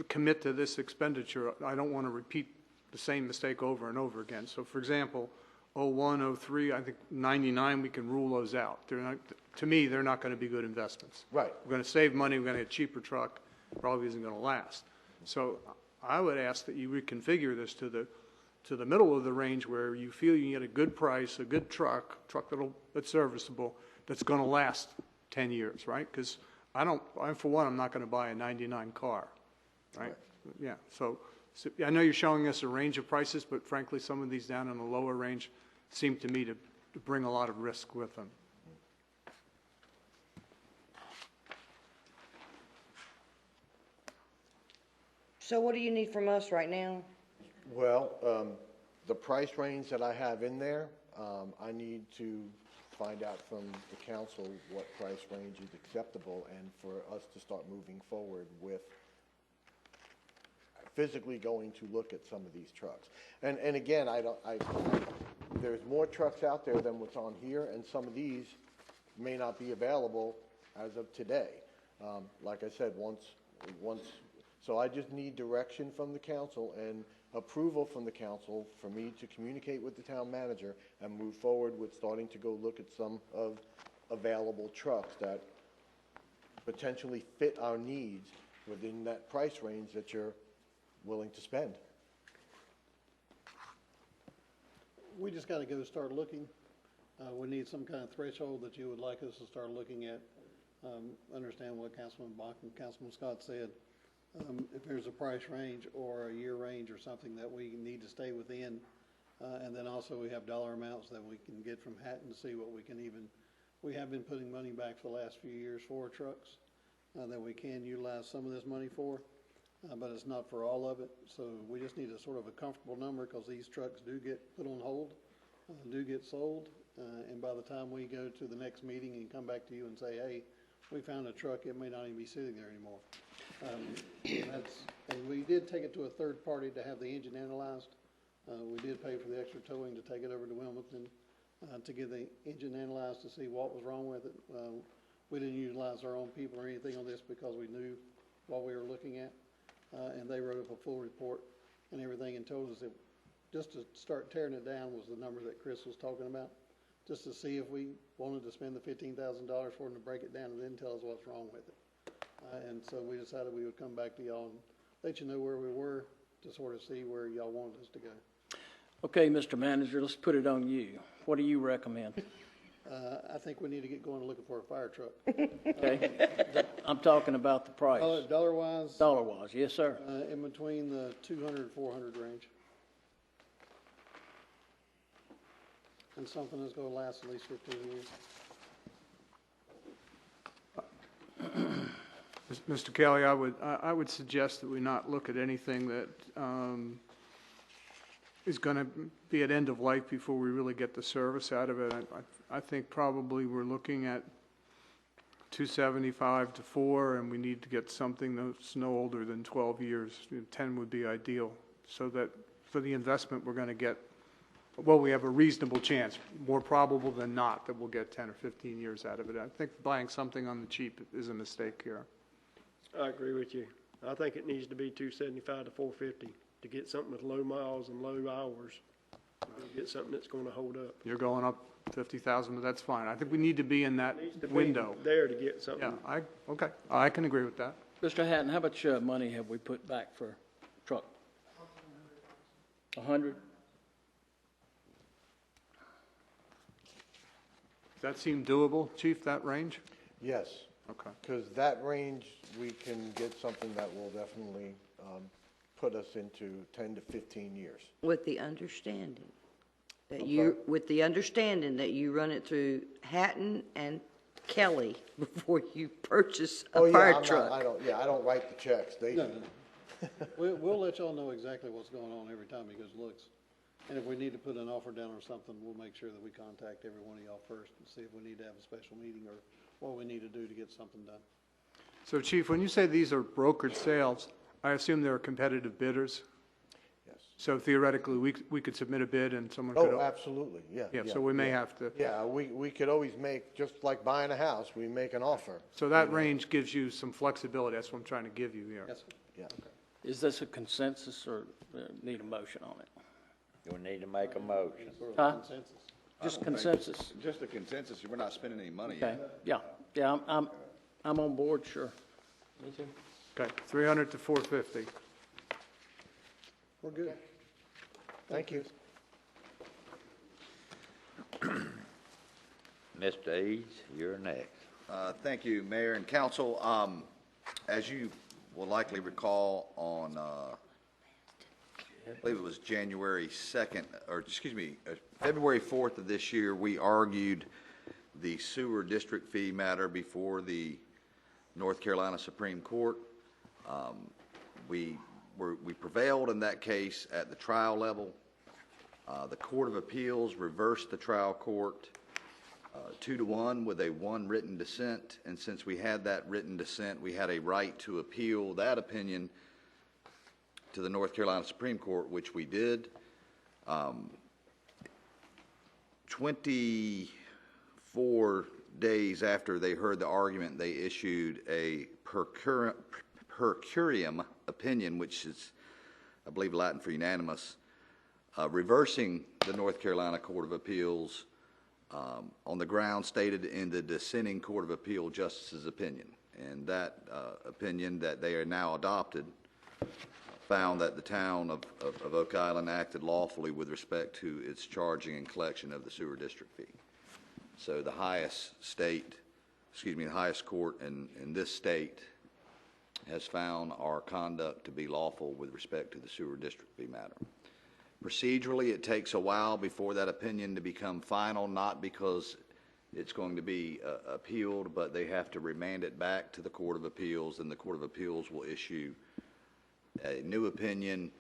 commit to this expenditure, I don't want to repeat the same mistake over and over again. So, for example, 01, 03, I think 99, we can rule those out. To me, they're not going to be good investments. Right. We're going to save money. We're going to get a cheaper truck. Probably isn't going to last. So I would ask that you reconfigure this to the middle of the range where you feel you can get a good price, a good truck that's serviceable, that's going to last 10 years, right? Because for one, I'm not going to buy a 99 car, right? Yeah, so I know you're showing us a range of prices, but frankly, some of these down in the lower range seem to me to bring a lot of risk with them. So what do you need from us right now? Well, the price range that I have in there, I need to find out from the council what price range is acceptable, and for us to start moving forward with physically going to look at some of these trucks. And again, there's more trucks out there than what's on here, and some of these may not be available as of today. Like I said, so I just need direction from the council and approval from the council for me to communicate with the town manager and move forward with starting to go look at some of available trucks that potentially fit our needs within that price range that you're willing to spend. We just got to go start looking. We need some kind of threshold that you would like us to start looking at. Understand what Councilman Bach and Councilman Scott said. If there's a price range or a year range or something that we need to stay within, and then also we have dollar amounts that we can get from Hatton to see what we can we have been putting money back for the last few years for trucks that we can utilize some of this money for, but it's not for all of it. So we just need a sort of a comfortable number, because these trucks do get put on hold, do get sold, and by the time we go to the next meeting and come back to you and say, hey, we found a truck, it may not even be sitting there anymore. And we did take it to a third party to have the engine analyzed. We did pay for the extra towing to take it over to Wilmington, to get the engine analyzed to see what was wrong with it. We didn't utilize our own people or anything on this because we knew what we were looking at. And they wrote up a full report and everything and told us that just to start tearing it down was the number that Chris was talking about, just to see if we wanted to spend the $15,000 for them to break it down and then tell us what's wrong with it. And so we decided we would come back to y'all and let you know where we were to sort of see where y'all wanted us to go. Okay, Mr. Manager, let's put it on you. What do you recommend? I think we need to get going looking for a fire truck. Okay, I'm talking about the price. Dollar-wise? Dollar-wise, yes, sir. In between the 200 and 400 range. And something that's gonna last at least 15 years. Mr. Kelly, I would suggest that we not look at anything that is going to be at end of life before we really get the service out of it. I think probably we're looking at 275 to 4, and we need to get something that's no older than 12 years. 10 would be ideal, so that for the investment we're going to get, well, we have a reasonable chance, more probable than not, that we'll get 10 or 15 years out of it. I think buying something on the cheap is a mistake here. I agree with you. I think it needs to be 275 to 450 to get something with low miles and low hours. Get something that's going to hold up. You're going up 50,000, but that's fine. I think we need to be in that window. There to get something. Yeah, okay. I can agree with that. Mr. Hatton, how much money have we put back for a truck? 100? Does that seem doable, Chief, that range? Yes. Okay. Because that range, we can get something that will definitely put us into 10 to 15 years. With the understanding that I'm you run it through Hatton and Kelly before you purchase Oh, a yeah, fire I'm truck. not, I don't write the checks. They No, do. no. We'll let y'all know exactly what's going on every time he goes and looks. And if we need to put an offer down or something, we'll make sure that we contact every one of y'all first and see if we need to have a special meeting or what we need to do to get something done. So, Chief, when you say these are brokered sales, I assume there are competitive bidders? Yes. So theoretically, we could submit a bid and someone could... Oh, absolutely, yeah. Yeah, so we may have to... Yeah, we could always make, just like buying a house, we make an offer. So that range gives you some flexibility. That's what I'm trying to give you here. Yes, sir. Yeah. Is this a consensus or need a motion on it? You'll need to make a motion. Huh? Consensus. Just consensus? Just a consensus, we're not spending any money Okay, yet. yeah, I'm on board, sure. Me too. Okay, 300 to 450. We're good. Thank you. Mr. Eads, you're next. Thank you, Mayor and Council. As you will likely recall on, I believe it was January 2nd, or excuse me, February 4th of this year, we argued the sewer district fee matter before the North Carolina Supreme Court. We prevailed in that case at the trial level. The Court of Appeals reversed the trial court 2-1 with a 1 written dissent, and since we had that written dissent, we had a right to appeal that opinion to the North Carolina Supreme Court, which we did. 24 days after they heard the argument, they issued a per curiam opinion, which is, I believe, Latin for unanimous, reversing the North Carolina Court of Appeals on the ground stated in the dissenting Court of Appeal justice's opinion. And that opinion that they are now adopted found that the town of Oak Island acted lawfully with respect to its charging and collection of the sewer district fee. So the highest court in this state has found our conduct to be lawful with respect to the sewer district fee matter. Procedurally, it takes a while before that opinion to become final, not because it's going to be appealed, but they have to remand it back to the Court of Appeals, and the Court of Appeals will issue a new opinion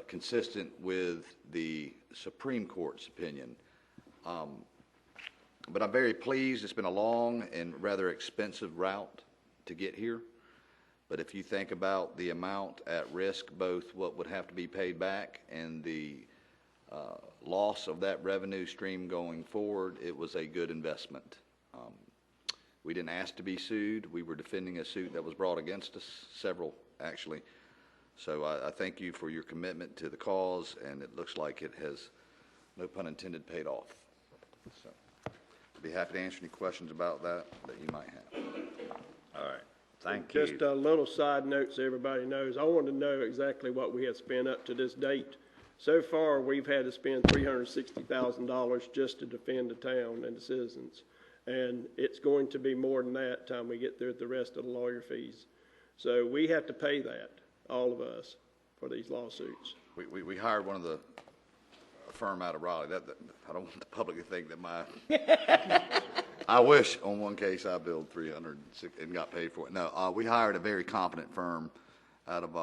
consistent with the Supreme Court's opinion. But I'm very pleased. It's been a long and rather expensive route to get here. But if you think about the amount at risk, both what would have to be paid back and the loss of that revenue stream going forward, it was a good investment. We didn't ask to be sued. We were defending a suit that was brought against us, several actually. So I thank you for your commitment to the cause, and it looks like it has, no pun intended, paid off. So I'd be happy to answer any questions about that you might have. All right, thank you. Just a little side note so everybody knows. I want to know exactly what we have spent up to this date. So far, we've had to spend $360,000 just to defend the town and the citizens. And it's going to be more than that time we get through with the rest of the lawyer fees. So we have to pay that, all of us, for these lawsuits. We hired one of the a firm out of Raleigh. That I don't want the public to think that my I wish on one case I billed $300 and got paid for it. No, we hired a very competent firm out of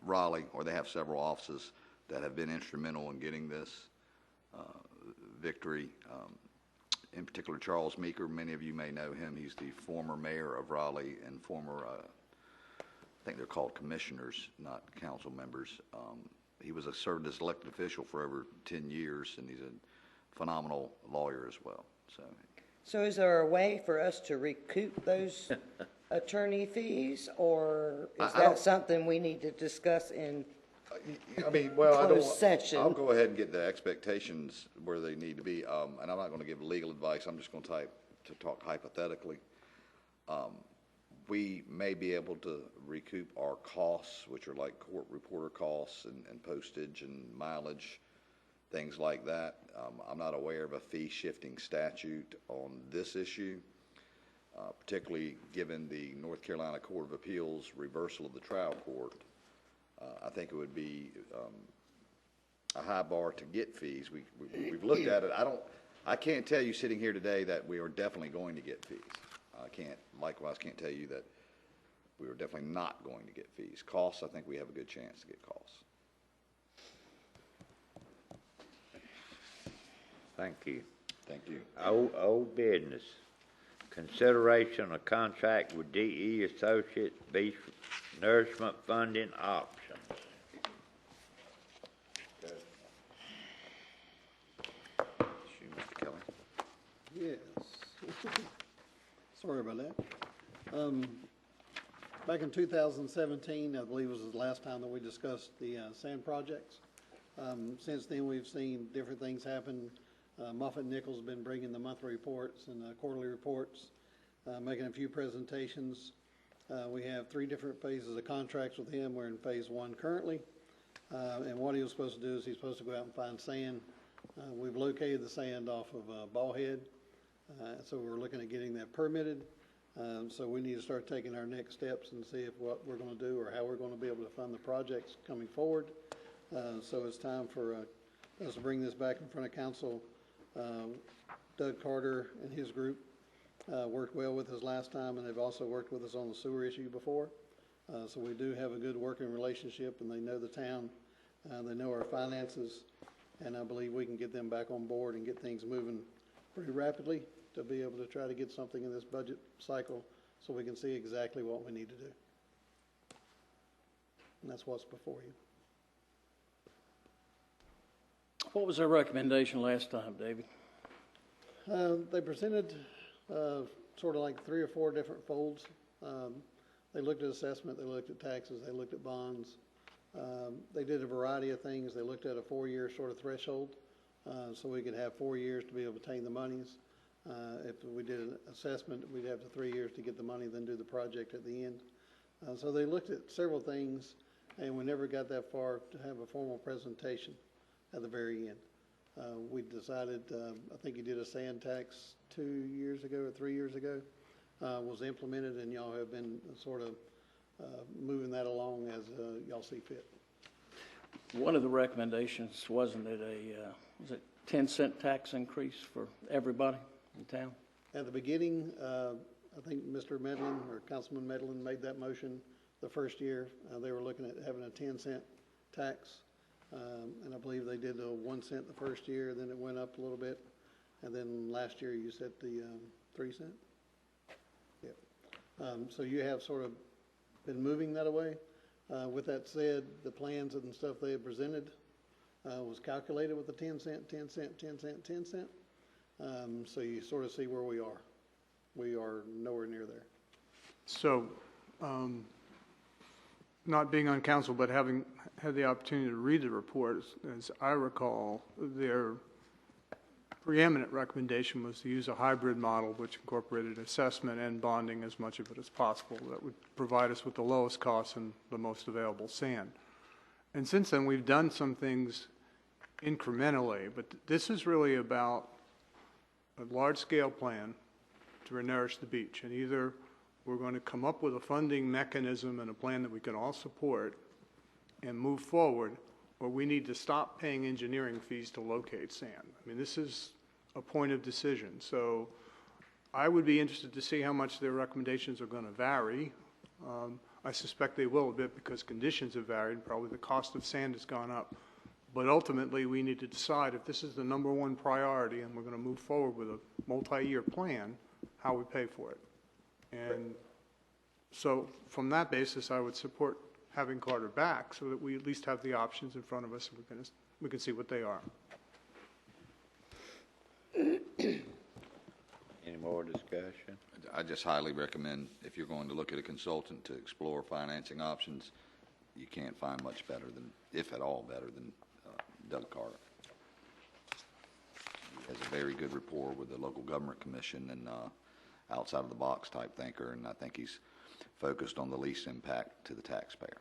Raleigh, where they have several offices that have been instrumental in getting this victory. In particular, Charles Meeker, many of you may know him. He's the former mayor of Raleigh and former, I think they're called commissioners, not council members. He was served as elected official for over 10 years, and he's a phenomenal lawyer as well. So is there a way for us to recoup those attorney fees, or is that something we need to discuss in closed session? I'll go ahead and get the expectations where they need to be, and I'm not going to give legal advice. I'm just going to talk hypothetically. We may be able to recoup our costs, which are like court reporter costs and postage and mileage, things like that. I'm not aware of a fee shifting statute on this issue, particularly given the North Carolina Court of Appeals reversal of the trial court. I think it would be a high bar to get fees. We've looked at it. I can't tell you sitting here today that we are definitely going to get fees. Likewise, can't tell you that we are definitely not going to get fees. Costs, I think we have a good chance to get costs. Thank you. Thank you. Old business. Consideration of contract with DE Associates Beef Nourishment Funding Options. Okay. Mr. Kelly. Yes. Sorry about that. Back in 2017, I believe was the last time that we discussed the sand projects. Since then, we've seen different things happen. Moffett Nichols has been bringing the monthly reports and quarterly reports, making a few presentations. We have 3 different phases of contracts with him. We're in phase 1 currently. And what he was supposed to do is he's supposed to go out and find sand. We've located the sand off of Ballhead. So we're looking at getting that permitted. So we need to start taking our next steps and see if what we're going to do or how we're going to be able to fund the projects coming forward. So it's time for us to bring this back in front of council. Doug Carter and his group worked well with us last time, and they've also worked with us on the sewer issue before. So we do have a good working relationship, and they know the town. They know our finances, and I believe we can get them back on board and get things moving pretty rapidly to be able to try to get something in this budget cycle so we can see exactly what we need to do. And that's what's before you. What was their recommendation last time, David? They presented sort of like 3 or 4 different folds. They looked at assessment, they looked at taxes, they looked at bonds. They did a variety of things. They looked at a 4-year sort of threshold, so we could have 4 years to be able to obtain the monies. If we did an assessment, we'd have the 3 years to get the money, then do the project at the end. So they looked at several things, and we never got that far to have a formal presentation at the very end. We decided, I think he did a sand tax 2 years ago or 3 years ago, was implemented, and y'all have been sort of moving that along as y'all see fit. One of the recommendations, wasn't it was it 10-cent tax increase for everybody in town? At the beginning, I think Mr. Medlin or Councilman Medlin made that motion the first year. They were looking at having a 10-cent tax. And I believe they did a 1 cent the first year, then it went up a little bit. And then last year you set the 3 cent? Yep. So you have sort of been moving that away. With that said, the plans and stuff they had presented was calculated with the 10 cent, 10 cent, 10 cent, 10 cent. So you sort of see where we are. We are nowhere near there. So, not being on council, but having had the opportunity to read the report, as I recall, their preeminent recommendation was to use a hybrid model which incorporated assessment and bonding as much of it as possible. That would provide us with the lowest cost and the most available sand. And since then, we've done some things incrementally, but this is really about a large-scale plan to renourish the beach. And either we're going to come up with a funding mechanism and a plan that we can all support and move forward, or we need to stop paying engineering fees to locate sand. I mean, this is a point of decision. So I would be interested to see how much their recommendations are going to vary. I suspect they will a bit because conditions have varied. Probably the cost of sand has gone up. But ultimately, we need to decide if this is the #1 priority and we're going to move forward with a multi-year plan, how we pay for it. And so from that basis, I would support having Carter back so that we at least have the options in front of us and we can see what they are. Any more discussion? I just highly recommend, if you're going to look at a consultant to explore financing options, you can't find much better than, if at all better than Doug Carter. He has a very good rapport with the local government commission and outside of the box type thinker, and I think he's focused on the least impact to the taxpayer.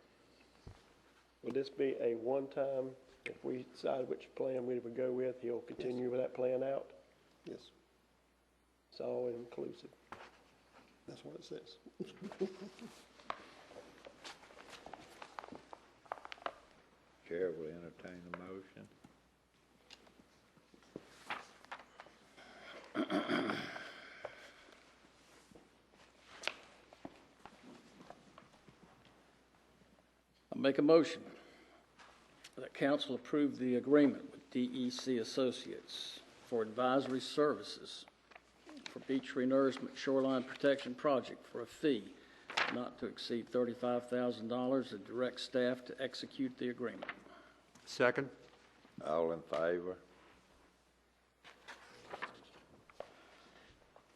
Will this be a one-time, if we decide which plan we would go with, he'll continue with that plan out? Yes, It's all inclusive. that's what it says. Chair will entertain the motion. I'll make a motion that council approve the agreement with DEC Associates for advisory services for beach renourishment shoreline protection project for a fee not to exceed $35,000 and direct staff to execute the agreement. Second. All in favor?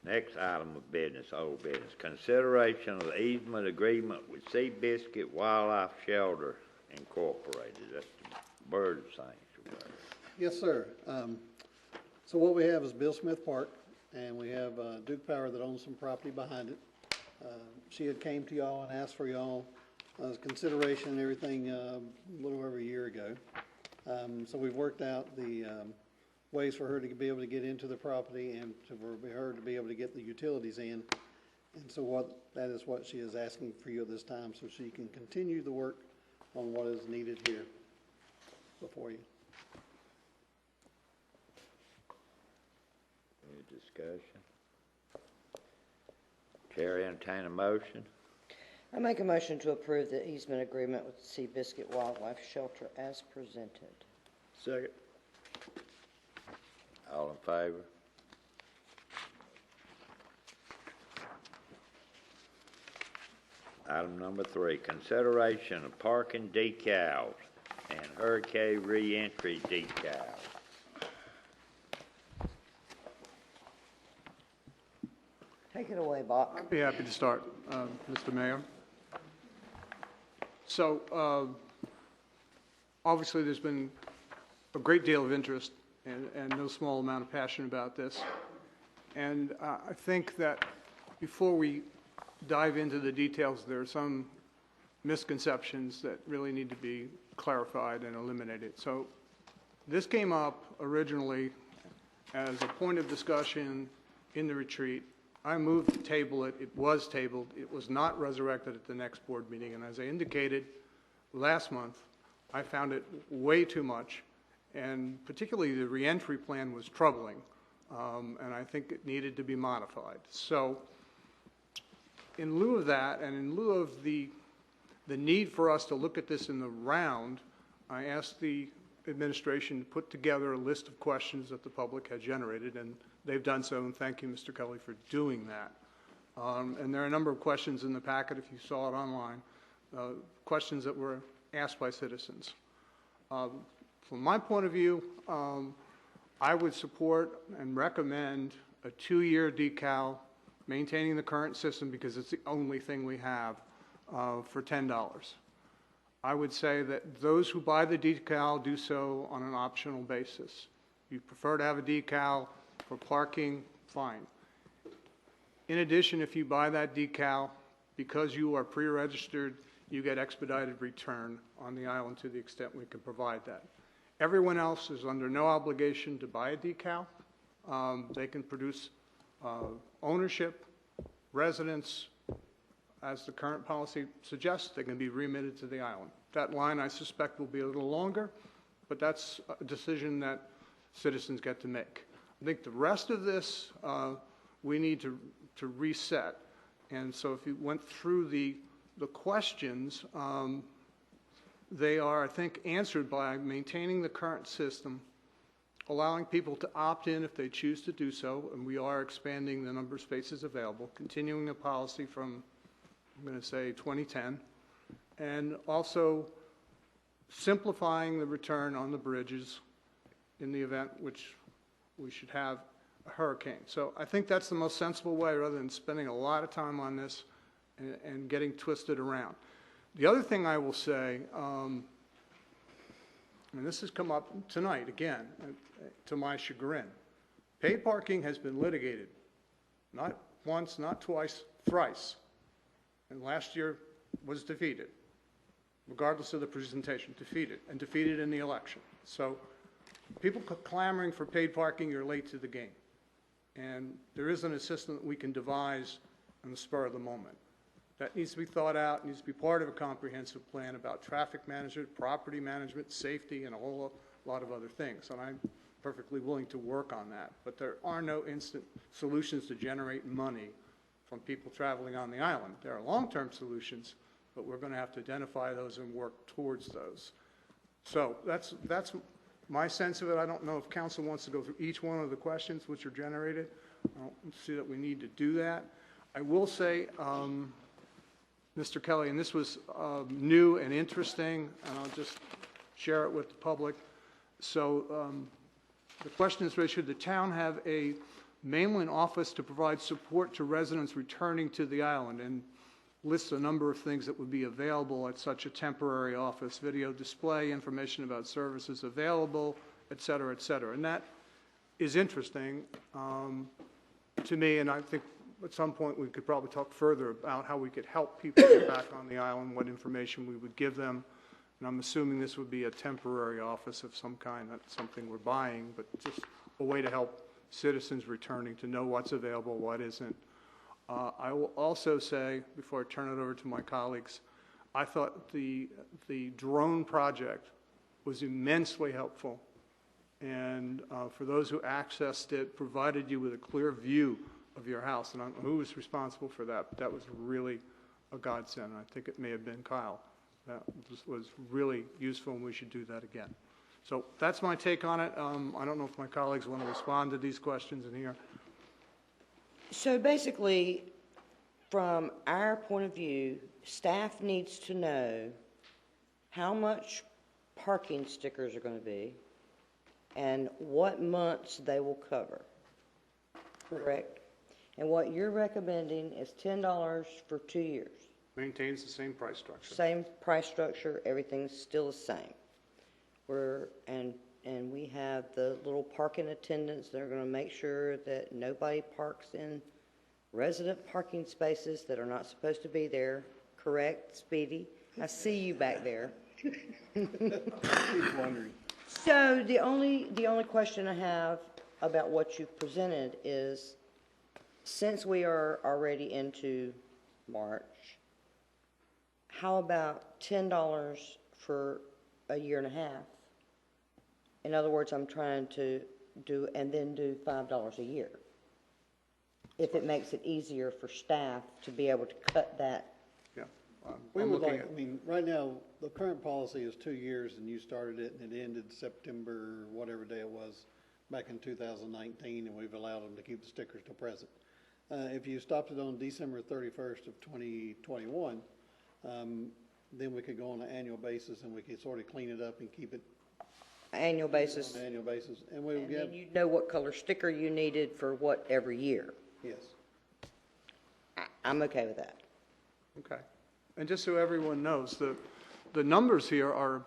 Next item of business, old business, consideration of the easement agreement with Seabiscuit Wildlife Shelter Incorporated. That's the bird sanctuary. Yes, sir. So what we have is Bill Smith Park, and we have Duke Power that owns some property behind it. She had came to y'all and asked for y'all consideration and everything a little over a year ago. So we've worked out the ways for her to be able to get into the property and for her to be able to get the utilities in. And so that is what she is asking for you at this time, so she can continue the work on what is needed here before you. Any discussion? Chair entertain a motion. I make a motion to approve the easement agreement with Seabiscuit Wildlife Shelter as presented. Second. All in favor? Item number 3, consideration of parking decals and hurricane re-entry decals. Take it away, Bach. I'd be happy to start, Mr. Mayor. So, obviously, there's been a great deal of interest and no small amount of passion about this. And I think that before we dive into the details, there are some misconceptions that really need to be clarified and eliminated. So this came up originally as a point of discussion in the retreat. I moved to table it. It was tabled. It was not resurrected at the next board meeting. And as I indicated last month, I found it way too much. And particularly the reentry plan was troubling. And I think it needed to be modified. So in lieu of that, and in lieu of the need for us to look at this in the round, I asked the administration to put together a list of questions that the public had generated, and they've done so, and thank you, Mr. Kelly, for doing that. And there are a number of questions in the packet, if you saw it online, questions that were asked by citizens. From my point of view, I would support and recommend a 2-year decal, maintaining the current system because it's the only thing we have, for $10. I would say that those who buy the decal do so on an optional basis. If you prefer to have a decal for parking, fine. In addition, if you buy that decal, because you are pre-registered, you get expedited return on the island to the extent we can provide that. Everyone else is under no obligation to buy a decal. They can produce ownership, residence, as the current policy suggests, they can be remitted to the island. That line, I suspect, will be a little longer, but that's a decision that citizens get to make. I think the rest of this, we need to reset. And so if you went through the questions, they are, I think, answered by maintaining the current system, allowing people to opt in if they choose to do so, and we are expanding the number of spaces available, continuing a policy from, I'm going to say, 2010, and also simplifying the return on the bridges in the event which we should have a hurricane. So I think that's the most sensible way rather than spending a lot of time on this and getting twisted around. The other thing I will say, and this has come up tonight again, to my chagrin, paid parking has been litigated, not once, not twice, thrice, and last year was defeated, regardless of the presentation, defeated in the election. So people clamoring for paid parking, you're late to the game. And there isn't a system that we can devise on the spur of the moment. That needs to be thought out, needs to be part of a comprehensive plan about traffic management, property management, safety, and a whole lot of other things. And I'm perfectly willing to work on that. But there are no instant solutions to generate money from people traveling on the island. There are long-term solutions, but we're going to have to identify those and work towards those. So that's my sense of it. I don't know if council wants to go through each one of the questions which are generated. I don't see that we need to do that. I will say, Mr. Kelly, and this was new and interesting, and I'll just share it with the public. So the question is, should the town have a mainland office to provide support to residents returning to the island, and lists a number of things that would be available at such a temporary office: video display, information about services available, et cetera, et cetera. And that is interesting to me, and I think at some point we could probably talk further about how we could help people get back on the island, what information we would give them. And I'm assuming this would be a temporary office of some kind, not something we're buying, but just a way to help citizens returning to know what's available, what isn't. I will also say, before I turn it over to my colleagues, I thought the drone project was immensely helpful. And for those who accessed it, provided you with a clear view of your house. And I don't know who was responsible for that, but that was really a godsend. I think it may have been Kyle. That was really useful, and we should do that again. So that's my take on it. I don't know if my colleagues want to respond to these questions in here. So basically, from our point of view, staff needs to know how much parking stickers are going to be and what months they will cover. Correct? And what you're recommending is $10 for 2 years. Maintains the same price structure. Same price structure, everything's still the same. And we have the little parking attendants that are going to make sure that nobody parks in resident parking spaces that are not supposed to be there. Correct, Speedy? I see you back there. So the only question I have about what you've presented is, since we are already into March, how about $10 for a year and a half? In other words, I'm trying to do, and then do $5 a year. If it makes it easier for staff to be able to cut that. Yeah. We would like, I mean, right now, the current policy is 2 years, and you started it, and it ended September, whatever day it was, back in 2019, and we've allowed them to keep the stickers till present. If you stopped it on December 31st of 2021, then we could go on an annual basis and we could sort of clean it up and keep it Annual basis. on an annual basis. And we would And get, then you'd know what color sticker you needed for what every year. yes. I'm okay with that. Okay. And just so everyone knows, the numbers here are,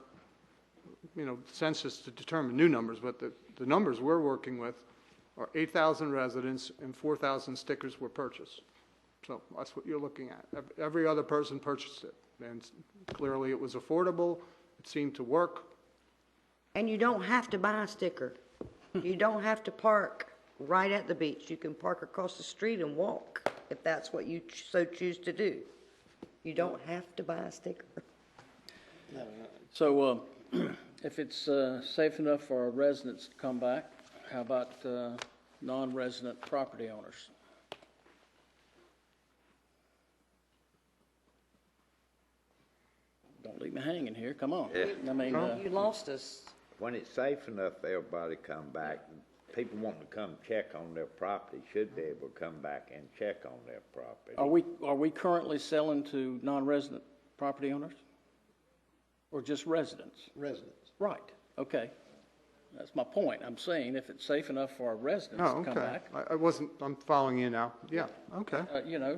census to determine new numbers, but the numbers we're working with are 8,000 residents and 4,000 stickers were purchased. So that's what you're looking at. Every other person purchased it, and clearly it was affordable, it seemed to work. And you don't have to buy a sticker. You don't have to park right at the beach. You can park across the street and walk if that's what you so choose to do. You don't have to buy a sticker. So, if it's safe enough for our residents to come back, how about non-resident property owners? Don't leave me hanging here, come on. Yeah. I mean, You lost us. When it's safe enough for everybody to come back, people wanting to come check on their property should be able to come back and check on their property. are we currently selling to non-resident property owners? Or just residents? Residents. Right, okay. That's my point. I'm saying if it's safe enough for our residents Oh, to come okay. back, I'm following you now. Yeah, okay.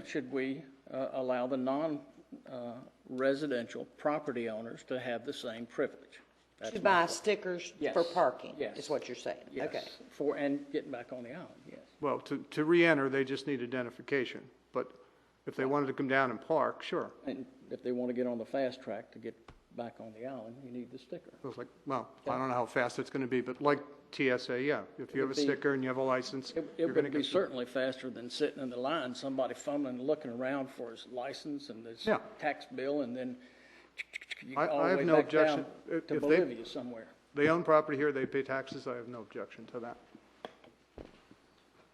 should we allow the non-residential property owners to have the same privilege? That's To my buy point. stickers Yes. for parking, Yes. is what you're saying. Yes, Okay. and getting back on the island, yes. Well, to re-enter, they just need identification. But if they wanted to come down and park, sure. And if they want to get on the fast track to get back on the island, you need the sticker. I was like, well, I don't know how fast it's going to be, but like TSA, yeah. If you have a sticker and you have a license, It you're going to would be get. certainly faster than sitting in the line, somebody fumbling, looking around for his license and his Yeah. tax bill, and then you I all the have way no back objection. down If to they- Bolivia somewhere. They own property here, they pay taxes, I have no objection to that.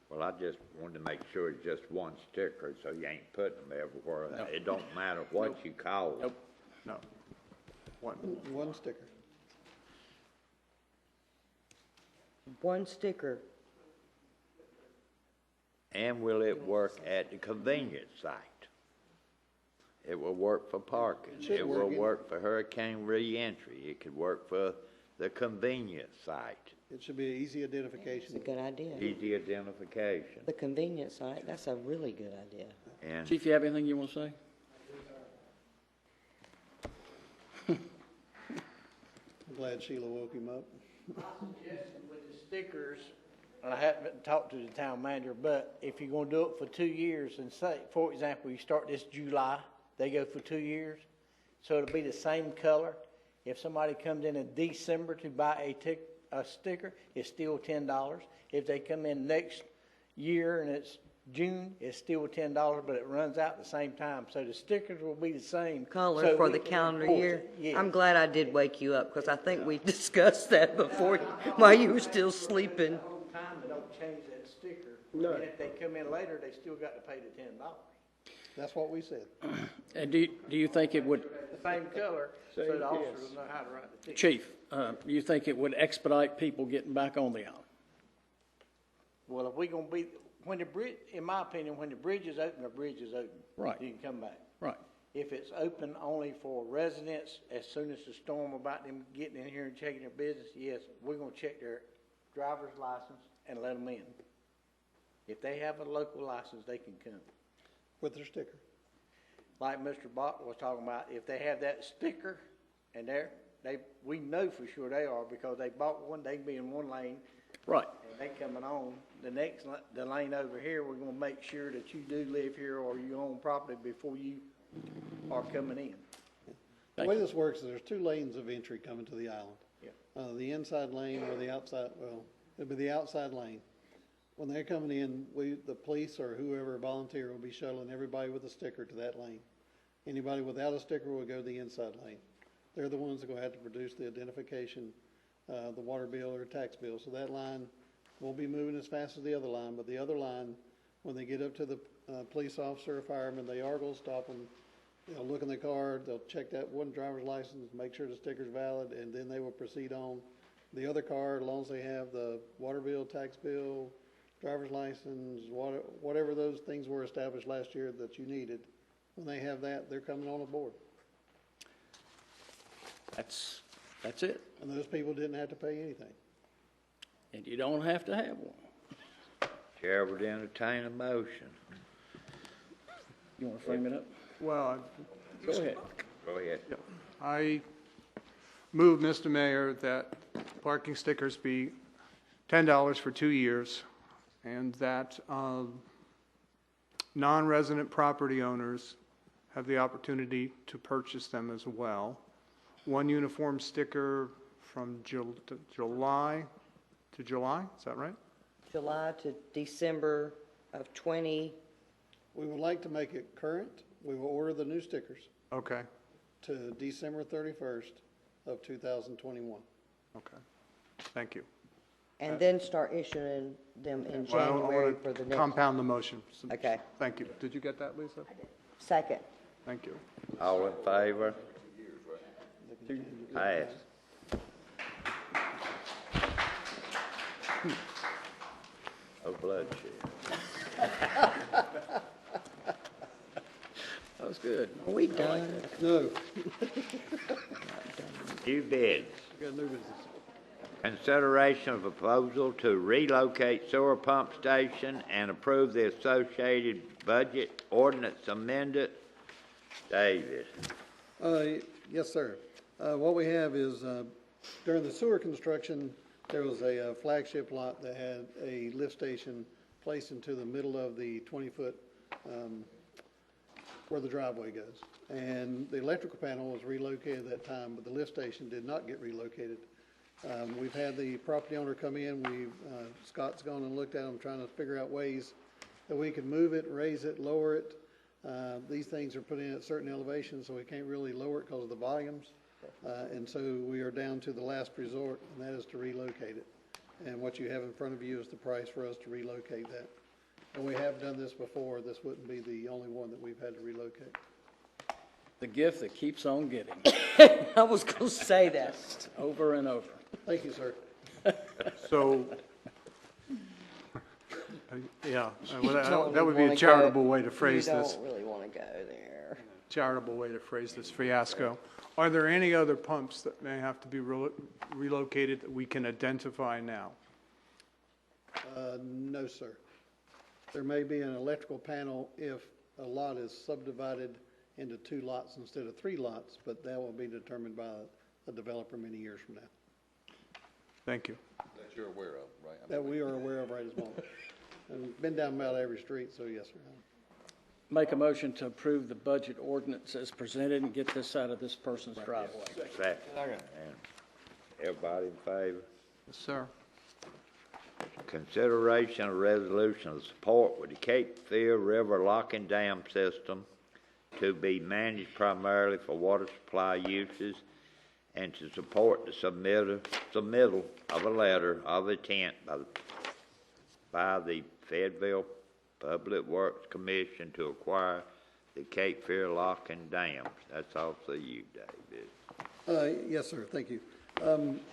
Well, I just wanted to make sure it's just one sticker, so you ain't putting them everywhere. No. It don't matter what you call them. Nope. No. One sticker. One sticker. And will it work at the convenience site? It will work for parking. Should It will work. work for hurricane re-entry. It could work for the convenience site. It should be an easy identification. It's a good idea. Easy identification. The convenience site, that's a really good idea. And Chief, you have anything you want to say? I'm glad Sheila woke him up. With the stickers, and I haven't talked to the town manager, but if you're gonna do it for 2 years, and say, for example, you start this July, they go for 2 years, so it'll be the same color. If somebody comes in December to buy a sticker, it's still $10. If they come in next year and it's June, it's still $10, but it runs out at the same time, so the stickers will be the same. Color so for we the can calendar enforce year. it. Yes. I'm glad I did wake you up, because I think we discussed that before, while you were still sleeping. Time they don't change that sticker. No. And if they come in later, they still got to pay the $10. That's what we said. And do you think it would, The same color, so the officers will know how to write the ticket. Chief, do you think it would expedite people getting back on the island? Well, if we gonna be, when the bridge, in my opinion, when the bridge is open, the bridge is open. Right. You can come back. Right. If it's open only for residents, as soon as the storm about them getting in here and checking their business, yes, we're gonna check their driver's license and let them in. If they have a local license, they can come. With their sticker. Like Mr. Bott was talking about, if they have that sticker and we know for sure they are, because they bought one, they can be in one lane. Right. And they coming on, the lane over here, we're gonna make sure that you do live here or you own property before you are coming in. The way this works is there's 2 lanes of entry coming to the island. Yeah. The inside lane or the outside, well, it'll be the outside lane. When they're coming in, the police or whoever volunteer will be shuttling everybody with a sticker to that lane. Anybody without a sticker will go to the inside lane. They're the ones that are gonna have to produce the identification, the water bill or tax bill. So that line won't be moving as fast as the other line, but the other line, when they get up to the police officer or fireman, they are gonna stop them. They'll look in the card, they'll check that one driver's license, make sure the sticker's valid, and then they will proceed on The other car, as long as they have the water bill, tax bill, driver's license, whatever those things were established last year that you needed, when they have that, they're coming on board. That's it. And those people didn't have to pay anything. And you don't have to have one. Chair would entertain a motion. You want to frame it up? Well, Go ahead. Go ahead. I move, Mr. Mayor, that parking stickers be $10 for 2 years, and that non-resident property owners have the opportunity to purchase them as well. One uniform sticker from July to July, is that right? July to December of 20. We would like to make it current. We will order the new stickers Okay, to December 31st of 2021. okay. Thank you. And then start issuing them in Well, I January want for the to next. compound the motion. Okay. Thank you. Did you get that, Lisa? Second. Thank you. All in favor? Pass. Oh, bloodshed. That was good. Are we done? No. New bids. We got new business. Consideration of proposal to relocate sewer pump station and approve the associated budget ordinance amended. David. Yes, sir. What we have is, during the sewer construction, there was a flagship lot that had a lift station placed into the middle of the 20-foot where the driveway goes. And the electrical panel was relocated at that time, but the lift station did not get relocated. We've had the property owner come in. Scott's gone and looked at them, trying to figure out ways that we could move it, raise it, lower it. These things are put in at certain elevations, so we can't really lower it because of the volumes. And so we are down to the last resort, and that is to relocate it. And what you have in front of you is the price for us to relocate that. And we have done this before. This wouldn't be the only one that we've had to relocate. The gift that keeps on giving. I was going to say that. Over and over. Thank you, sir. So, yeah, Don't that would be wanna a charitable go- way to phrase this. You don't really want to go there. Charitable way to phrase this fiasco. Are there any other pumps that may have to be relocated that we can identify now? No, sir. There may be an electrical panel if a lot is subdivided into 2 lots instead of 3 lots, but that will be determined by a developer many years from now. Thank you. That you're aware of, right? I mean, That we are aware of right as well. And been down about every street, so yes, sir. Make a motion to approve the budget ordinance as presented and get this out of this person's driveway. Second. And everybody in favor? Yes, sir. Consideration of resolution of support with the Cape Fear River Lock and Dam system to be managed primarily for water supply uses and to support the submittal of a letter of intent by the Fayetteville Public Works Commission to acquire the Cape Fear Lock and Dams. That's also you, David. Yes, sir, thank you.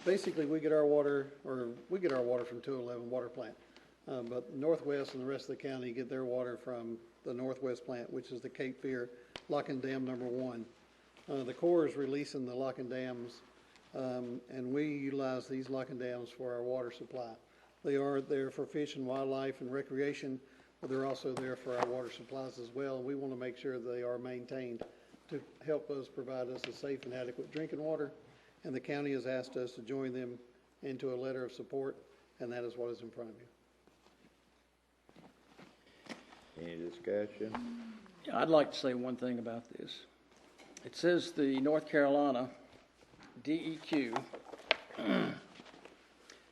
Basically, we get our water from 211 Water Plant. But Northwest and the rest of the county get their water from the Northwest plant, which is the Cape Fear Lock and Dam number 1. The Corps is releasing the lock and dams, and we utilize these lock and dams for our water supply. They are there for fish and wildlife and recreation, but they're also there for our water supplies as well. We want to make sure they are maintained to help us provide us a safe and adequate drinking water. And the county has asked us to join them into a letter of support, and that is what is in front of you. Any discussion? I'd like to say one thing about this. It says the North Carolina DEQ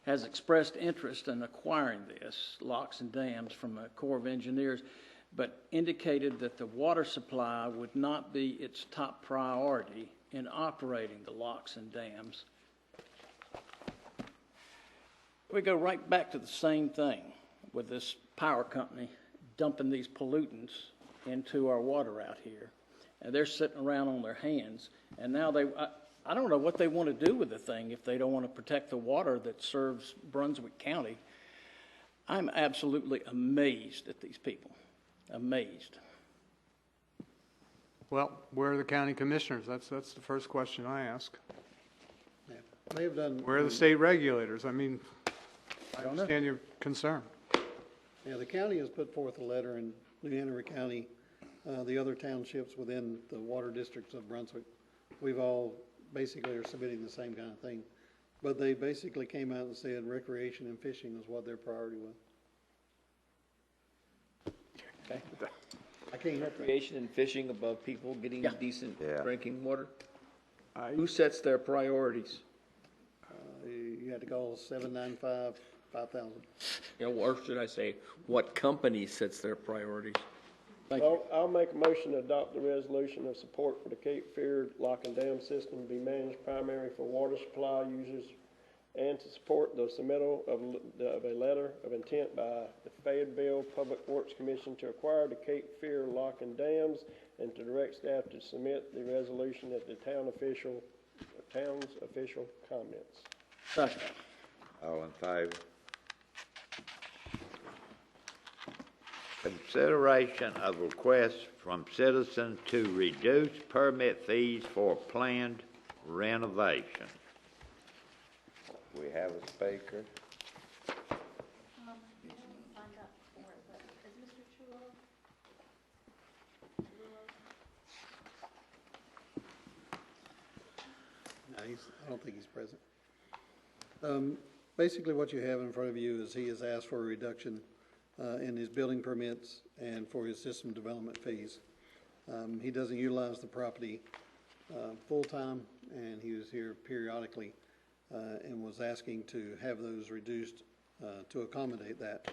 has expressed interest in acquiring this, locks and dams, from the Corps of Engineers, but indicated that the water supply would not be its top priority in operating the locks and dams. We go right back to the same thing with this power company dumping these pollutants into our water out here. And they're sitting around on their hands. And now I don't know what they want to do with the thing if they don't want to protect the water that serves Brunswick County. I'm absolutely amazed at these people, amazed. Well, where are the county commissioners? That's the first question I ask. Yeah. They've done. Where are the state regulators? I mean, I don't know. understand your concern. Yeah, the county has put forth a letter in New Henry County, the other townships within the water districts of Brunswick. We've all basically are submitting the same kind of thing. But they basically came out and said recreation and fishing was what their priority was. Okay. I can't help that. Recreation and fishing above people getting decent Yeah. drinking water? Who sets their priorities? You had to call 795-5000. You know, or should I say, what company sets their priorities? I'll make a motion to adopt the resolution of support for the Cape Fear lock and dam system be managed primarily for water supply users and to support the submittal of a letter of intent by the Fayetteville Public Works Commission to acquire the Cape Fear lock and dams and to direct staff to submit the resolution at the town's official comments. Second. All in favor? Consideration of requests from citizens to reduce permit fees for planned renovation. We have a speaker. No, I don't think he's present. Basically, what you have in front of you is he has asked for a reduction in his building permits and for his system development fees. He doesn't utilize the property full-time, and he was here periodically and was asking to have those reduced to accommodate that.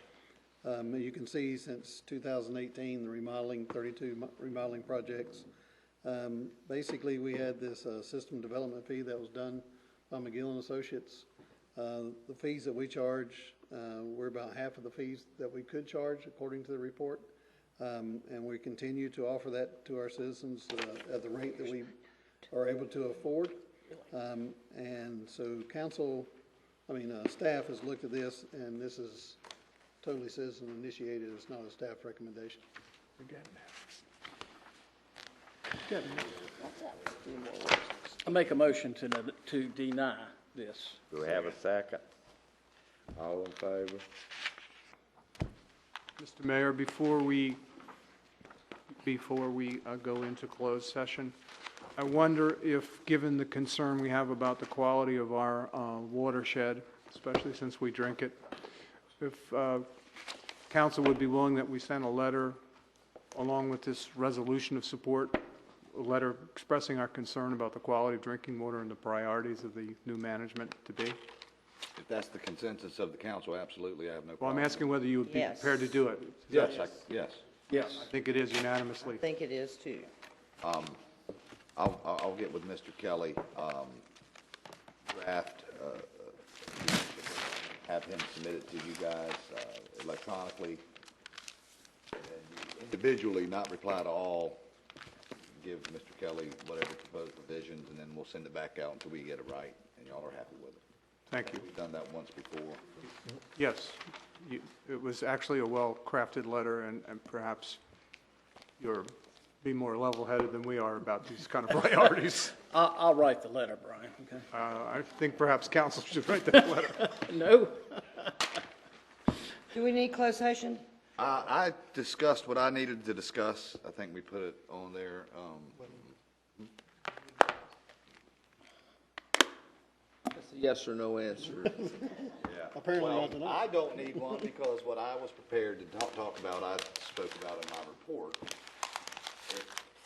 You can see since 2018, the remodeling, 32 remodeling projects. Basically, we had this system development fee that was done by McGill & Associates. The fees that we charge were about half of the fees that we could charge according to the report. And we continue to offer that to our citizens at the rate that we are able to afford. And so staff has looked at this, and this is totally citizen initiated. It's not a staff recommendation. I make a motion to deny this. Do we have a second? All in favor? Mr. Mayor, before we go into closed session, I wonder if, given the concern we have about the quality of our watershed, especially since we drink it, if council would be willing that we send a letter along with this resolution of support, a letter expressing our concern about the quality of drinking water and the priorities of the new management to be? If that's the consensus of the council, absolutely, I have no Well, problem. I'm asking whether you would be Yes. prepared to do it. Yes, yes. Yes. I think it is unanimously. I think it is too. I'll get with Mr. Kelly, draft, have him submit it to you guys electronically, and then individually, not reply to all, give Mr. Kelly whatever proposed revisions, and then we'll send it back out until we get it right, and y'all are happy with it. Thank you. We've done that once before. Yes, it was actually a well-crafted letter, and perhaps you're be more level-headed than we are about these kind of priorities. I'll write the letter, Brian, okay? I think perhaps council should write that letter. No. Do we need closed session? I discussed what I needed to discuss. I think we put it on there. That's a yes or no answer. Yeah. Apparently Well, not tonight. I don't need one because what I was prepared to talk about, I spoke about in my report.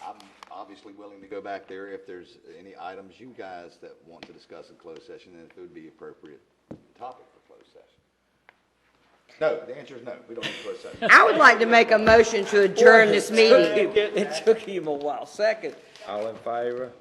I'm obviously willing to go back there if there's any items you guys that want to discuss in closed session, and if it would be appropriate topic for closed session. No, the answer is no. We don't need closed session. I would like to make a motion to adjourn this meeting. It took him a while. Second. All in favor?